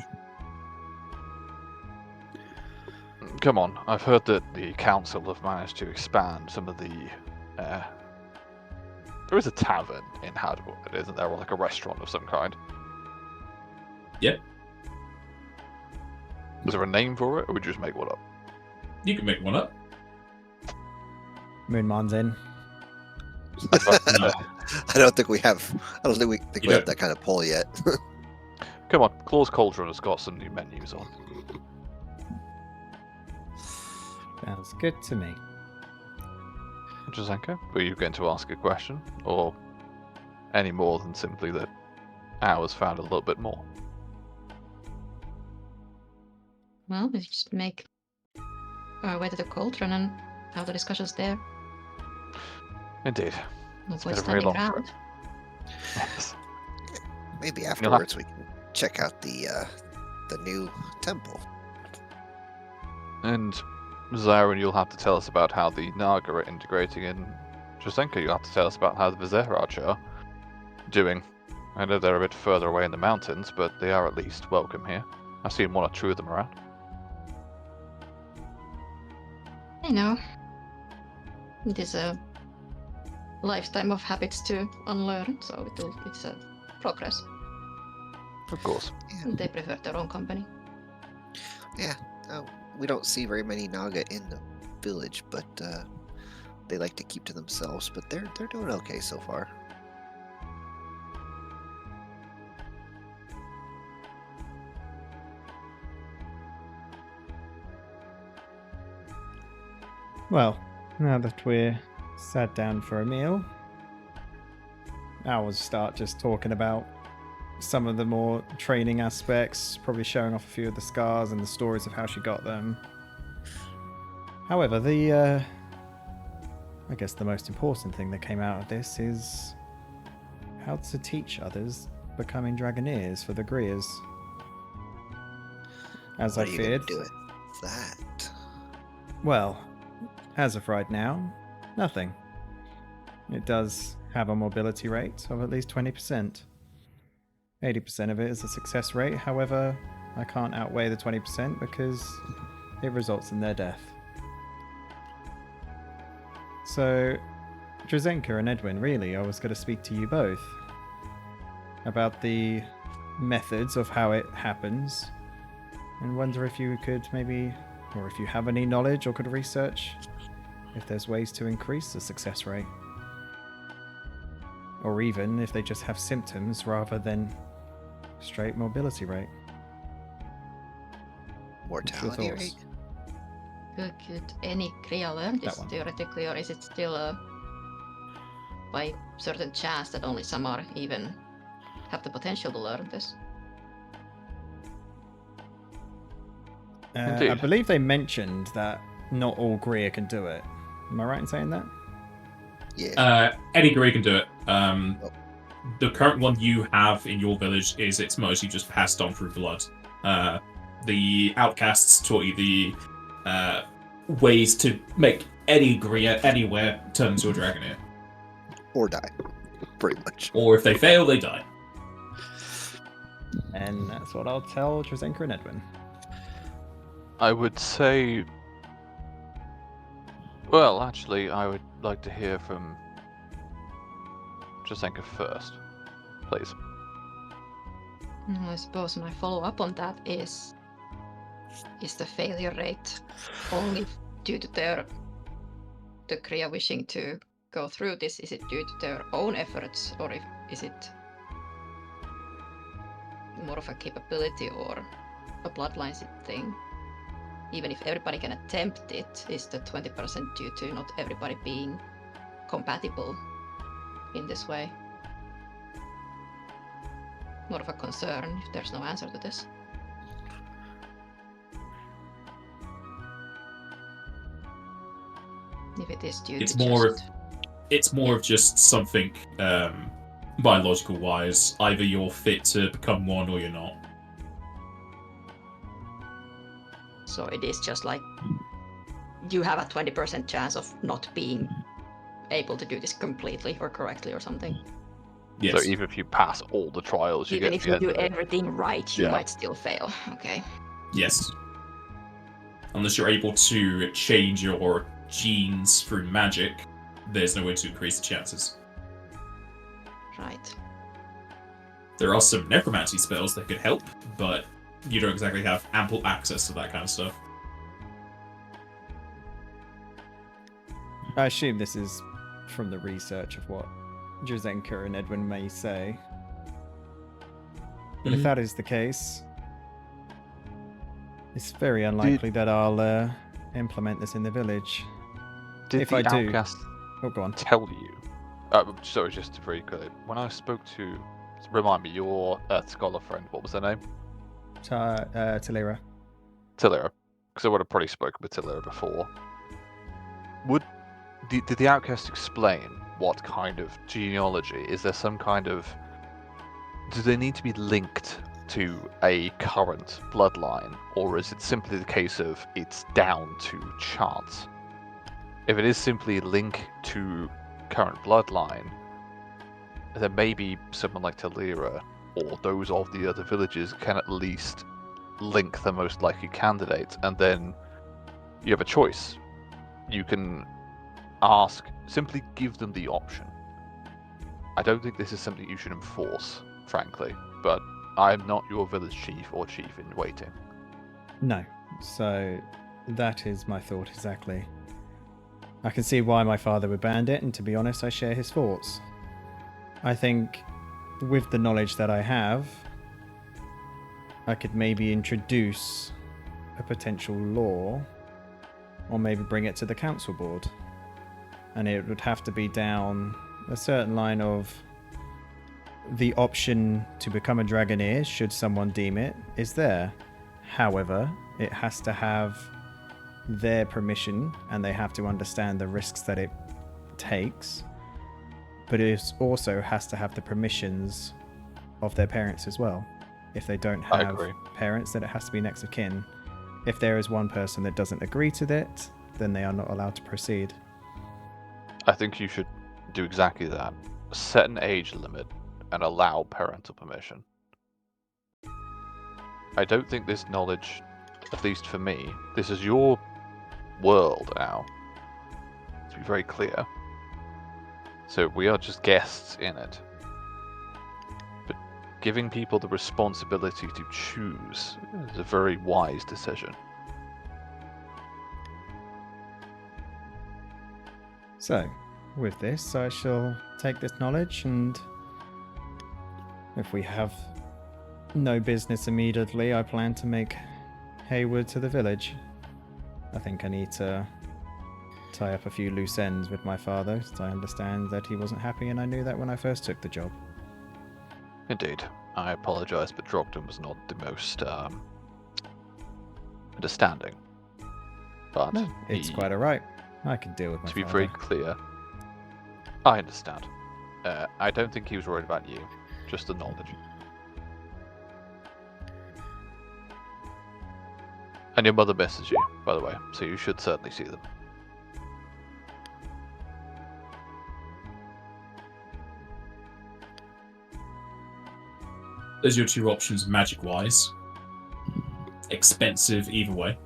Come on, I've heard that the council have managed to expand some of the. There is a tavern in Hattahwood, isn't there, or like a restaurant of some kind? Yep. Is there a name for it, or would you just make one up? You can make one up. Moonman's in. No. I don't think we have. I don't think we You have don't- that kind of pull yet. Come on, Claw's Cauldron has got some new menus on. Sounds good to me. Jazenko, were you going to ask a question, or any more than simply that ours found a little bit more? Well, we just make our way to the cauldron and have the discussions there. Indeed. No been point a very standing long around. Yes. Maybe have- afterwards we can check out the new temple. And Zyron, you'll have to tell us about how the Naga are integrating in. Jazenko, you'll have to tell us about how the Vizeraj are doing. I know they're a bit further away in the mountains, but they are at least welcome here. I've seen one or two of them around. I know. It is a lifetime of habits to unlearn, so it's a progress. Of course. They prefer their own company. We don't see very many Naga in the village, but they like to keep to themselves. But they're doing okay so far. Well, now that we're sat down for a meal, I'll start just talking about some of the more training aspects, probably showing off a few of the scars and the stories of how she got them. However, I guess the most important thing that came out of this is how to teach others becoming Dragoneers for the Greers. As What I are you gonna feared. do with that? Well, as of right now, nothing. It does have a mobility rate of at least 20%. 80% of it is a success rate, however, I can't outweigh the 20% because it results in their death. So, Drazenka and Edwin, really, I was going to speak to you both about the methods of how it happens, and wonder if you could maybe, or if you have any knowledge or could research if there's ways to increase the success rate. Or even if they just have symptoms rather than straight mobility rate. Mortality thoughts? rate? Could any Kriya learn this That one. theoretically, or is it still by certain chance that only some are even have the potential to learn this? I Indeed. believe they mentioned that not all Greer can do it. Am I right in saying that? Yeah. Any Grey can do it. The current one you have in your village is it's mostly just passed on through blood. The outcasts taught you the ways to make any Greer anywhere turn into a Dragoneer. Or die. Pretty much. Or if they fail, they die. And that's what I'll tell Drazenka and Edwin. I would say. Well, actually, I would like to hear from Jazenka first, please. I suppose my follow up on that is the failure rate only due to the Kriya wishing to go through this? Is it due to their own efforts, or is it more of a capability or a bloodline thing? Even if everybody can attempt it, is the 20% due to not everybody being compatible in this way? More of a concern if there's no answer to this. If it is due It's to more just... It's more of just something biological wise. Either you're fit to become one or you're not. So it is just like you have a 20% chance of not being able to do this completely or correctly or something. Yes. So even if you pass all the trials, you Even get if to you the do end of it. everything right, you Yeah. might still fail. Okay. Yes. Unless you're able to change your genes through magic, there's no way to increase the chances. Right. There are some necromancy spells that could help, but you don't exactly have ample access to that kind of stuff. I assume this is from the research of what Jazenka and Edwin may say. But if that is the case, it's very unlikely that I'll implement this in the village. Did if the I do- outcast Oh, go on. tell you? Sorry, just to very clear. When I spoke to, remind me, your scholar friend, what was her name? Talira. Tillera. Because I would have probably spoken with Tillera before. Did the outcast explain what kind of genealogy? Is there some kind of... Do they need to be linked to a current bloodline? Or is it simply the case of it's down to chance? If it is simply link to current bloodline, then maybe someone like Tillera or those of the other villages can at least link the most likely candidate, and then you have a choice. You can simply give them the option. I don't think this is something you should enforce, frankly, but I'm not your village chief or chief in waiting. No. So that is my thought exactly. I can see why my father would ban it, and to be honest, I share his thoughts. I think with the knowledge that I have, I could maybe introduce a potential law, or maybe bring it to the council board. And it would have to be down a certain line of the option to become a Dragoneer, should someone deem it, is there. However, it has to have their permission, and they have to understand the risks that it takes. But it also has to have the permissions of their parents as well. If they don't I have agree. parents, then it has to be next of kin. If there is one person that doesn't agree to it, then they are not allowed to proceed. I think you should do exactly that. Set an age limit and allow parental permission. I don't think this knowledge, at least for me, this is your world now. To be very clear. So we are just guests in it. But giving people the responsibility to choose is a very wise decision. So, with this, I shall take this knowledge, and if we have no business immediately, I plan to make Hayward to the village. I think I need to tie up a few loose ends with my father, so I understand that he wasn't happy, and I knew that when I first took the job. Indeed. I apologise, but Drogden was not the most understanding. But No, it's quite alright. I can deal with my to be father. very clear, I understand. I don't think he was worried about you, just the knowledge. And your mother misses you, by the way, so you should certainly see them. Those are your two options magic-wise. Expensive either way.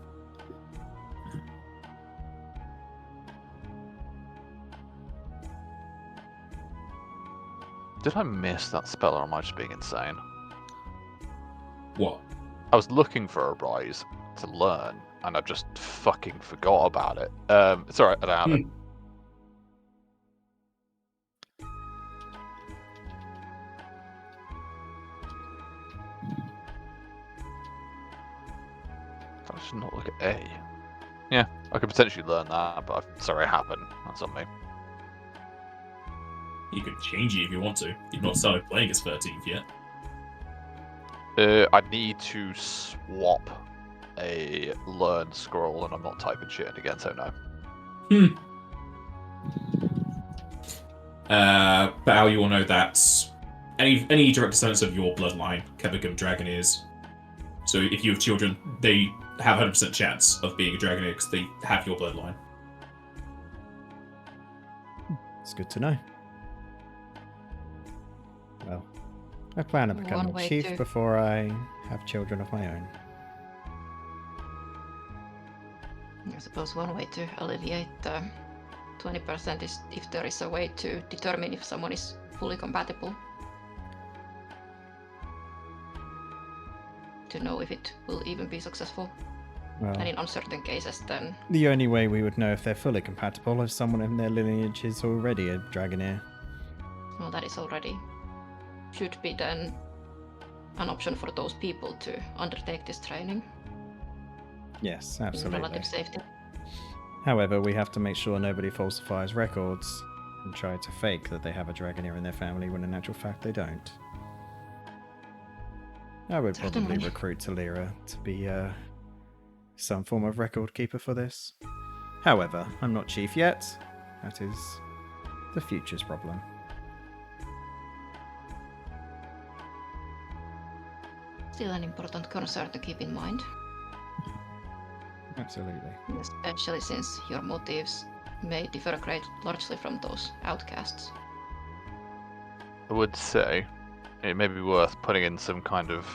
Did I miss that spell, or am I just being insane? What? I was looking for a rise to learn, and I just fucking forgot about it. It's alright, I don't have it. I should not look at A. Yeah, I could potentially learn that, but sorry, it happened. That's on me. You could change it if you want to. You've not started playing as 13th yet. I need to swap a learn scroll, and I'm not typing shit in again, so no. But how you will know that any direct descendants of your bloodline can become Dragoneers. So if you have children, they have 100% chance of being a Dragoneer because they have your bloodline. It's good to know. Well, I plan on One becoming way chief to- before I have children of my own. I suppose one way to alleviate the 20% is if there is a way to determine if someone is fully compatible. To know if it will even be successful. Well, And in uncertain cases, then the only way we would know if they're fully compatible is someone in their lineage is already a Dragonair. well, that is already should be then an option for those people to undertake this training Yes, in absolutely. relative safety. However, we have to make sure nobody falsifies records and try to fake that they have a Dragonair in their family when in actual fact they don't. I would probably Certainly. recruit Talira to be some form of record keeper for this. However, I'm not chief yet. That is the future's problem. Still an important concern to keep in mind, Absolutely. especially since your motives may differ largely from those outcasts. I would say it may be worth putting in some kind of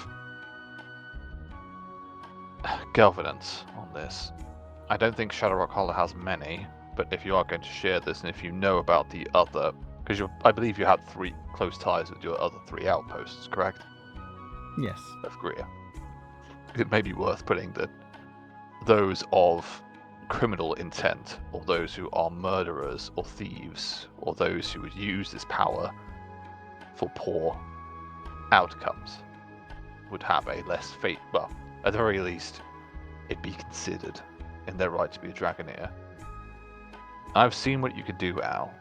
governance on this. I don't think Shadowrock Hollow has many, but if you are going to share this and if you know about the other, because I believe you had 3 close ties with your other 3 outposts, correct? Yes. Of Greer. It may be worth putting that those of criminal intent, or those who are murderers or thieves, or those who would use this power for poor outcomes, would have a less fate. Well, at the very least, it'd be considered in their right to be a Dragonair. I've seen what you could do, Al,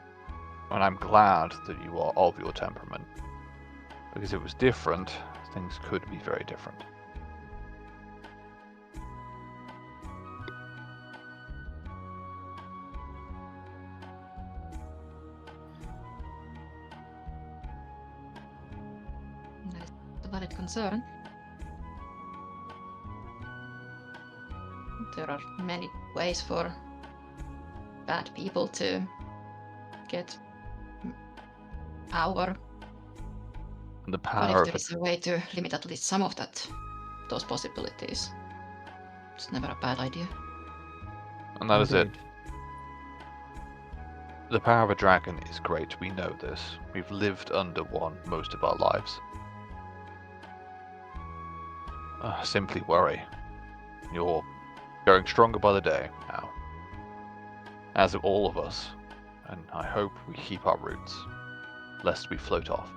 and I'm glad that you are of your temperament, because if it was different, things could be very different. That is a valid concern. There are many ways for bad people to get power, And the but power if of there is a way to limit at least some of those possibilities, it's never a bad idea. and that is it. Indeed. The power of a dragon is great, we know this. We've lived under one most of our lives. Simply worry. You're growing stronger by the day now. As of all of us, and I hope we keep our roots, lest we float off.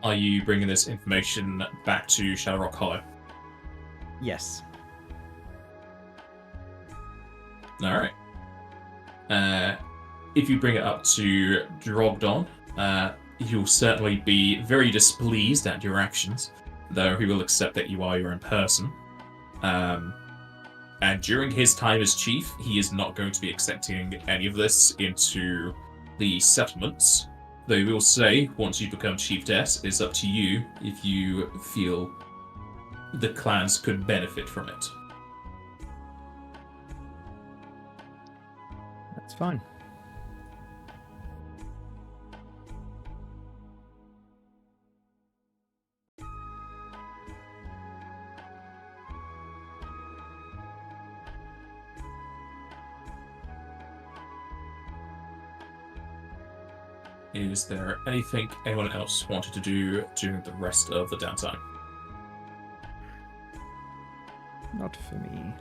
Are you bringing this information back to Shadowrock Hollow? Yes. Alright. If you bring it up to Drogdon, he'll certainly be very displeased at your actions, though he will accept that you are your own person. And during his time as chief, he is not going to be accepting any of this into the settlements. Though he will say, once you become chiefess, it's up to you if you feel the clans could benefit from it. That's fine. Is there anything anyone else wanted to do during the rest of the downtime? Not for me.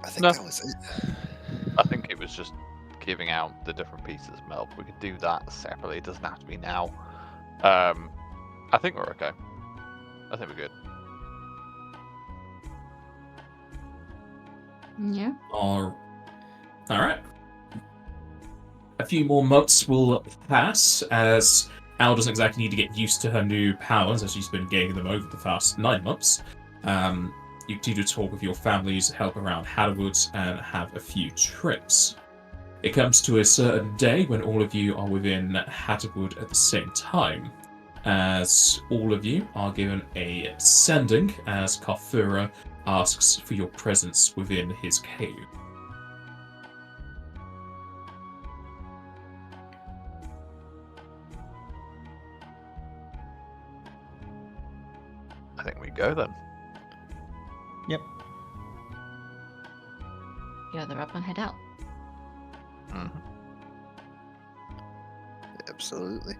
I think No. that was it. I think it was just giving out the different pieces of milk. We could do that separately. It doesn't have to be now. I think we're okay. I think we're good. Yeah. All right. A few more months will pass as Al doesn't exactly need to get used to her new powers as she's been gaining them over the past 9 months. You continue to talk with your families, help around Hattahwood, and have a few trips. It comes to a certain day when all of you are within Hattahwood at the same time, as all of you are given a sending as Karthurra asks for your presence within his cave. I think we go then. Yep. Gather up and head out. Mhm. Absolutely.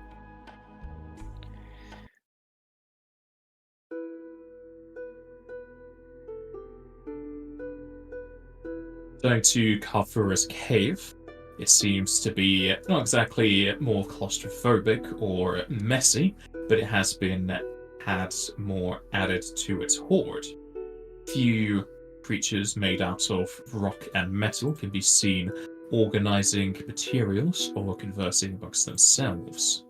Going to Karthurra's cave, it seems to be not exactly more claustrophobic or messy, but it has been had more added to its hoard. Few creatures made out of rock and metal can be seen organizing materials or conversing amongst themselves.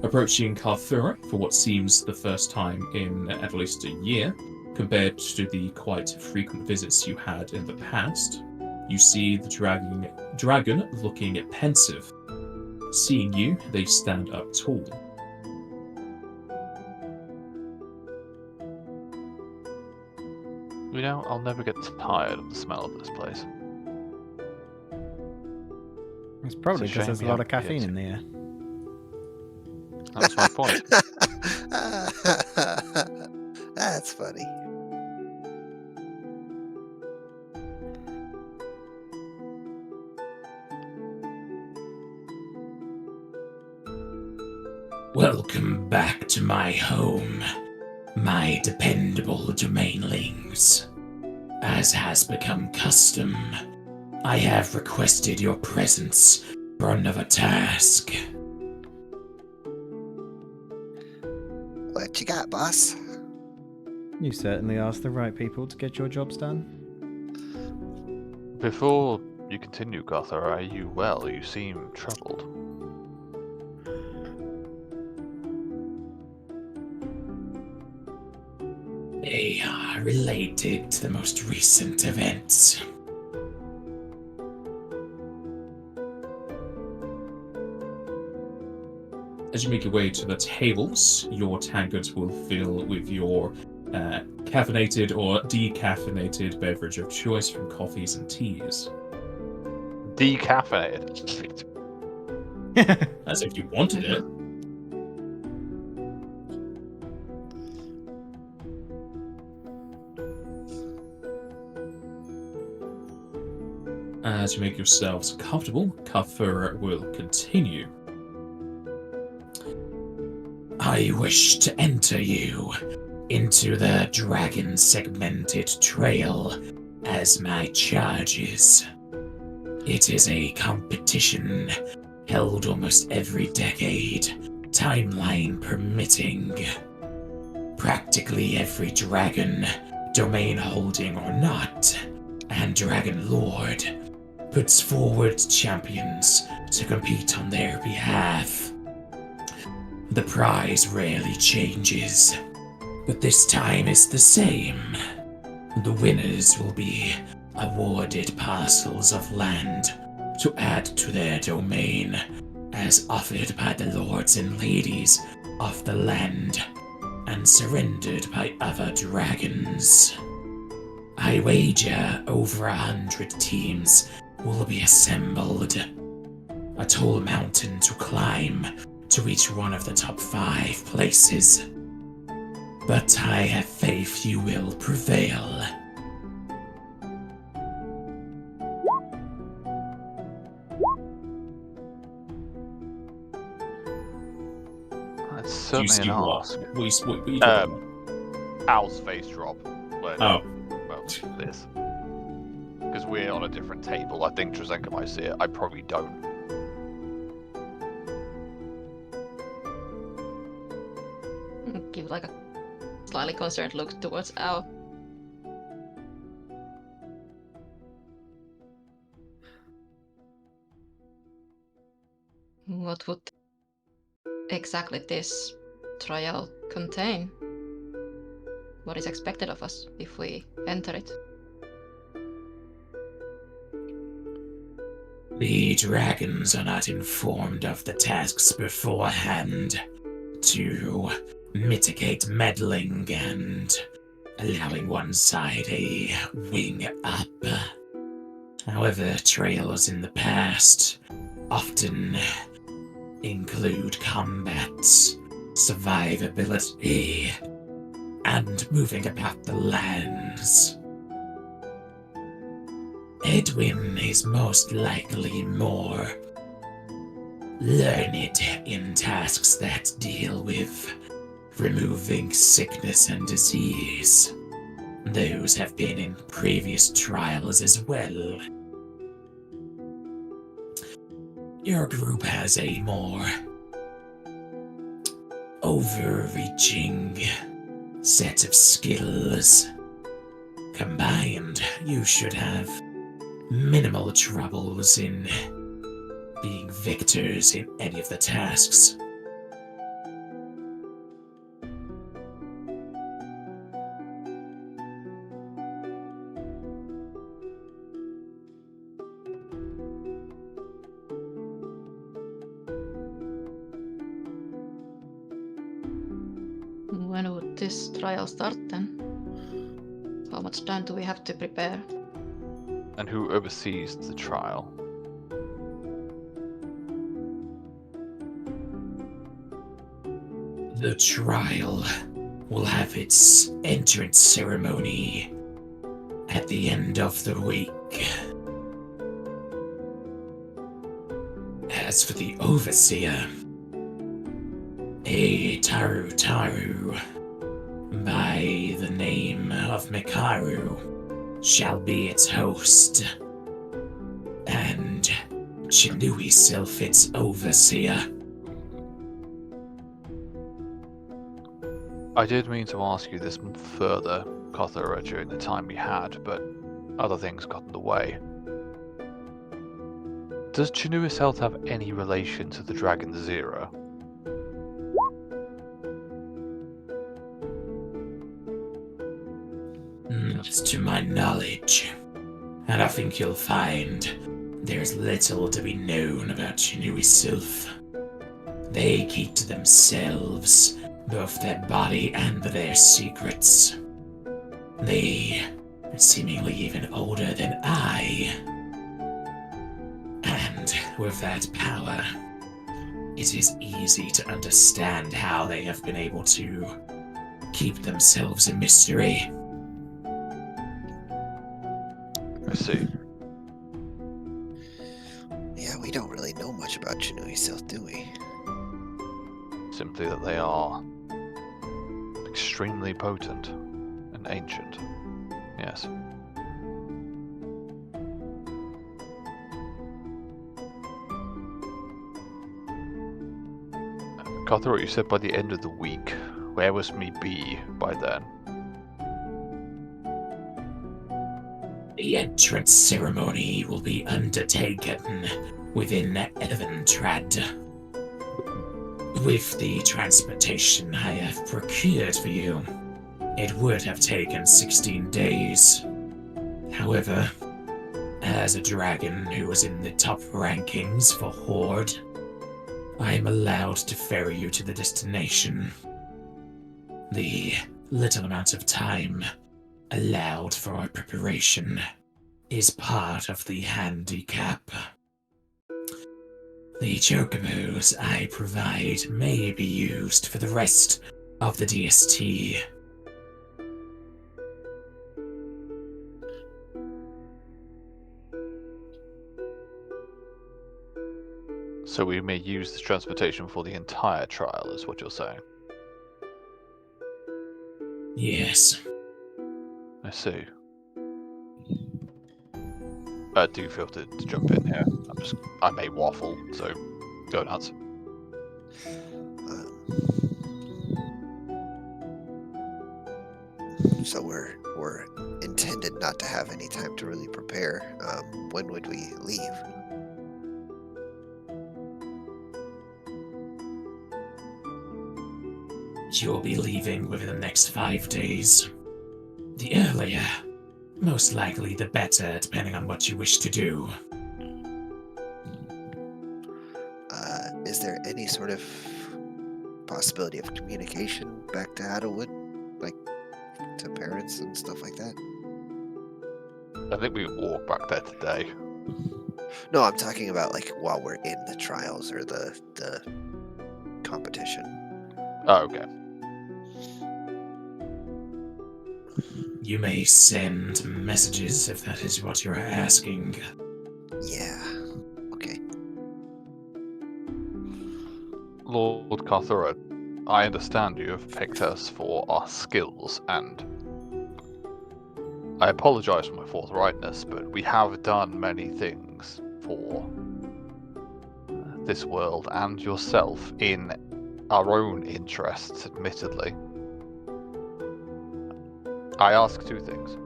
Approaching Karthurra for what seems the first time in at least a year, compared to the quite frequent visits you had in the past, you see the dragon looking pensive. Seeing you, they stand up tall. You know, I'll never get tired of the smell of this place. It's probably It's a because there's a shame lot we of haven't caffeine yet. in the air. That's my point. That's funny. Welcome back to my home, my dependable domainlings. As has become custom, I have requested your presence for another task. What you got, boss? You certainly asked the right people to get your jobs done. Before you continue, Karthurra, are you well? You seem troubled. They are related to the most recent events. As you make your way to the tables, your tankards will fill with your caffeinated or decaffeinated beverage of choice from coffees and teas. Decaffeinated. As if you wanted it. As you make yourselves comfortable, Karthurra will continue. I wish to enter you into the dragon segmented trail as my charges. It is a competition held almost every decade, timeline permitting. Practically every dragon, domain holding or not, and dragon lord puts forward champions to compete on their behalf. The prize rarely changes, but this time is the same. The winners will be awarded parcels of land to add to their domain, as offered by the lords and ladies of the land, and surrendered by other dragons. I wager over 100 teams will be assembled. A tall mountain to climb to reach one of the top 5 places. But I have faith you will prevail. That's Do you certainly see an what? ask. What are you talking about? Al's face drop. When, Oh. Well, this. Because we're on a different table. I think Trazenka might see it. I probably don't. Give like a slightly concerned look towards Al. What would exactly this trial contain? What is expected of us if we enter it? The dragons are not informed of the tasks beforehand to mitigate meddling and allowing one side a wing up. However, trails in the past often include combat, survivability, and moving about the lands. Edwin is most likely more learned in tasks that deal with removing sickness and disease. Those have been in previous trials as well. Your group has a more overreaching set of skills. Combined, you should have minimal troubles in being victors in any of the tasks. When would this trial start then? How much time do we have to prepare? And who oversees the trial? The trial will have its entrance ceremony at the end of the week. As for the overseer, a Taru by the name of Mikaru shall be its host, and Chinui Sylph its overseer. I did mean to ask you this further, Karthurra, during the time we had, but other things got in the way. Does Chinuis Health have any relation to the Dragon Zero? Not to my knowledge. And I think you'll find there's little to be known about Chinui Sylph. They keep to themselves both their body and their secrets. They are seemingly even older than I. And with that power, it is easy to understand how they have been able to keep themselves a mystery. I see. Yeah, we don't really know much about Chinui Sylph, do we? Simply that they are extremely potent and ancient. Yes. Karthurra, you said by the end of the week. Where was me be by then? The entrance ceremony will be undertaken within Evantrad. With the transportation I have procured for you, it would have taken 16 days. However, as a dragon who was in the top rankings for Horde, I am allowed to ferry you to the destination. The little amount of time allowed for our preparation is part of the handicap. The chocobos I provide may be used for the rest of the DST. So we may use the transportation for the entire trial, is what you're saying? Yes. I see. Do feel to jump in here. I may waffle, so go nuts. So we're intended not to have any time to really prepare. When would we leave? You'll be leaving within the next 5 days. The earlier, most likely the better, depending on what you wish to do. Is there any sort of possibility of communication back to Hattahwood? Like, to parents and stuff like that? I think we can walk back there today. No, I'm talking about, like, while we're in the trials or the competition. Oh, okay. You may send messages if that is what you're asking. Yeah. Okay. Lord Karthurra, I understand you have picked us for our skills, and I apologize for my forthrightness, but we have done many things for this world and yourself in our own interests, admittedly. I ask 2 things.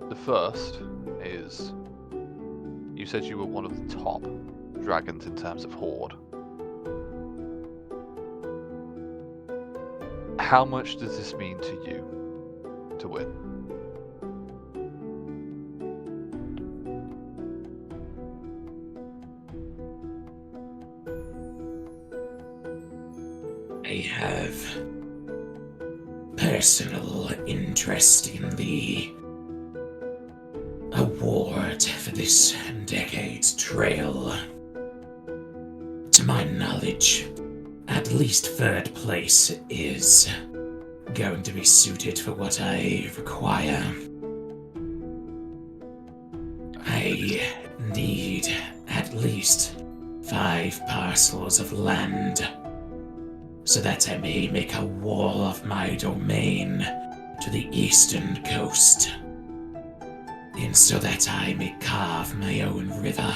The first is, you said you were one of the top dragons in terms of horde. How much does this mean to you to win? I have personal interest in the award for this decade's trail. To my knowledge, at least 3rd place is going to be suited for what I require. I need at least 5 parcels of land, so that I may make a wall of my domain to the eastern coast, and so that I may carve my own river.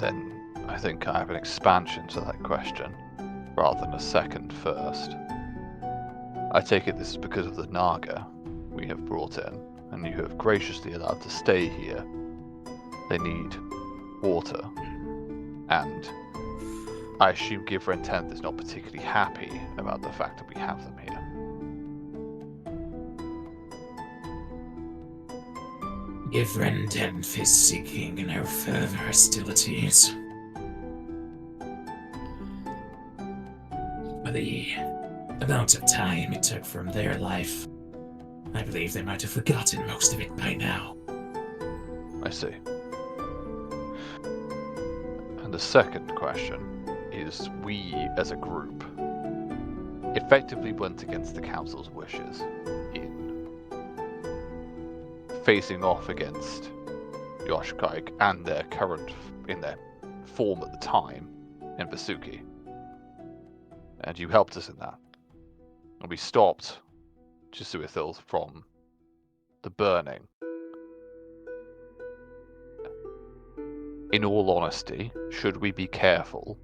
Then I think I have an expansion to that question, rather than a second first. I take it this is because of the naga we have brought in, and you have graciously allowed to stay here. They need water, and I assume Givren 10th is not particularly happy about the fact that we have them here. Givren 10th is seeking no further hostilities. For the amount of time it took from their life, I believe they might have forgotten most of it by now. I see. And the second question is, we as a group effectively went against the council's wishes in facing off against Yoshikaik and their form at the time in Vasuki. And you helped us in that. And we stopped Chisuithil from the burning. In all honesty, should we be careful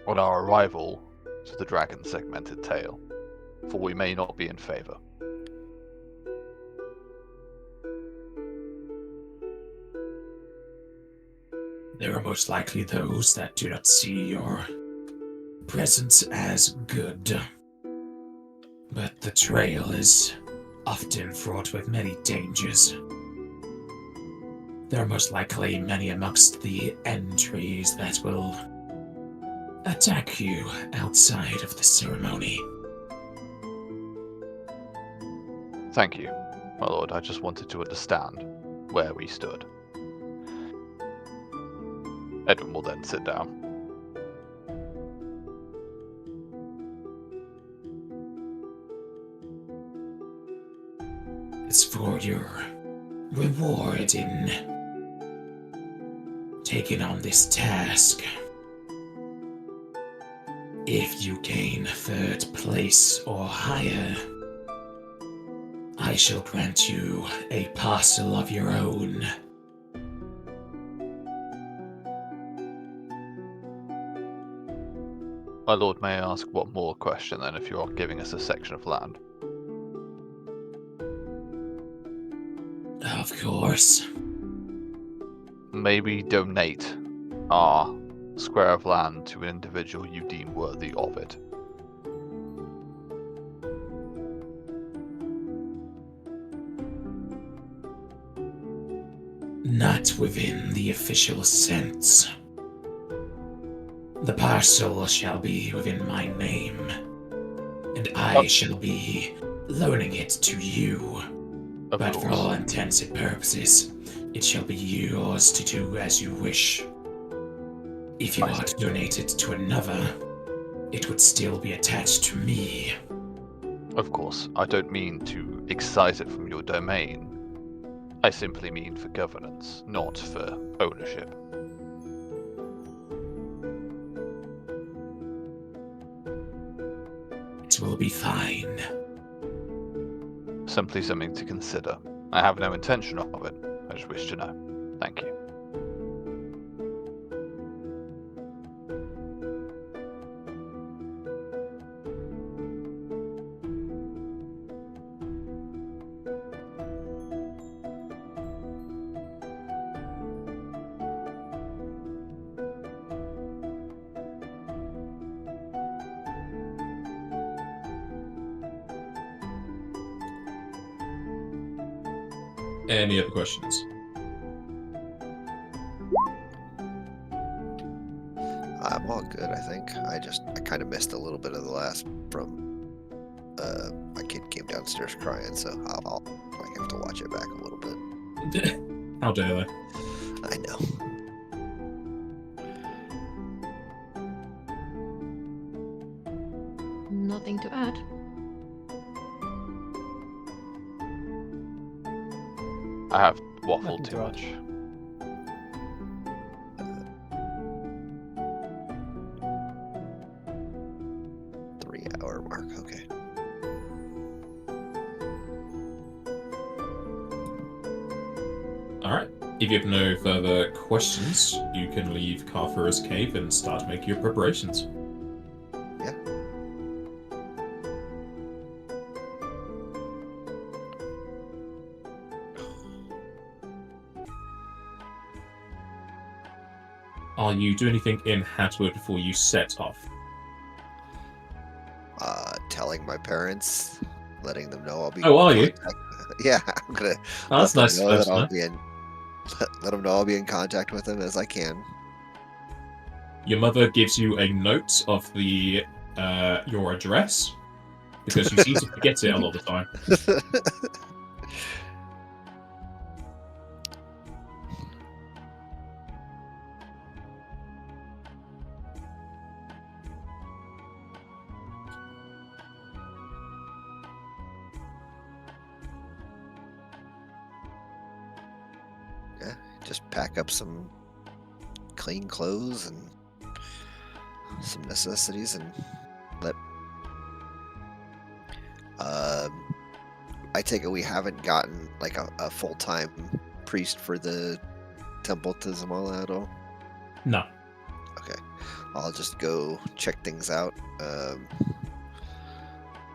on our arrival to the dragon's segmented tail? For we may not be in favour. There are most likely those that do not see your presence as good. But the trail is often fraught with many dangers. There are most likely many amongst the entries that will attack you outside of the ceremony. Thank you, my lord. I just wanted to understand where we stood. Edwin will then sit down. As for your reward in taking on this task, if you gain 3rd place or higher, I shall grant you a parcel of your own. My lord, may I ask one more question then, if you are giving us a section of land? Of course. May we donate our square of land to an individual you deem worthy of it? Not within the official sense. The parcel shall be within my name, and I shall be loaning it to you. Of But for course. all intents and purposes, it shall be yours to do as you wish. If you I are see. to donate it to another, it would still be attached to me. Of course, I don't mean to excise it from your domain. I simply mean for governance, not for ownership. It will be fine. Simply something to consider. I have no intention of it. I just wish to know. Thank you. Any other questions? I'm all good, I think. I kind of missed a little bit of the last from my kid came downstairs crying, so I'll might have to watch it back a little bit. How dare they? I know. Nothing to add. I have waffled Nothing too to add. much. Three-hour mark, okay. Alright. If you have no further questions, you can leave Karthurra's cave and start making your preparations. Yeah. Are you doing anything in Hattahwood before you set off? Telling my parents, letting them know I'll be. Oh, are you? Yeah, I'm gonna Oh, that's let nice. them know That's that I'll nice. be in. Let them know I'll be in contact with them as I can. Your mother gives you a note of the your address because you seem to forget it a lot of the time. Yeah, just pack up some clean clothes and some necessities and let. I take it we haven't gotten like a full-time priest for the temple to Zamala at all. No. Okay, I'll just go check things out.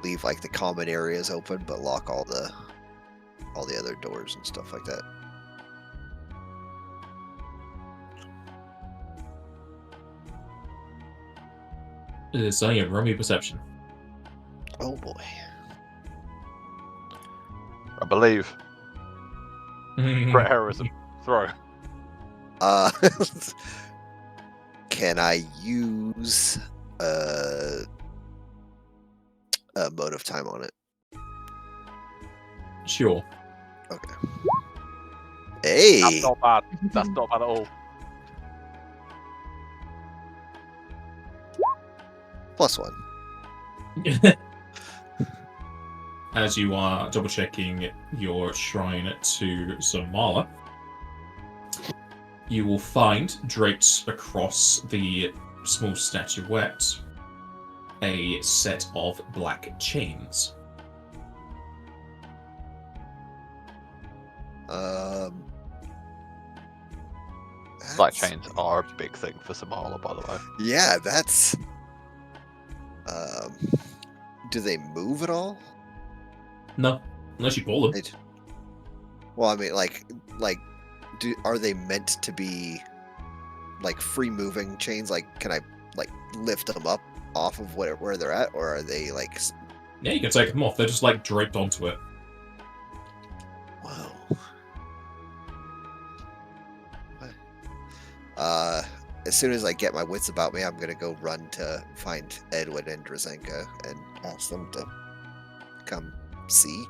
Leave like the common areas open, but lock all the other doors and stuff like that. So yeah, roll me perception. Oh boy. I believe. Threat heroism. Throw. Can I use a mode of time on it? Sure. Okay. Hey. That's not bad. That's not bad at all. +1. As you are double checking your shrine to Zamala, you will find draped across the small statuette a set of black chains. Black That's- chains are a big thing for Samala, by the way. Yeah, that's. Do they move at all? No, unless you pull them. They d- Well, I mean, are they meant to be like free moving chains? Like, can I like lift them up off of where they're at, or are they like? Yeah, you can take them off. They're just like draped onto it. Whoa. As soon as I get my wits about me, I'm gonna go run to find Edwin and Drazenka and ask them to come see.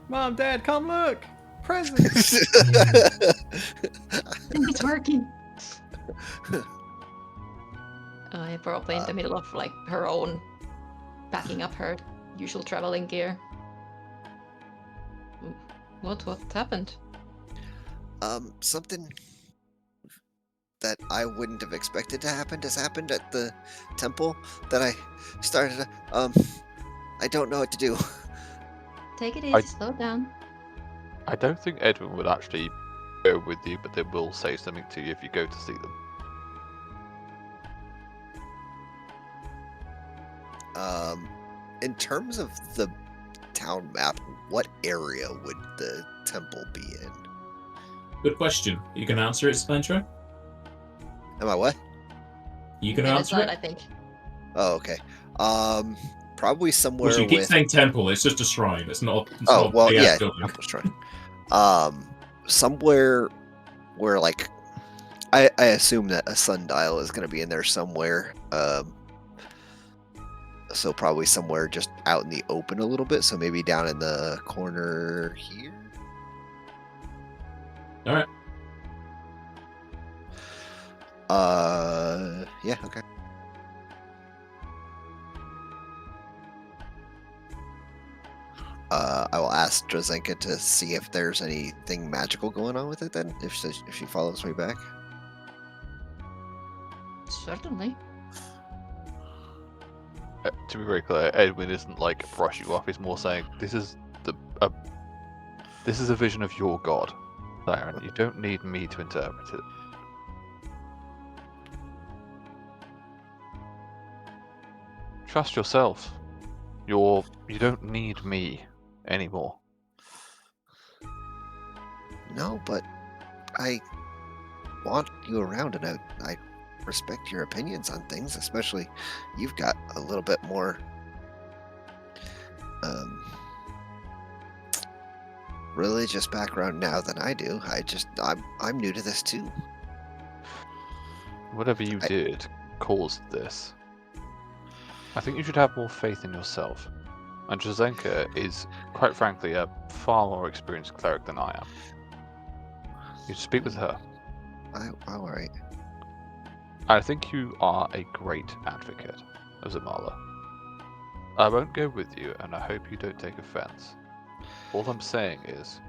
Mom, Dad, come look! Presents! It's working. Probably in the middle of like her own packing up her usual traveling gear. What happened? Something that I wouldn't have expected to happen has happened at the temple that I started. I don't know what to do. Take it easy, slow down. I don't think Edwin would actually go with you, but they will say something to you if you go to see them. In terms of the town map, what area would the temple be in? Good question. You can answer it, Spencer? Am I what? You can The other answer side, it? I think. Oh, okay. Probably somewhere Well, you keep with. saying temple, it's just a shrine. It's not Oh, a well, big-ass yeah, building. Temple's Shrine. Somewhere where, like, I assume that a sundial is going to be in there somewhere. So probably somewhere just out in the open a little bit. So maybe down in the corner here. All right. Yeah, okay. I will ask Drazenka to see if there's anything magical going on with it then, if she follows me back. Certainly. To be very clear, Edwin isn't like brush you off. He's more saying this is a vision of your god, Siren. You don't need me to interpret it. Trust yourself. You don't need me anymore. No, but I want you around, and I respect your opinions on things, especially you've got a little bit more religious background now than I do. I'm new to this too. Whatever you did caused this. I think you should have more faith in yourself. And Drazenka is, quite frankly, a far more experienced cleric than I am. You should speak with her. All right. I think you are a great advocate, Azamala. I won't go with you, and I hope you don't take offense. All I'm saying is,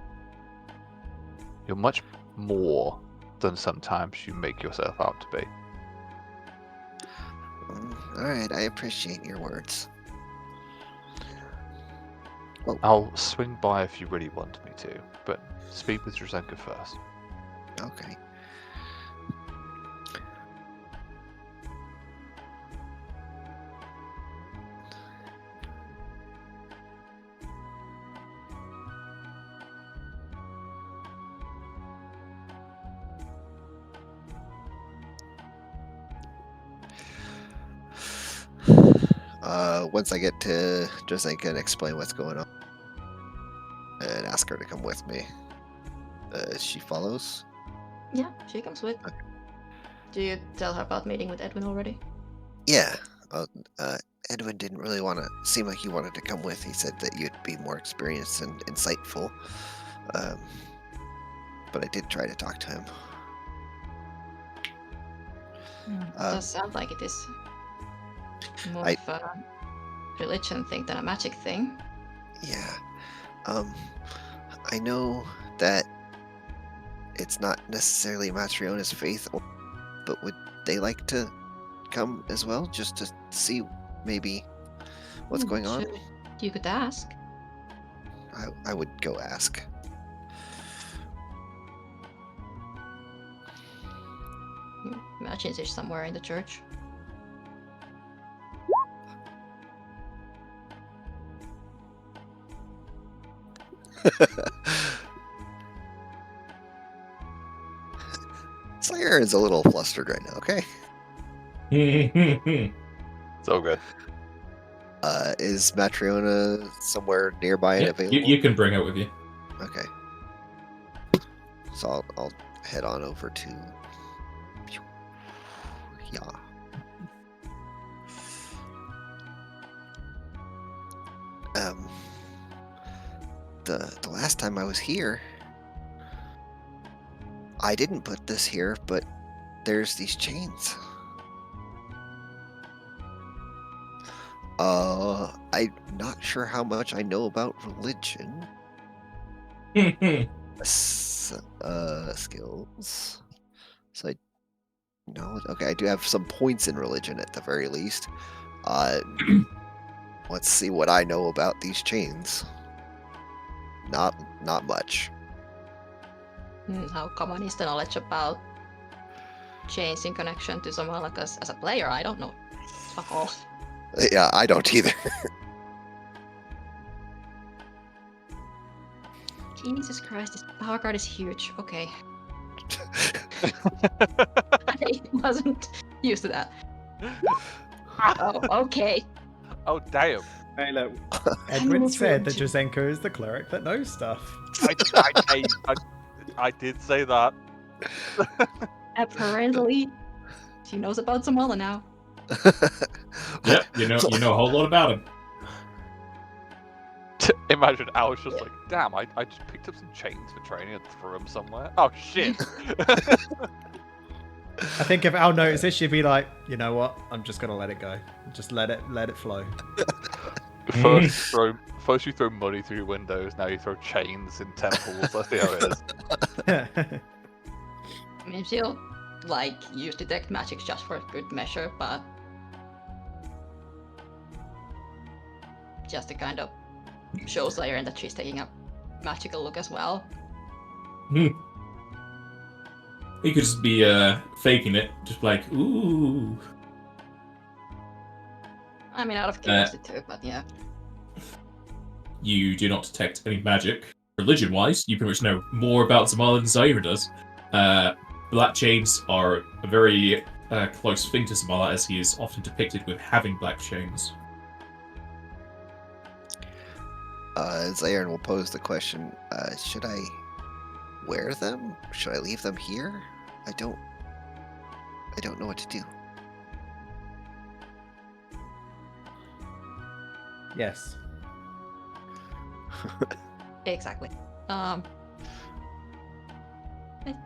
you're much more than sometimes you make yourself out to be. All right, I appreciate your words. Well, I'll swing by if you really want me to, but speak with Drazenka first. okay. Once I get to Drazenka and explain what's going on, and ask her to come with me, she follows. Yeah, she comes with. Okay. Do you tell her about meeting with Edwin already? Yeah. Edwin didn't really seem like he wanted to come with. He said that you'd be more experienced and insightful. But I did try to talk to him. It does sound like it is more of a religion thing than a magic thing. Yeah. I know that it's not necessarily Matriona's faith, but would they like to come as well, just to see maybe what's going on? You could ask. I would go ask. Imagine she's somewhere in the church. Siren's a little flustered right now, okay? It's all good. Is Matriona somewhere nearby and Yeah, available? you can bring her with you. Okay. So I'll head on over to. Yeah. The last time I was here, I didn't put this here, but there's these chains. I'm not sure how much I know about religion. Skills. So no, okay, I do have some points in religion at the very least. Let's see what I know about these chains. Not much. How common is the knowledge about chains in connection to someone like us as a player? I don't know. Fuck all. Yeah, I don't either. Jesus Christ, this power card is huge. Okay. I wasn't used to that. Oh, okay. Oh, damn. Hey, look. Can you Edwin move said that through? Josenko is the cleric that knows stuff. I did say that. Apparently, she knows about Zamala now. Yep, you know a whole lot about him. Imagine Al's just like, damn, I just picked up some chains for training and threw them somewhere. Oh, shit. I think if Al noticed this, she'd be like, you know what? I'm just gonna let it go. Just let it flow. First you throw money through windows, now you throw chains in temples. Let's see how it is. I mean, she'll like use detect magic just for good measure, but just to kind of show Siren that she's taking a magical look as well. He could just be faking it, just like, ooh. I mean, out of curiosity too, but yeah. You do not detect any magic. Religion-wise, you pretty much know more about Zamala than Zaira does. Black chains are a very close thing to Zamala, as he is often depicted with having black chains. Zaire will pose the question, should I wear them? Should I leave them here? I don't know what to do. Yes. Exactly. I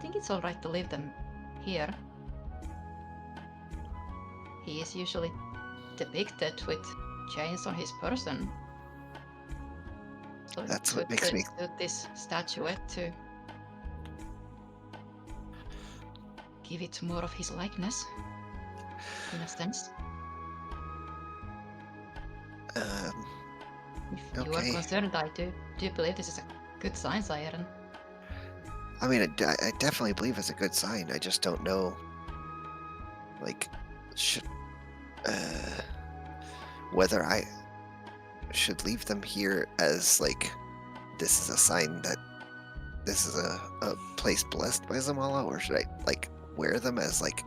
think it's alright to leave them here. He is usually depicted with chains on his person. So That's it what could makes me... suit this statuette to give it more of his likeness, in a sense. If you are Okay. concerned, I do believe this is a good sign, Siren. I mean, I definitely believe it's a good sign. I just don't know, like, whether I should leave them here as, like, this is a sign that this is a place blessed by Zamala, or should I, like, wear them as, like,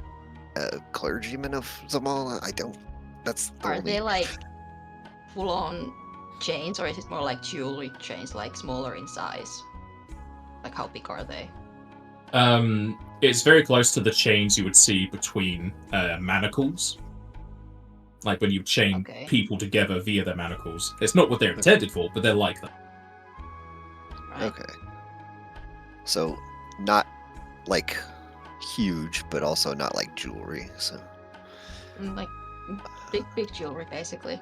a clergyman of Zamala? I don't... That's the Are only... they, like, full-on chains, or is it more like jewelry chains, like smaller in size? Like, how big are they? It's very close to the chains you would see between manacles. Like when you chain people together via their manacles. It's not what they're intended for, but they're like that. Right. Okay. So, not, like, huge, but also not, like, jewelry, so... Like, big jewelry, basically.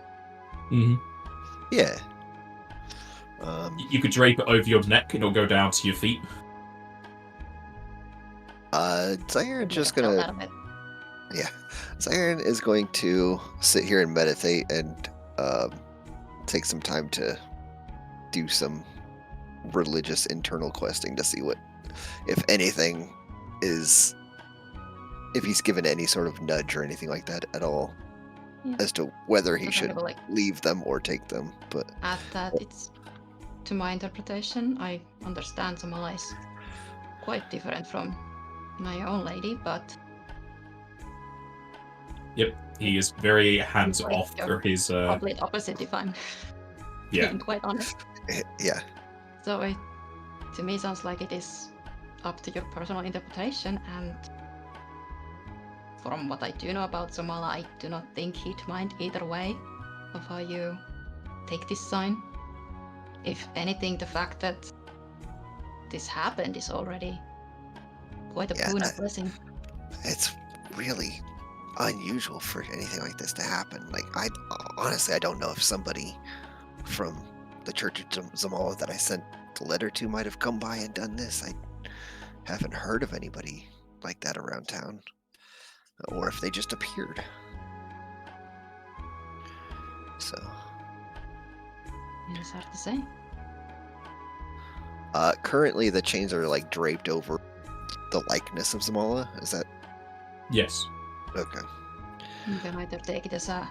Mm-hmm. Yeah. You could drape it over your neck and it'll go down to your feet. Siren just gonna... Yeah. Siren is going to sit here and meditate and take some time to do some religious internal questing to see what, if anything, is... if he's given any sort of nudge or anything like that at all. Yeah. As to whether he So should like, leave them or take them, but... At that, it's... To my interpretation, I understand Zamala is quite different from my own lady, but... Yep, he is very hands-off for his... Complete opposite, if I'm being quite honest. Yeah. So it, to me, sounds like it is up to your personal interpretation, and from what I do know about Zamala, I do not think he'd mind either way of how you take this sign. If anything, the fact that this happened is already quite a boon and blessing. It's really unusual for anything like this to happen. Like, I honestly, I don't know if somebody from the Church of Zamala that I sent the letter to might have come by and done this. I haven't heard of anybody like that around town, or if they just appeared. So, It's hard to say. currently the chains are like draped over the likeness of Zamala. Is that Yes. okay? You can either take it as a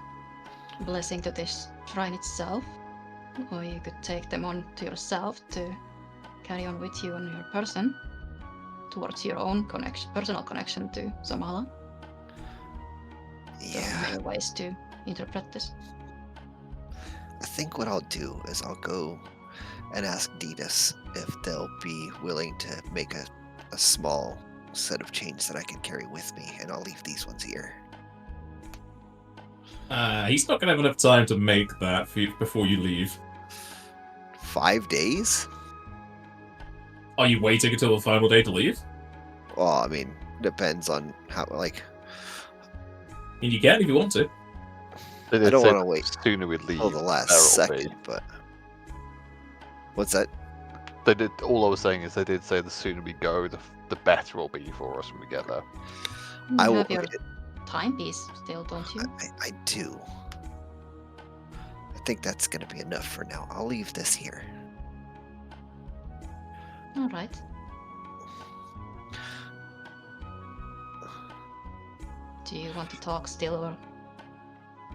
blessing to this shrine itself, or you could take them on to yourself to carry on with you and your person towards your own personal connection to Zamala. There are many ways to interpret this. I think what I'll do is I'll go and ask Didas if they'll be willing to make a small set of chains that I can carry with me, and I'll leave these ones here. He's not going to have enough time to make that before you leave. 5 days? Are you waiting until the final day to leave? Well, I mean, depends on how, like... I mean, you can if you want to. I don't want to wait sooner we leave till the last there it'll second, but... What's that? They did. All I was saying is they did say the sooner we go, the better it'll be for us when we get there. I You will. have your timepiece still, don't you? I do. I think that's going to be enough for now. I'll leave this here. All right. Do you want to talk still, or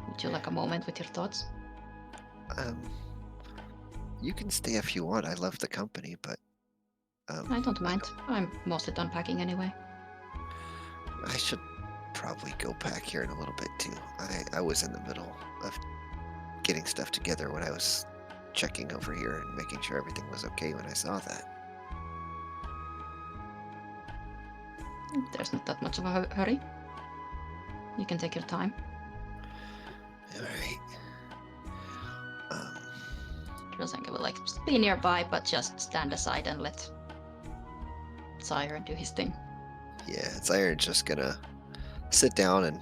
would you like a moment with your thoughts? You can stay if you want. I love the company, but I don't mind. I'm mostly done packing anyway. I should probably go pack here in a little bit too. I was in the middle of getting stuff together when I was checking over here and making sure everything was okay when I saw that. There's not that much of a hurry. You can take your time. Alright. Drelsenka will like be nearby, but just stand aside and let Sire do his thing. Yeah, Siren's just gonna sit down and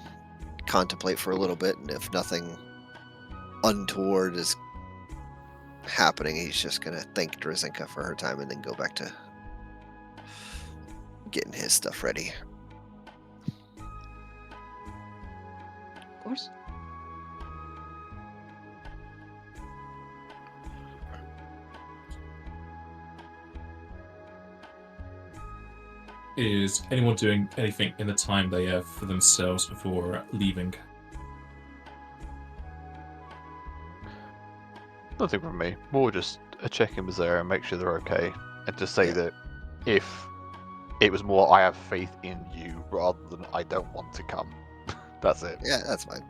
contemplate for a little bit, and if nothing untoward is happening, he's just gonna thank Drelsenka for her time and then go back to getting his stuff ready. Of course. Is anyone doing anything in the time they have for themselves before leaving? Nothing from me. More just a check-in was there and make sure they're okay, and just say that if it was more, I have faith in you rather than I don't want to come. That's it. Yeah, that's fine.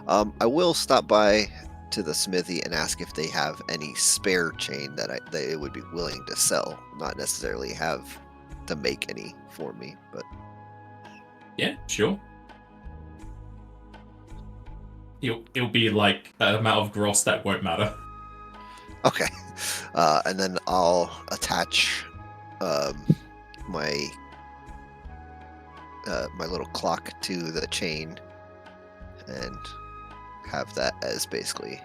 I will stop by to the smithy and ask if they have any spare chain that they would be willing to sell. Not necessarily have to make any for me, but Yeah, sure. It'll be like an amount of gross that won't matter. okay. And then I'll attach my my little clock to the chain and have that as basically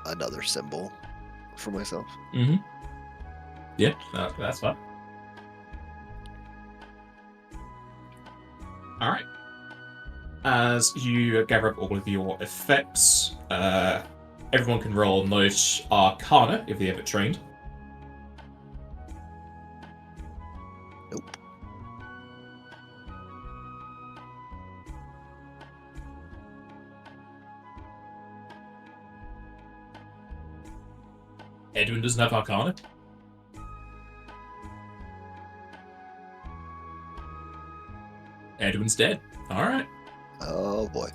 another symbol for myself. Mm-hmm. Yeah, that's fine. All right. As you gather up all of your effects, everyone can roll Knowledge Arcana if they have it trained. Nope. Edwin doesn't have Arcana. Edwin's dead. All right. Oh boy.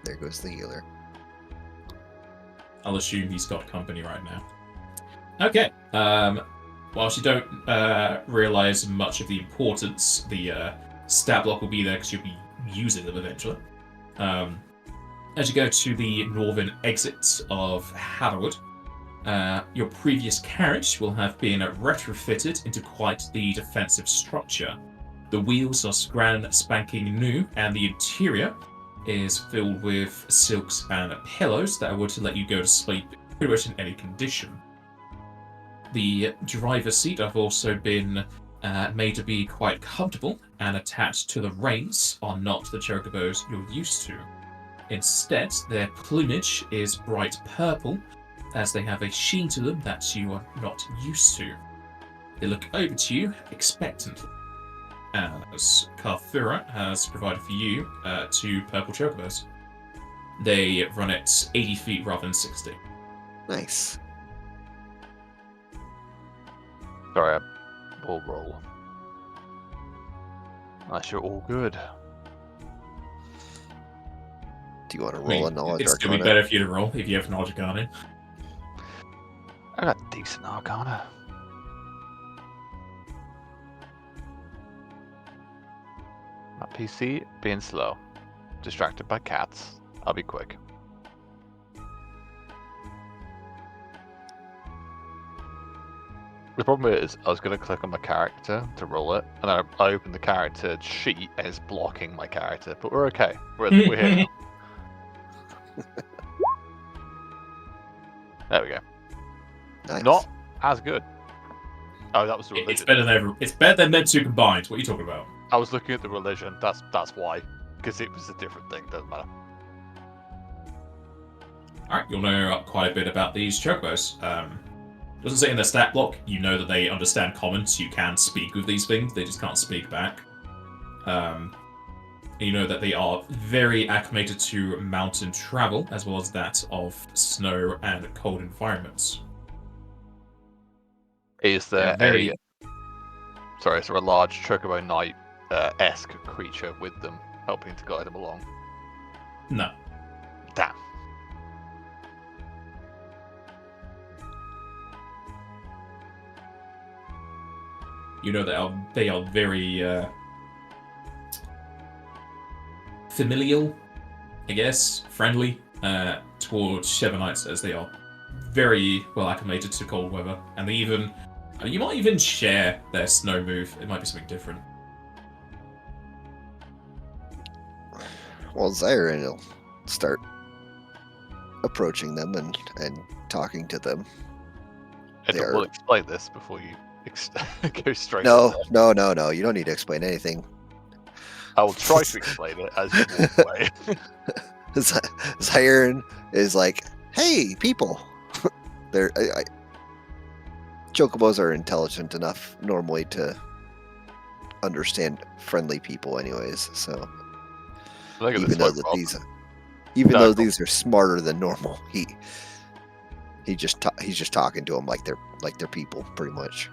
There goes the healer. I'll assume he's got company right now. Okay. whilst you don't realise much of the importance, the stat block will be there because you'll be using them eventually. As you go to the northern exit of Hattahwood, your previous carriage will have been retrofitted into quite the defensive structure. The wheels are grand spanking new, and the interior is filled with silks and pillows that would let you go to sleep pretty much in any condition. The driver's seat have also been made to be quite comfortable, and attached to the reins are not the chocobos you're used to. Instead, their plumage is bright purple, as they have a sheen to them that you are not used to. They look over to you expectantly, as Karthurra has provided for you 2 purple chocobos. They run at 80 feet rather than 60. Nice. Sorry, we'll roll. Nice, you're all good. Do you want to roll a knowledge It's going to be arcana? better for you to roll if you have knowledge arcana. I got decent arcana. My PC being slow. Distracted by cats. I'll be quick. The problem is, I was going to click on my character to roll it, and then I opened the character sheet and it's blocking my character. But we're okay. We're here now. There we go. Nice. Not as good. Oh, that was the religion. It's better than them 2 combined. What are you talking about? I was looking at the religion. That's why, because it was a different thing. Doesn't matter. All right, you'll know quite a bit about these chocobos. Doesn't say in their stat block. You know that they understand common, so you can speak with these things. They just can't speak back. You know that they are very acclimated to mountain travel, as well as that of snow and cold environments. Is there very- is there a large chocobo knight esque creature with them, helping to guide them along? No. Damn. You know they are very familial, I guess, friendly towards Shevenites, as they are very well acclimated to cold weather, and they even you might even share their snow move. It might be something different. Well, Zyron will start approaching them and talking to them. We'll explain this before you go straight. No. You don't need to explain anything. I will try to explain it as you walk away. Zyron is like, "Hey, people." Chocobos are intelligent enough normally to understand friendly people, anyways. So even though these are smarter than normal, he's just talking to them like they're people, pretty much.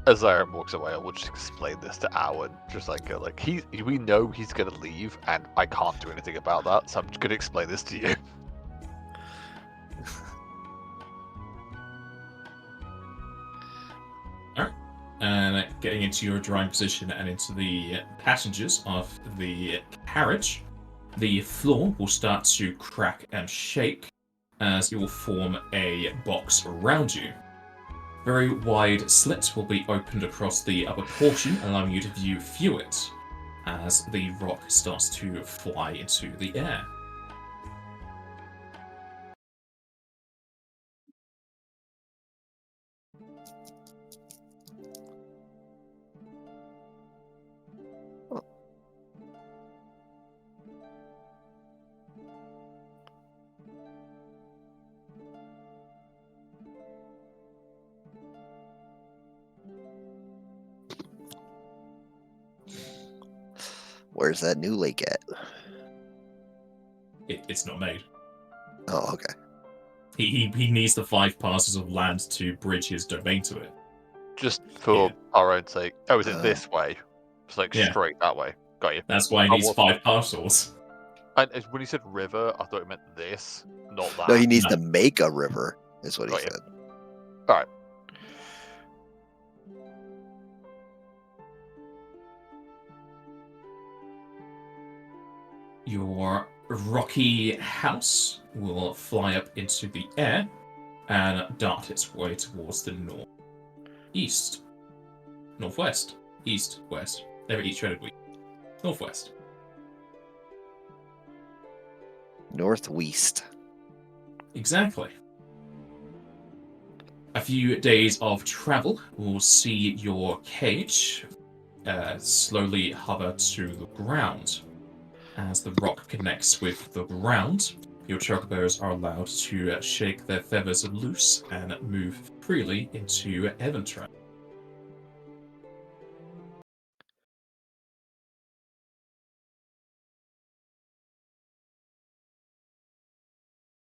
As Aaron walks away, I will just explain this to Owen. Just we know he's gonna leave, and I can't do anything about that, so I'm just gonna explain this to you. Alright. And getting into your drying position and into the passengers of the carriage, the floor will start to crack and shake as it will form a box around you. Very wide slits will be opened across the upper portion, allowing you to view through it as the rock starts to fly into the air. Where's that new lake at? It's not made. Oh, okay. He needs the 5 passes of land to bridge his domain to it. Just for our own sake. Oh, is it this way? It's straight that way. Got you. That's why he needs 5 parcels. And when he said river, I thought it meant this, not that. No, he needs to make a river, is what he said. Alright. your rocky house will fly up into the air and dart its way towards the northeast. Northwest. East, west. Never each shredded week. Northwest. Northwest. Exactly. A few days of travel will see your cage slowly hover to the ground. As the rock connects with the ground, your chocobos are allowed to shake their feathers loose and move freely into Eventide.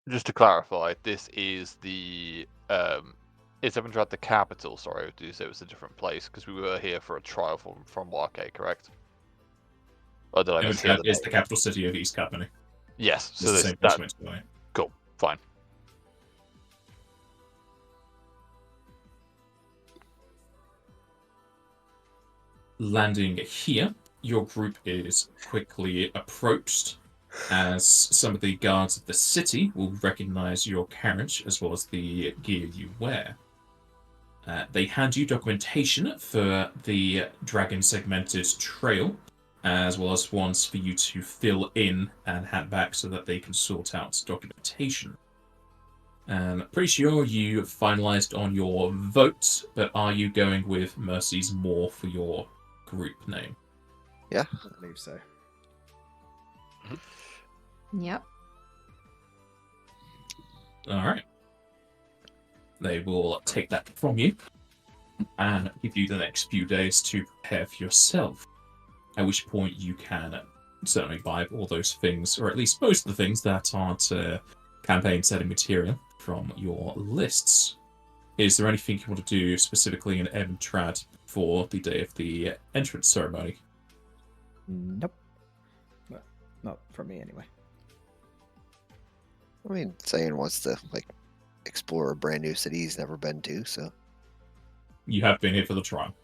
Just to clarify, this is the is Eventide the capital? Sorry, did you say it was a different place? Because we were here for a trial from Warcade, correct? Or did I mishear Eventide is the capital city of East Company. Yes, It's so the this same that place meant to be. cool, fine. Landing here, your group is quickly approached as some of the guards of the city will recognize your carriage as well as the gear you wear. They hand you documentation for the dragon segmented trail, as well as ones for you to fill in and hand back so that they can sort out documentation. Pretty sure you finalized on your vote, but are you going with Mercy's More for your group name? I believe so. Yep. Alright. They will take that from you and give you the next few days to prepare for yourself. At which point you can certainly buy all those things, or at least most of the things that aren't campaign setting material from your lists. Is there anything you want to do specifically in Eventide for the day of the entrance ceremony? Nope. Well, not from me anyway. I mean, Zayn wants to explore a brand new city he's never been to, so You have been here for the trial.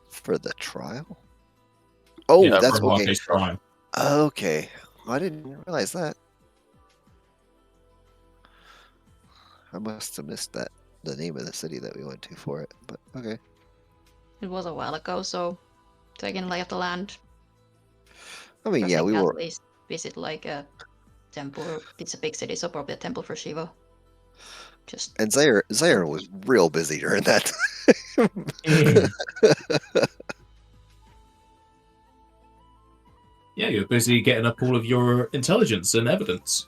for the trial. Oh, Yeah, that's for okay. Marquez trial. Okay, I didn't realize that. I must have missed the name of the city that we went to for it, but okay. It was a while ago, so taking lay of the land. I mean, yeah, think we at were. least visit like a temple. It's a big city, so probably a temple for Shiva. Just And Zaire was real busy during that time. Yeah, you're busy getting up all of your intelligence and evidence.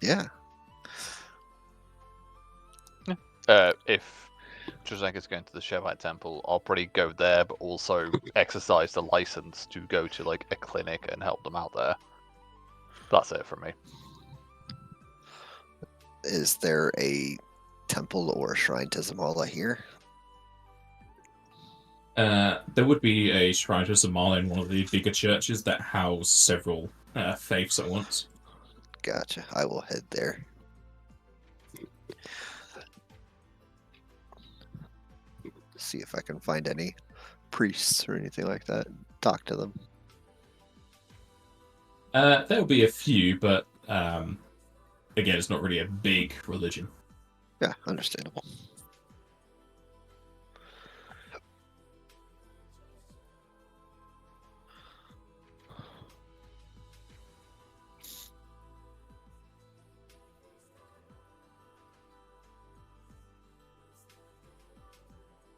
Yeah. If Drzenka's going to the Shevite Temple, I'll probably go there, but also exercise the license to go to like a clinic and help them out there. That's it for me. Is there a temple or a shrine to Zamala here? There would be a shrine to Zamala in one of the bigger churches that house several faiths at once. Gotcha. I will head there. See if I can find any priests or anything like that. Talk to them. There'll be a few, but again, it's not really a big religion. Yeah, understandable.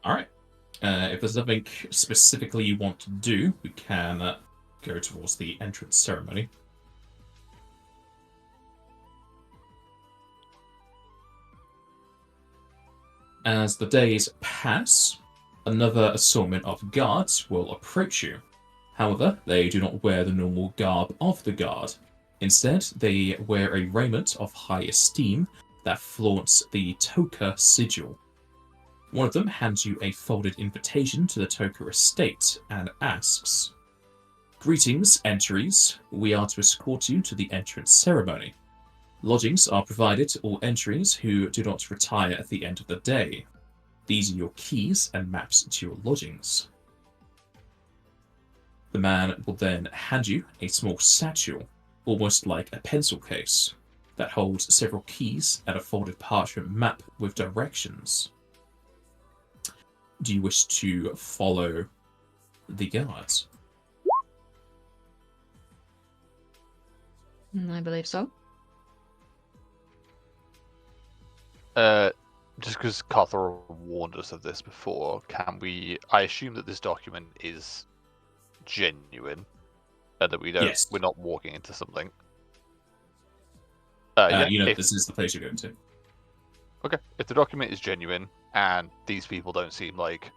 All right. If there's nothing specifically you want to do, we can go towards the entrance ceremony. As the days pass, another assortment of guards will approach you. However, they do not wear the normal garb of the guard. Instead, they wear a raiment of high esteem that flaunts the Toka sigil. One of them hands you a folded invitation to the Toka estate and asks, "Greetings, entries. We are to escort you to the entrance ceremony. Lodgings are provided to all entries who do not retire at the end of the day. These are your keys and maps to your lodgings." The man will then hand you a small satchel, almost like a pencil case, that holds several keys and a folded parchment map with directions. Do you wish to follow the guards? I believe so. Just because Karthurra warned us of this before, can we? I assume that this document is genuine, and that Yes. we're not walking into something. This is the place you're going to. Okay, if the document is genuine and these people don't seem like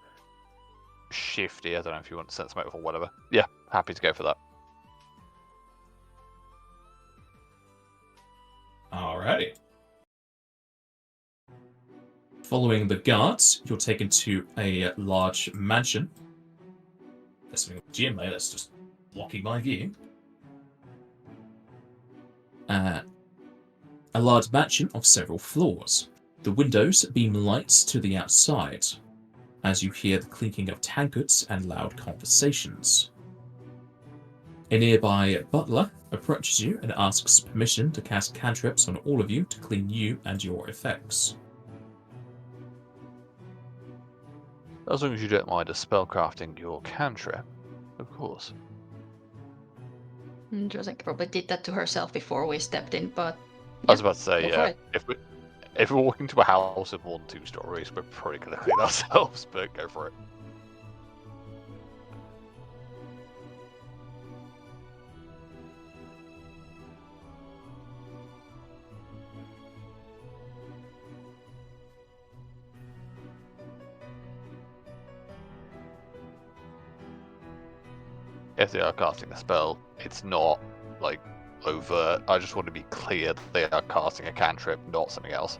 shifty, I don't know if you want to sense them out or whatever. Yeah, happy to go for that. Alrighty. Following the guards, you're taken to a large mansion. There's something like a gym there that's just blocking my view. A large mansion of several floors. The windows beam lights to the outside, as you hear the clinking of tankards and loud conversations. A nearby butler approaches you and asks permission to cast cantrips on all of you to clean you and your effects. As long as you don't mind a spellcrafting your cantrip, of course. Drozek probably did that to herself before we stepped in, but I was about to say, go for it. if we're walking to a house of more than 2 stories, we're probably going to clean ourselves, but go for it. If they are casting a spell, it's not like overt. I just want to be clear that they are casting a cantrip, not something else.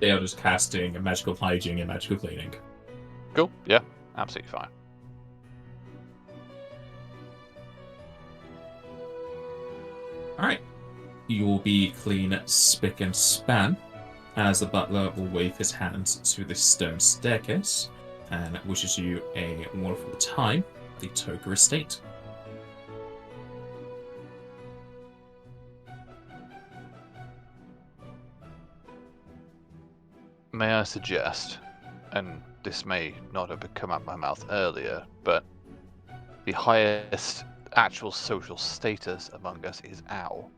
They are just casting a magical hygiene and magical cleaning. Cool. Yeah, absolutely fine. Alright. You will be clean, spick and span, as the butler will wave his hand to this stone staircase and wishes you a wonderful time at the Toga estate. May I suggest, and this may not have come out of my mouth earlier, but the highest actual social status among us is owl.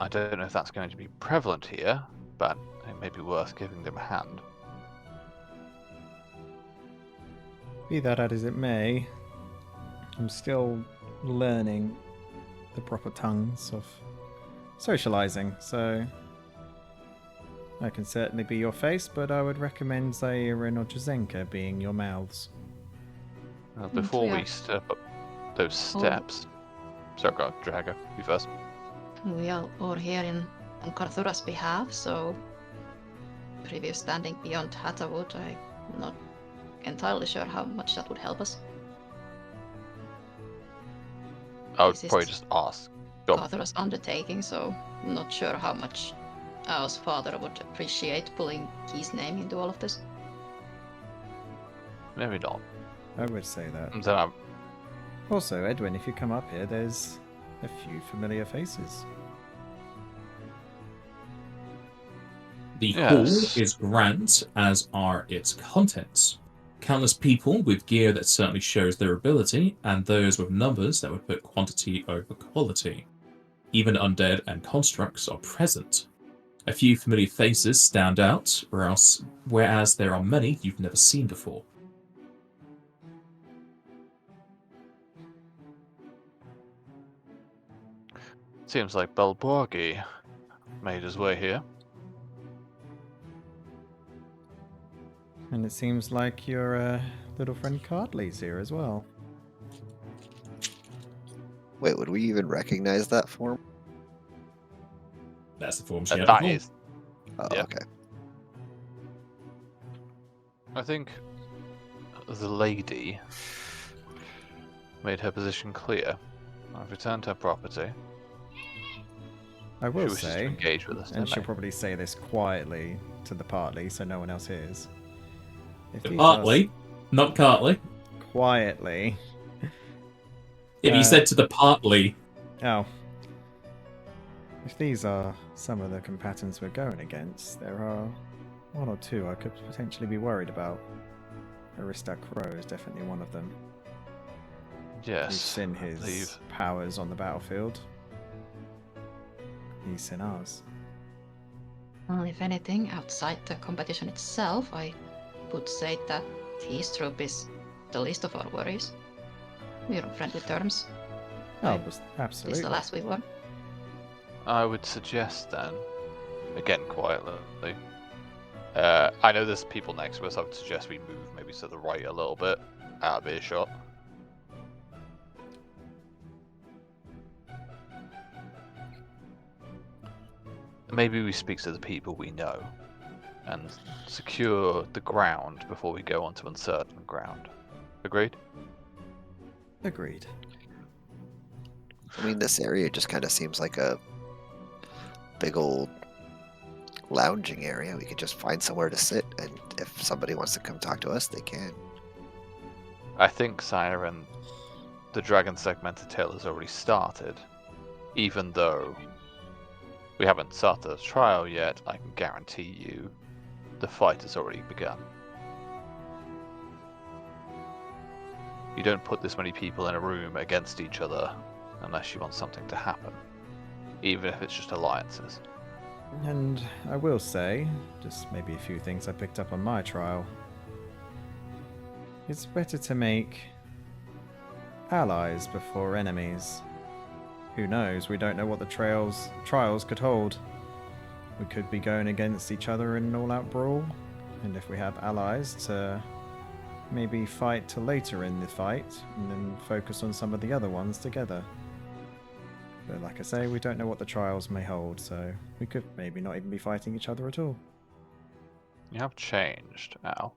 I don't know if that's going to be prevalent here, but it may be worth giving them a hand. Be that as it may, I'm still learning the proper tongues of socializing, so I can certainly be your face, but I would recommend Zaira or Jazenka being your mouths. Before yeah. we step up those steps... Sorry, go on, Drago, you first. We are all here on Karthurra's behalf, so previous standing beyond Hattahwood, I'm not entirely sure how much that would help us. I would This is probably just ask. Go on. Karthurra's undertaking, so I'm not sure how much our father would appreciate pulling his name into all of this. Maybe not. I would say that. Then Also, Edwin, if you come up here, there's a few familiar faces. The Yes. hall is grand, as are its contents. Countless people with gear that certainly shows their ability, and those with numbers that would put quantity over quality. Even undead and constructs are present. A few familiar faces stand out, whereas there are many you've never seen before. seems like Balborgi made his way here. And it seems like your little friend Cardley's here as well. Wait, would we even recognize that form? That's the form she And had that before. is, Oh, Yeah. okay. I think, the lady made her position clear. I've returned her property. I She will wishes to say, engage with us. and she'll today. probably say this quietly to the partly so no one else hears. If these Partly, Not Cartley. quietly. If you said to the partly, Oh. If these are some of the combatants we're going against, there are one or two I could potentially be worried about. Aristak Crow is definitely one of them. Yes. He's seen I his believe. powers on the battlefield. He's seen ours. Well, if anything, outside the competition itself, I would say that his troop is the least of our worries. We're on friendly terms. Oh, Right. was- It's absolutely. the last we won. I would suggest then, again quietly, I know there's people next to us, I would suggest we move maybe to the right a little bit, out of earshot. Maybe we speak to the people we know, and secure the ground before we go onto uncertain ground. Agreed? Agreed. I mean, this area just kind of seems like a big old lounging area. We could just find somewhere to sit, and if somebody wants to come talk to us, they can. I think, Siren, the Dragon Segmented Tale has already started. Even though we haven't started the trial yet, I can guarantee you the fight has already begun. You don't put this many people in a room against each other unless you want something to happen, even if it's just alliances. And I will say, just maybe a few things I picked up on my trial. It's better to make allies before enemies. Who knows? We don't know what the trials could hold. We could be going against each other in an all-out brawl, and if we have allies to maybe fight till later in the fight, and then focus on some of the other ones together. But like I say, we don't know what the trials may hold, so we could maybe not even be fighting each other at all. You have changed, Al.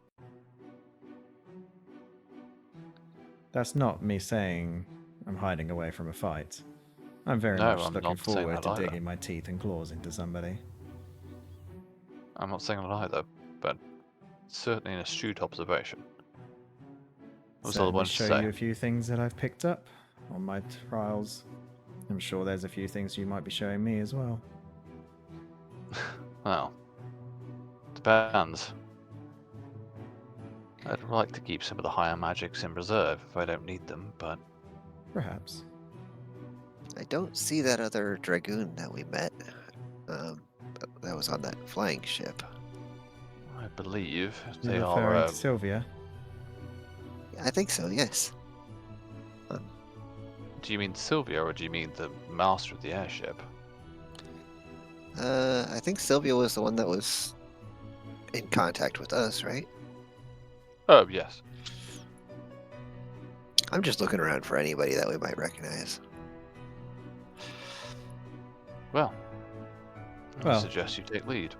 That's not me saying I'm hiding away from a fight. I'm very No, much I'm looking not saying forward that to either. digging my teeth and claws into somebody. I'm not saying that either, but certainly an astute observation. That was all I So let me wanted to show say. you a few things that I've picked up on my trials. I'm sure there's a few things you might be showing me as well. Well, depends. I'd like to keep some of the higher magics in reserve if I don't need them, but Perhaps. I don't see that other dragoon that we met. That was on that flying ship. I believe You're they referring are. to Sylvia? I think so, yes. Do you mean Sylvia or do you mean the master of the airship? I think Sylvia was the one that was in contact with us, right? Oh, yes. I'm just looking around for anybody that we might recognize. Well, I Well. suggest you take lead.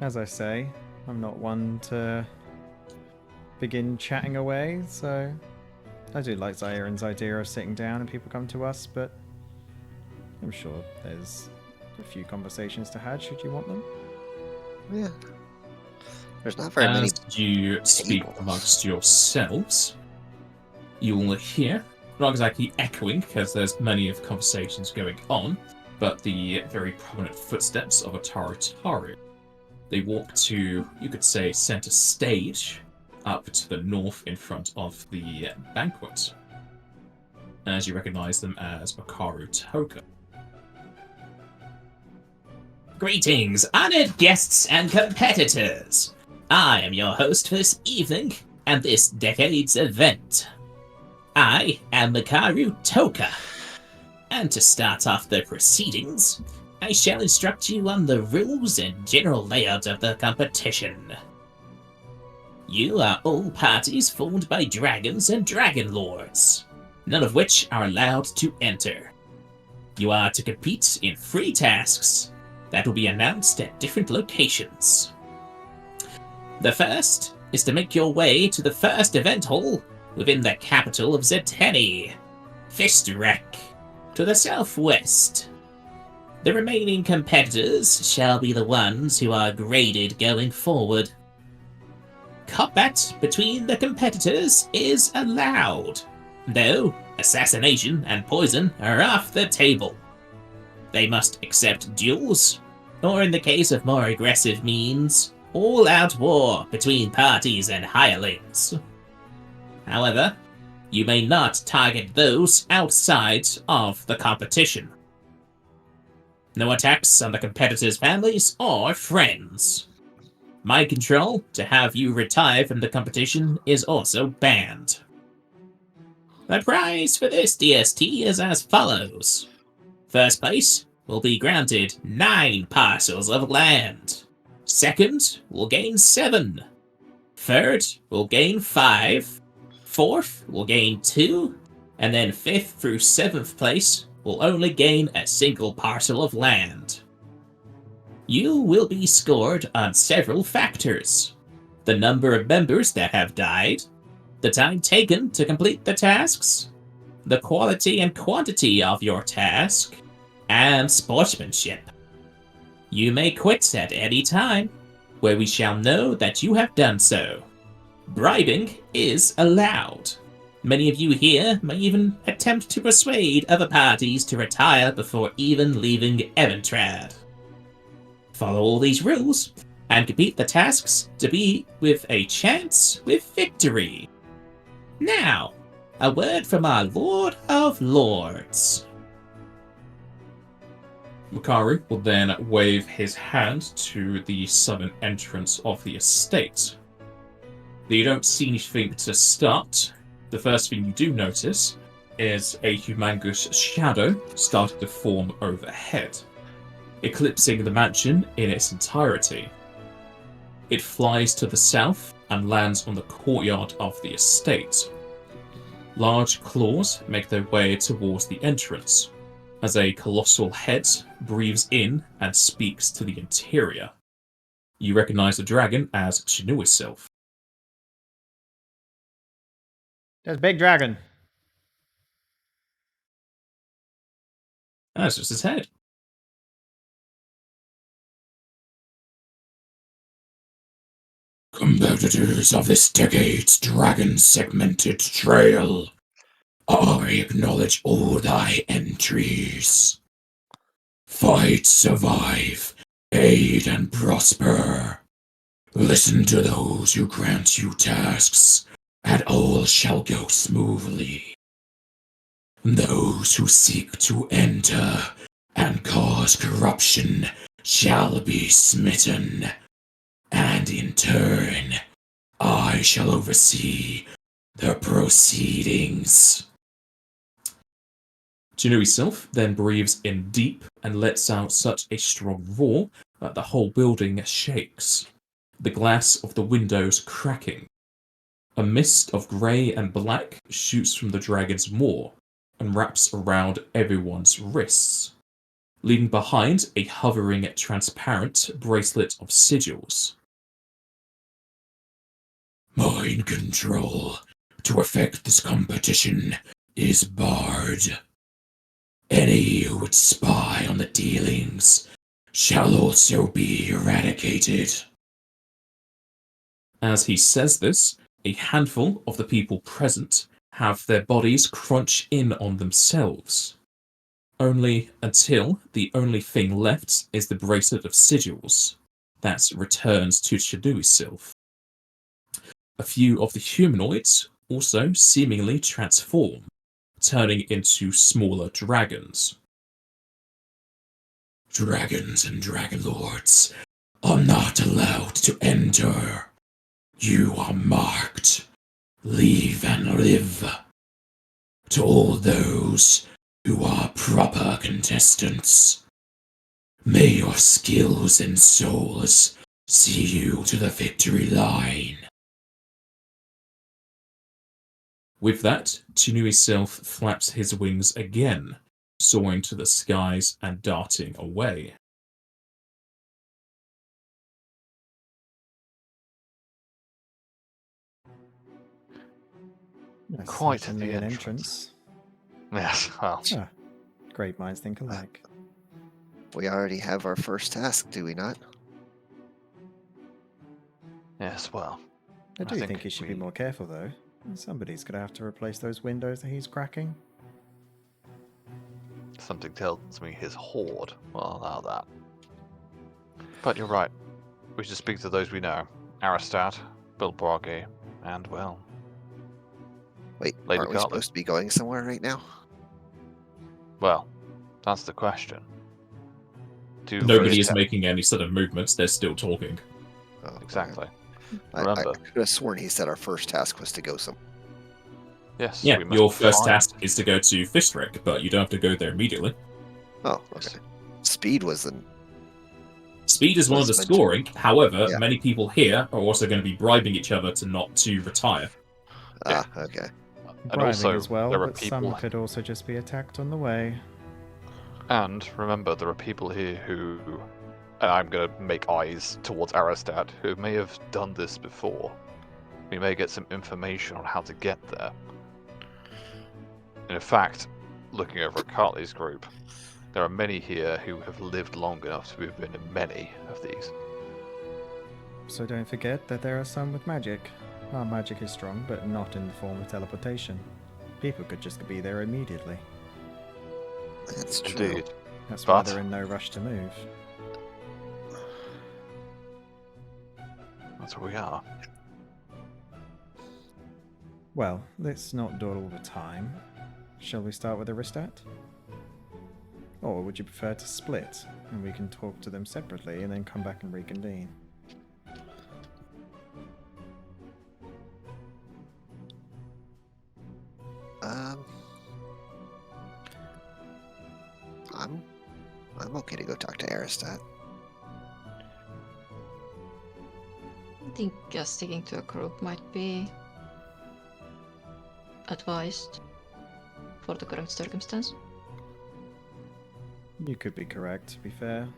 As I say, I'm not one to begin chatting away, so I do like Zairen's idea of sitting down and people come to us, but I'm sure there's a few conversations to have should you want them. Yeah. There's not very many. as you speak tables. amongst yourselves, you will hear, not exactly echoing because there's many of conversations going on, but the very prominent footsteps of a Taru. They walk to, you could say, center stage, up to the north in front of the banquet, as you recognize them as Makaru Toka. Greetings, honored guests and competitors. I am your host for this evening and this decade's event. I am Makaru Toka. And to start off the proceedings, I shall instruct you on the rules and general layout of the competition. You are all parties formed by dragons and dragon lords, none of which are allowed to enter. You are to compete in 3 tasks that will be announced at different locations. The first is to make your way to the first event hall within the capital of Zeteni, Fistrek, to the southwest. The remaining competitors shall be the ones who are graded going forward. combat between the competitors is allowed, though assassination and poison are off the table. They must accept duels, or in the case of more aggressive means, all-out war between parties and hirelings. However, you may not target those outside of the competition. No attacks on the competitors' families or friends. Mind control to have you retire from the competition is also banned. The prize for this DST is as follows. First place will be granted 9 parcels of land. Second will gain 7. Third will gain 5. Fourth will gain 2. And then 5th through 7th place will only gain a single parcel of land. You will be scored on several factors. The number of members that have died, the time taken to complete the tasks, the quality and quantity of your task, and sportsmanship. You may quit at any time, where we shall know that you have done so. Bribing is allowed. Many of you here may even attempt to persuade other parties to retire before even leaving Eventrad. Follow all these rules, and complete the tasks to be with a chance with victory. Now, a word from our Lord of Lords. Makaru will then wave his hand to the southern entrance of the estate. You don't see anything to start. The first thing you do notice is a humongous shadow starting to form overhead, eclipsing the mansion in its entirety. It flies to the south and lands on the courtyard of the estate. Large claws make their way towards the entrance, as a colossal head breathes in and speaks to the interior. You recognize the dragon as Chinuisilf. There's Big Dragon. That's just his head. Competitors of this decade's dragon-segmented trail, I acknowledge all thy entries. Fight, survive, aid and prosper. Listen to those who grant you tasks, and all shall go smoothly. Those who seek to enter and cause corruption shall be smitten, and in turn, I shall oversee the proceedings. Chinuisilf then breathes in deep and lets out such a strong roar that the whole building shakes, the glass of the windows cracking. A mist of grey and black shoots from the dragon's maw and wraps around everyone's wrists, leaving behind a hovering transparent bracelet of sigils. Mind control to affect this competition is barred. Any who would spy on the dealings shall also be eradicated. As he says this, a handful of the people present have their bodies crunch in on themselves. Only until the only thing left is the bracelet of sigils that returns to Chinuisilf. A few of the humanoids also seemingly transform, turning into smaller dragons. Dragons and dragon lords are not allowed to enter. You are marked. Leave and live. To all those who are proper contestants, may your skills and souls see you to the victory line. With that, Chinuisilf flaps his wings again, soaring to the skies and darting away. That's Quite certainly the an entrance. entrance. Yes, well, Ah, great minds think alike. We already have our first task, do we not? yes, well. I do think think he should be we- more careful, though. Somebody's going to have to replace those windows that he's cracking. Something tells me his horde will allow that. But you're right. We should speak to those we know. Aristat, Bilbrage, and, well... Wait, Lady aren't we Cartland. supposed to be going somewhere right now? Well, that's the question. Nobody is making any sort of movements. They're still talking. Oh, okay. Exactly. I Remember. could have sworn he said our first task was to go somewhere. Yes, Yeah, we must your first find- task is to go to Fistrek, but you don't have to go there immediately. Oh, okay. Speed was the... Speed is one of the Was mentioned. scoring. However, Yeah. many people here are also going to be bribing each other to not to retire. Yeah. Ah, okay. And Bribing also, as well, there are but people... some could also just be attacked on the way. And remember, there are people here who... And I'm going to make eyes towards Aristat, who may have done this before. We may get some information on how to get there. And in fact, looking over at Cartley's group, there are many here who have lived long enough to have been in many of these. So don't forget that there are some with magic. Our magic is strong, but not in the form of teleportation. People could just be there immediately. That's true. Indeed. That's why But- they're in no rush to move. That's where we are. Well, let's not dawdle all the time. Shall we start with Aristat? Or would you prefer to split, and we can talk to them separately and then come back and reconvene? Um, I'm okay to go talk to Aristat. I think just sticking to a group might be advised for the current circumstance. You could be correct, to be fair.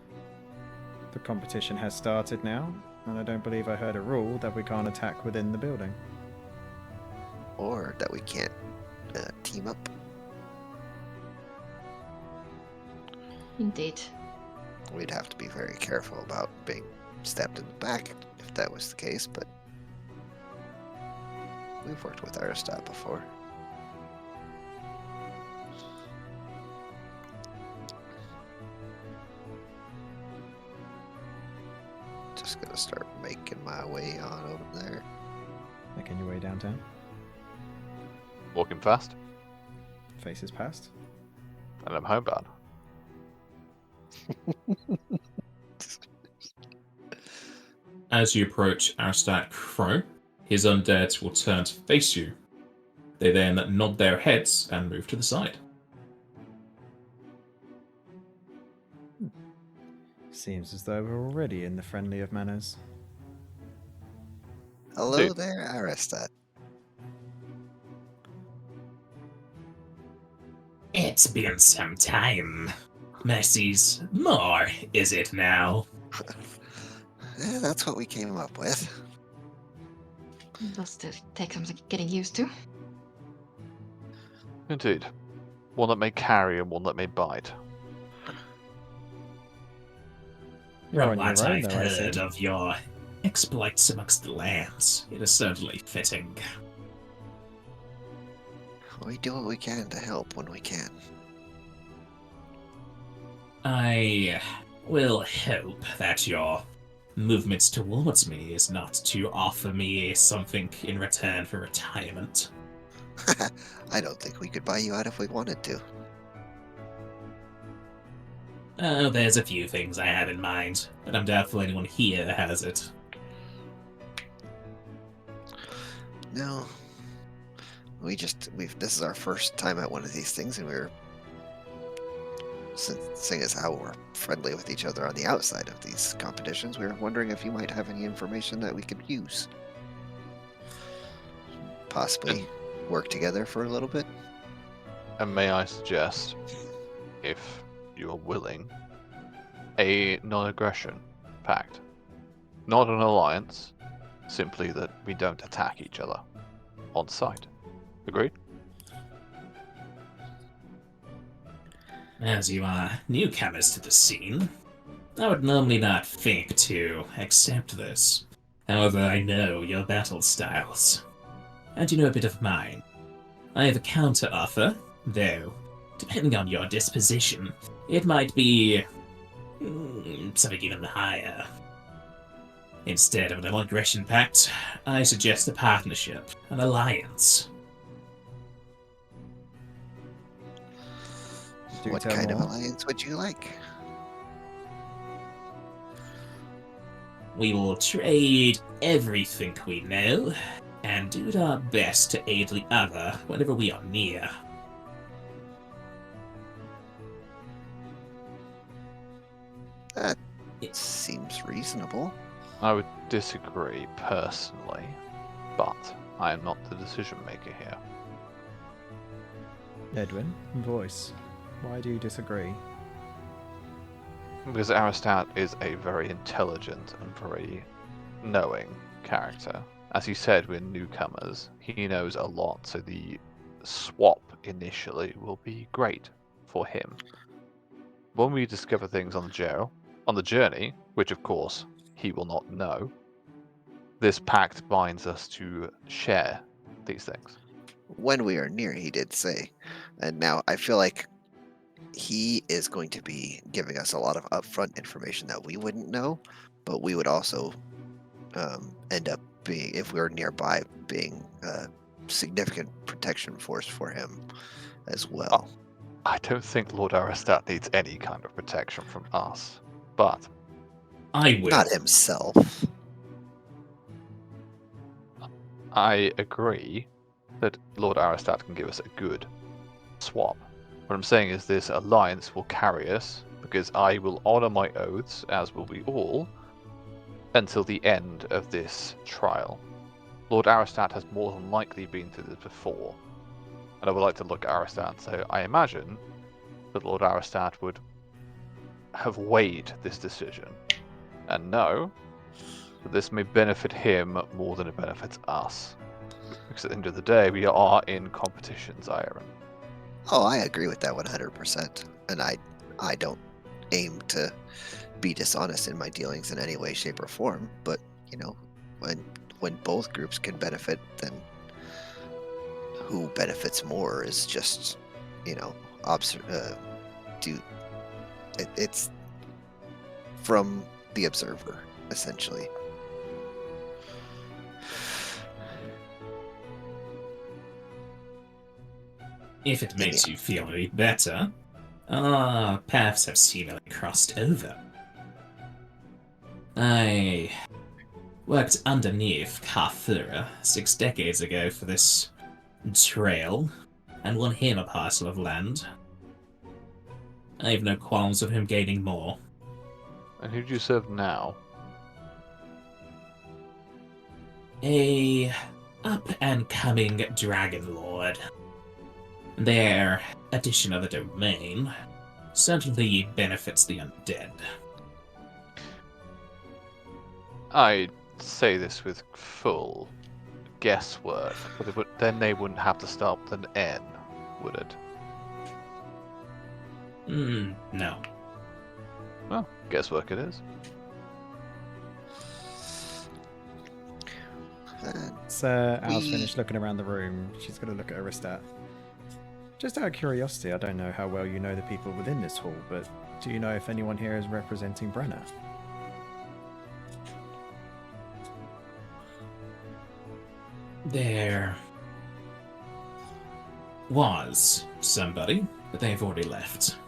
The competition has started now, and I don't believe I heard a rule that we can't attack within the building. Or that we can't team up. Indeed. We'd have to be very careful about being stabbed in the back if that was the case, but we've worked with Aristat before. Just gonna start making my way on over there. Making your way downtown. Walking fast, Faces past. and I'm homebound. As you approach Aristat Crow, his undead will turn to face you. They then nod their heads and move to the side. Seems as though we're already in the friendly of manners. Hello Dude. there, Aristat. It's been some time. Mercy's more, is it now? That's what we came up with. Does still take some getting used to. Indeed. One that may carry and one that may bite. You're From on what your own, I've though, I see. heard of your exploits amongst the lands, it is certainly fitting. We do what we can to help when we can. I will hope that your movements towards me is not to offer me something in return for retirement. I don't think we could buy you out if we wanted to. Oh, there's a few things I have in mind, but I'm doubtful anyone here has it. No. This is our first time at one of these things, and seeing as how we're friendly with each other on the outside of these competitions, we were wondering if you might have any information that we could use. Possibly work together for a little bit. And may I suggest, if you are willing, a non-aggression pact. Not an alliance, simply that we don't attack each other on sight. Agreed? As you are newcomers to the scene, I would normally not think to accept this. However, I know your battle styles. And you know a bit of mine. I have a counter-offer, though, depending on your disposition, it might be something even higher. Instead of an aggression pact, I suggest a partnership, an alliance. Do What tell kind of more. alliance would you like? We will trade everything we know, and do our best to aid the other whenever we are near. That seems reasonable. I would disagree personally, but I am not the decision maker here. Edwin, voice. Why do you disagree? Because Aristat is a very intelligent and very knowing character. As he said, we're newcomers. He knows a lot, so the swap initially will be great for him. When we discover things on the journey, which of course he will not know, this pact binds us to share these things. When we are near, he did say. And now I feel like he is going to be giving us a lot of upfront information that we wouldn't know, but we would also end up being, if we were nearby, being a significant protection force for him as well. I don't think Lord Aristat needs any kind of protection from us, but I will. Not himself. I agree that Lord Aristat can give us a good swap. What I'm saying is this alliance will carry us, because I will honor my oaths, as will we all, until the end of this trial. Lord Aristat has more than likely been through this before, and I would like to look at Aristat, so I imagine that Lord Aristat would have weighed this decision, and know that this may benefit him more than it benefits us. Because at the end of the day, we are in competition, Zyron. Oh, I agree with that 100%. And I don't aim to be dishonest in my dealings in any way, shape, or form. But, you know, when both groups can benefit, then who benefits more is just, you know, it's from the observer, essentially. If it makes you feel any better, our paths have seemingly crossed over. I worked underneath Karthurra 6 decades ago for this trail, and won him a parcel of land. I have no qualms of him gaining more. And who do you serve now? A up-and-coming Dragon Lord. Their addition of a domain certainly benefits the undead. I say this with full guesswork, but then they wouldn't have to start with an N, would it? No. Well, guesswork it is. So Al's finished looking around the room. She's going to look at Aristat. Just out of curiosity, I don't know how well you know the people within this hall, but do you know if anyone here is representing Brenna? There was somebody, but they've already left.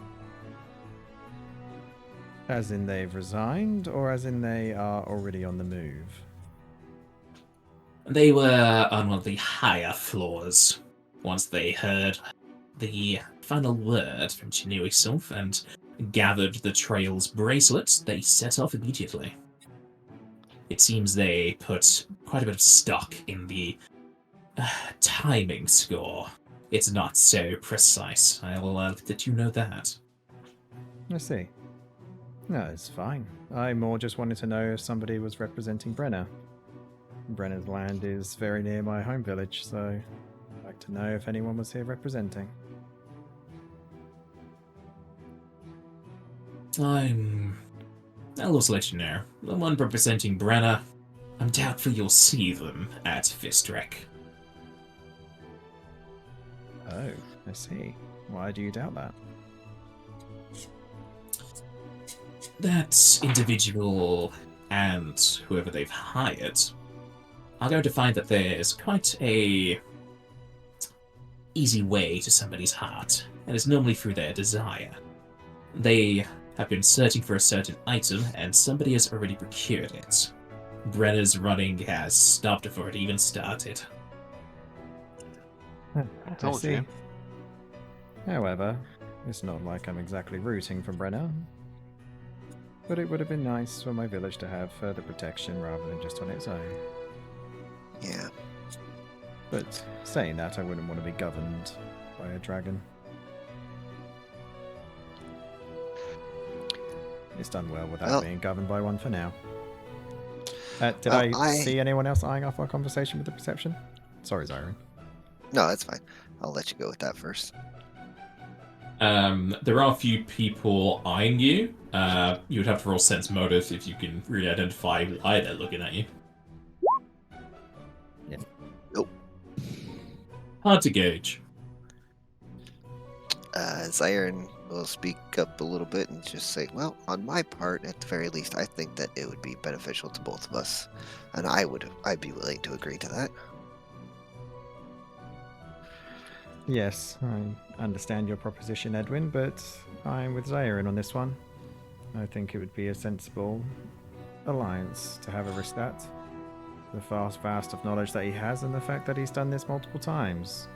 As in they've resigned, or as in they are already on the move? They were on one of the higher floors. Once they heard the final word from Chinui Self and gathered the Trail's bracelets, they set off immediately. It seems they put quite a bit of stock in the timing score. It's not so precise. I will let you know that. I see. No, it's fine. I more just wanted to know if somebody was representing Brenna. Brenna's land is very near my home village, so I'd like to know if anyone was here representing. I'll also let you know. The one representing Brenna, I'm doubtful you'll see them at Fistrek. Oh, I see. Why do you doubt that? That individual and whoever they've hired are going to find that there's quite a easy way to somebody's heart, and it's normally through their desire. They have been searching for a certain item, and somebody has already procured it. Brenner's running has stopped before it even started. I Told see. you. However, it's not like I'm exactly rooting for Brenner. But it would have been nice for my village to have further protection rather than just on its own. Yeah. But saying that, I wouldn't want to be governed by a dragon. It's done well without Well- being governed by one for now. Did Well, I see anyone else eyeing off our conversation with the perception? Sorry, Zyron. No, that's fine. I'll let you go with that first. There are a few people eyeing you. You would have to roll sense motive if you can really identify why they're looking at you. Yeah. Nope. Hard to gauge. Zyron will speak up a little bit and just say, well, on my part, at the very least, I think that it would be beneficial to both of us. And I'd be willing to agree to that. Yes, I understand your proposition, Edwin, but I'm with Zyron on this one. I think it would be a sensible alliance to have Aristat. The vast of knowledge that he has and the fact that he's done this multiple times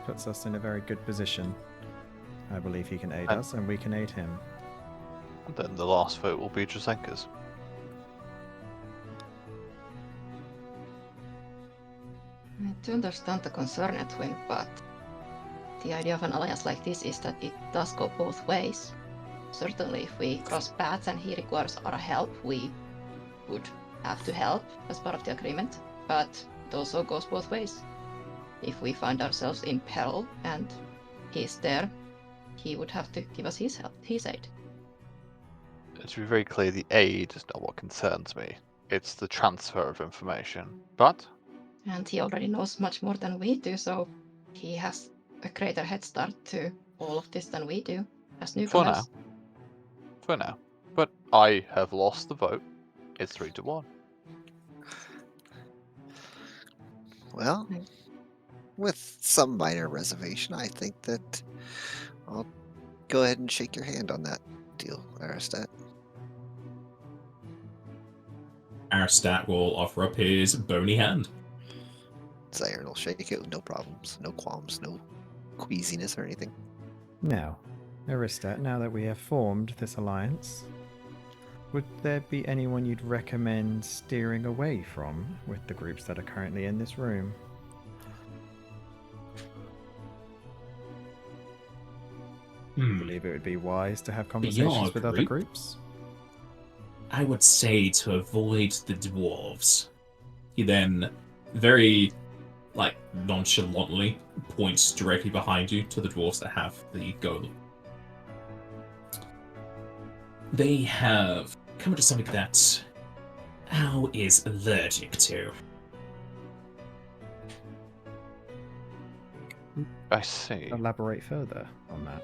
puts us in a very good position. I believe he can aid us and we can aid him. Then the last vote will be Drazenka's. I do understand the concern, Edwin, but the idea of an alliance like this is that it does go both ways. Certainly, if we cross paths and he requires our help, we would have to help as part of the agreement, but it also goes both ways. If we find ourselves in peril and he's there, he would have to give us his help, his aid. To be very clear, the aid is not what concerns me. It's the transfer of information. But And he already knows much more than we do, so he has a greater head start to all of this than we do as newcomers. for now. But I have lost the vote. It's 3-1. Well, Right. with some minor reservation, I think that I'll go ahead and shake your hand on that deal, Aristat. Aristat will offer up his bony hand. Zyron will shake it with no problems, no qualms, no queasiness or anything. Now, Aristat, now that we have formed this alliance, would there be anyone you'd recommend steering away from with the groups that are currently in this room? Hmm. Believe it would be wise to have conversations with other group? groups? I would say to avoid the dwarves. He then very, nonchalantly points directly behind you to the dwarves that have the golem. They have come to something that Al is allergic to. I see. Elaborate further on that.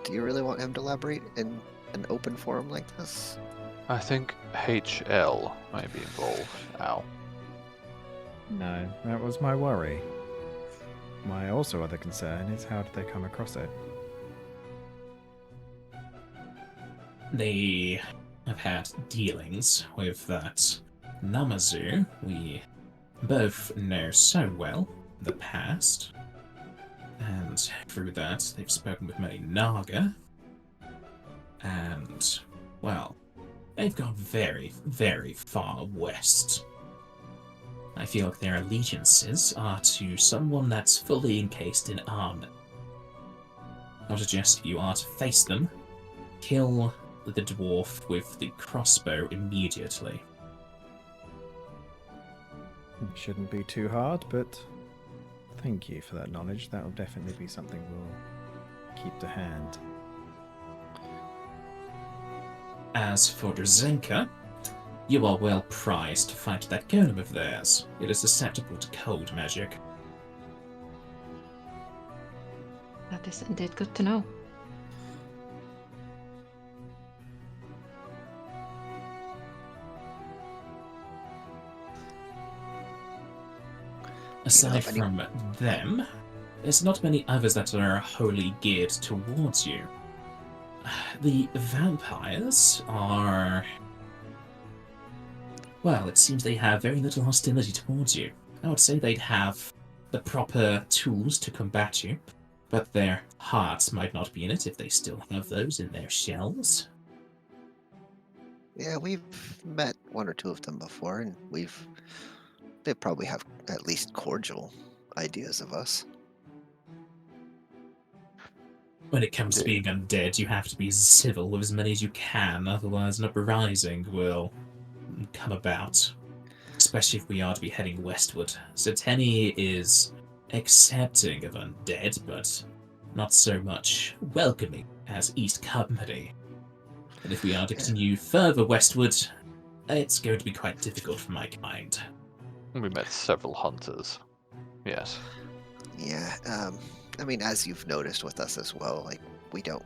Do you really want him to elaborate in an open forum like this? I think HL may be involved now. No, that was my worry. My also other concern is how did they come across it? They have had dealings with that Namazu we both know so well in the past. And through that, they've spoken with many Naga. And, well, they've gone very, very far west. I feel like their allegiances are to someone that's fully encased in armor. I suggest if you are to face them, kill the dwarf with the crossbow immediately. It shouldn't be too hard, but thank you for that knowledge. That will definitely be something we'll keep to hand. As for Drazenka, You are well prized to fight that golem of theirs. It is susceptible to cold magic. That is indeed good to know. Aside any- from them, there's not many others that are wholly geared towards you. The vampires are... Well, it seems they have very little hostility towards you. I would say they'd have the proper tools to combat you, but their hearts might not be in it if they still have those in their shells. Yeah, we've met one or two of them before, and they probably have at least cordial ideas of us. When it comes to being undead, you have to be civil with as many as you can, otherwise an uprising will come about. Especially if we are to be heading westward. Zerteni is accepting of undead, but not so much welcoming as East Company. And if we are to continue further westward, it's going to be quite difficult for my kind. We met several hunters. Yes. Yeah, I mean, as you've noticed with us as well, like, we don't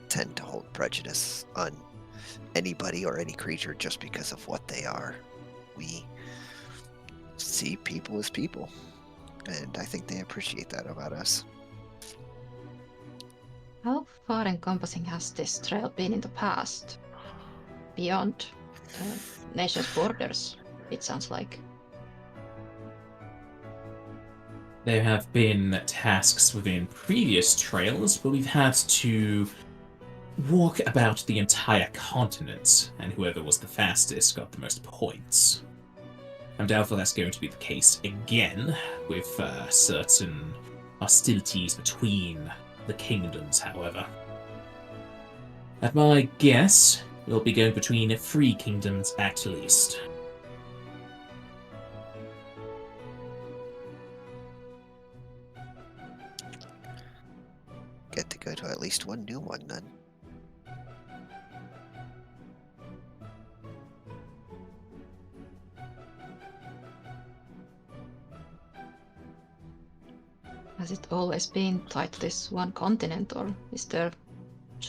tend to hold prejudice on anybody or any creature just because of what they are. We see people as people, and I think they appreciate that about us. How far encompassing has this trail been in the past? Beyond nation's borders, it sounds like. There have been tasks within previous trails where we've had to walk about the entire continent, and whoever was the fastest got the most points. I'm doubtful that's going to be the case again, with certain hostilities between the kingdoms, however. At my guess, we'll be going between 3 kingdoms at least. Get to go to at least one new one then. Has it always been tied to this one continent, or should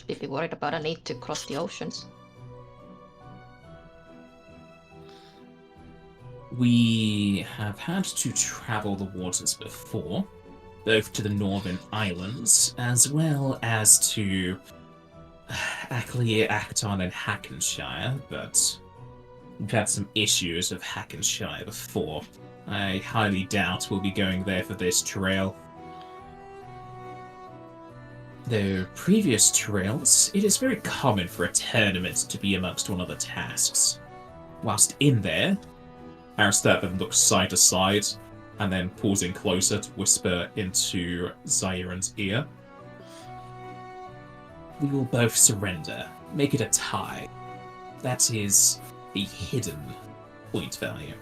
we be worried about a need to cross the oceans? We have had to travel the waters before, both to the Northern Islands, as well as to Ackley, Acton, and Hackenshire, but we've had some issues with Hackenshire before. I highly doubt we'll be going there for this trail. The previous trails, it is very common for a tournament to be amongst one of the tasks. Whilst in there, Aristathon looks side to side, and then pausing closer to whisper into Zairon's ear. We will both surrender. Make it a tie. That is a hidden point value.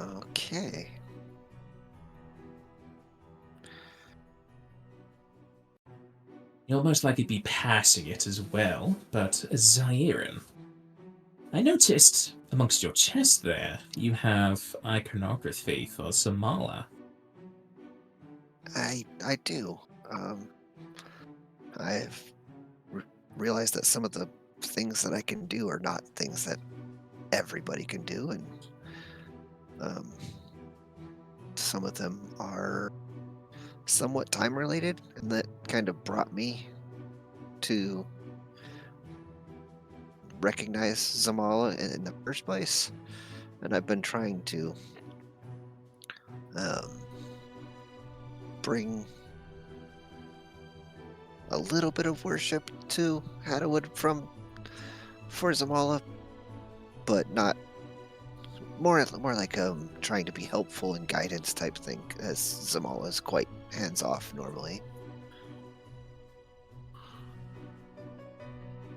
Okay. You'll most likely be passing it as well, but Zairon, I noticed amongst your chest there, you have iconography for Zamala. I do. I've realized that some of the things that I can do are not things that everybody can do, and some of them are somewhat time related, and that kind of brought me to recognize Zamala in the first place. And I've been trying to bring a little bit of worship to Hattahwood for Zamala, but not more like trying to be helpful and guidance type thing, as Zamala is quite hands off normally.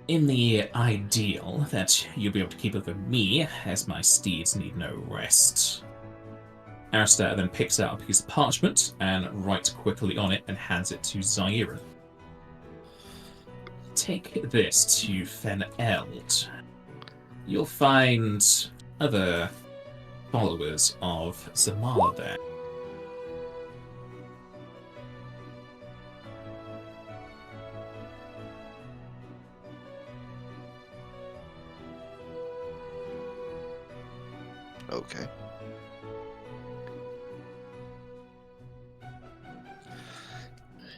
In the ideal that you'll be able to keep up with me, as my steeds need no rest. Aristar then picks out a piece of parchment and writes quickly on it and hands it to Zaira. Take this to Fen Eld. You'll find other followers of Zamala there. Okay.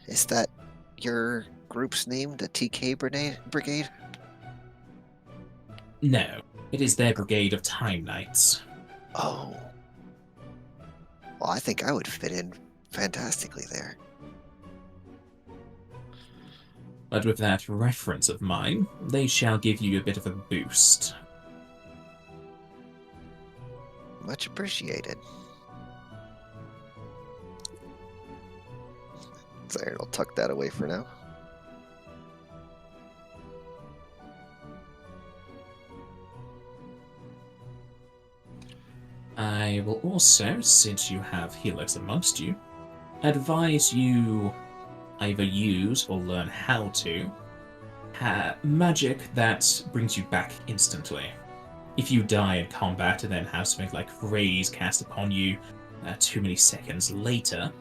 Is that your group's name, the TK Brigade? No, it is their brigade of Time Knights. Oh. Well, I think I would fit in fantastically there. But with that reference of mine, they shall give you a bit of a boost. Much appreciated. Sorry, I'll tuck that away for now. I will also, since you have healers amongst you, advise you either use or learn how to magic that brings you back instantly. If you die in combat and then have something like raise cast upon you too many seconds later,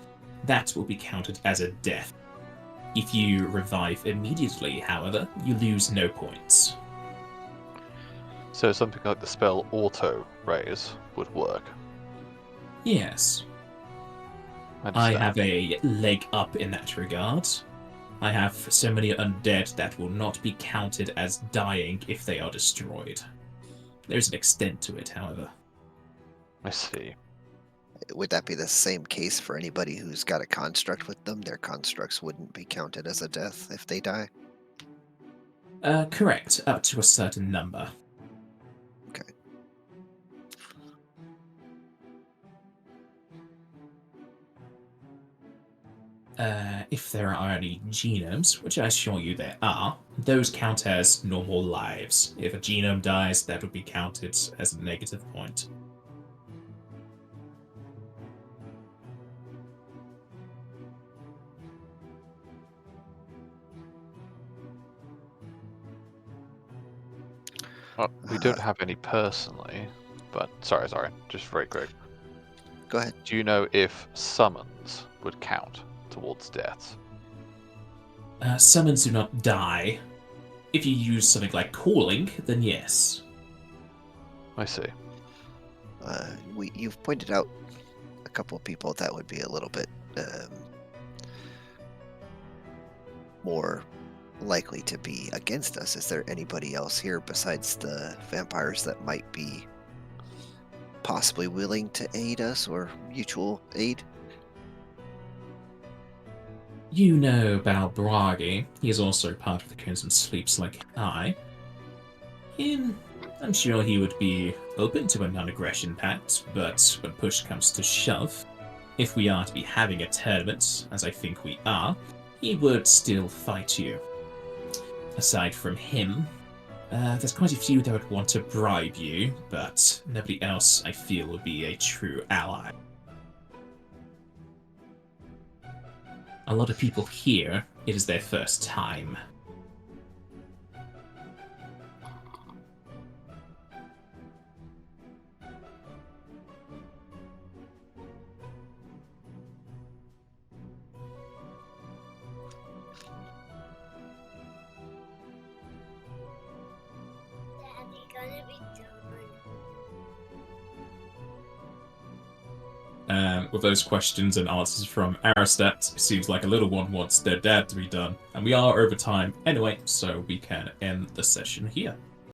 that will be counted as a death. If you revive immediately, however, you lose no points. So something like the spell Auto Raise would work. Yes. I understand. have a leg up in that regard. I have so many undead that will not be counted as dying if they are destroyed. There's an extent to it, however. I see. Would that be the same case for anybody who's got a construct with them? Their constructs wouldn't be counted as a death if they die? Correct, up to a certain number. Okay. If there are any genomes, which I assure you there are, those count as normal lives. If a genome dies, that would be counted as a negative point. We don't have any personally, but sorry, just very quick. Go ahead. Do you know if summons would count towards deaths? Summons do not die. If you use something like calling, then yes. I see. You've pointed out a couple of people that would be a little bit more likely to be against us. Is there anybody else here besides the vampires that might be possibly willing to aid us or mutual aid? You know about Bragi. He is also part of the Crimson Sleeps like I. I'm sure he would be open to a non-aggression pact, but when push comes to shove, if we are to be having a tournament, as I think we are, he would still fight you. Aside from him, there's quite a few that would want to bribe you, but nobody else I feel would be a true ally. A lot of people here, it is their first time. With those questions and answers from Aristat, it seems like a little one wants their dad to be done. And we are over time anyway, so we can end the session here.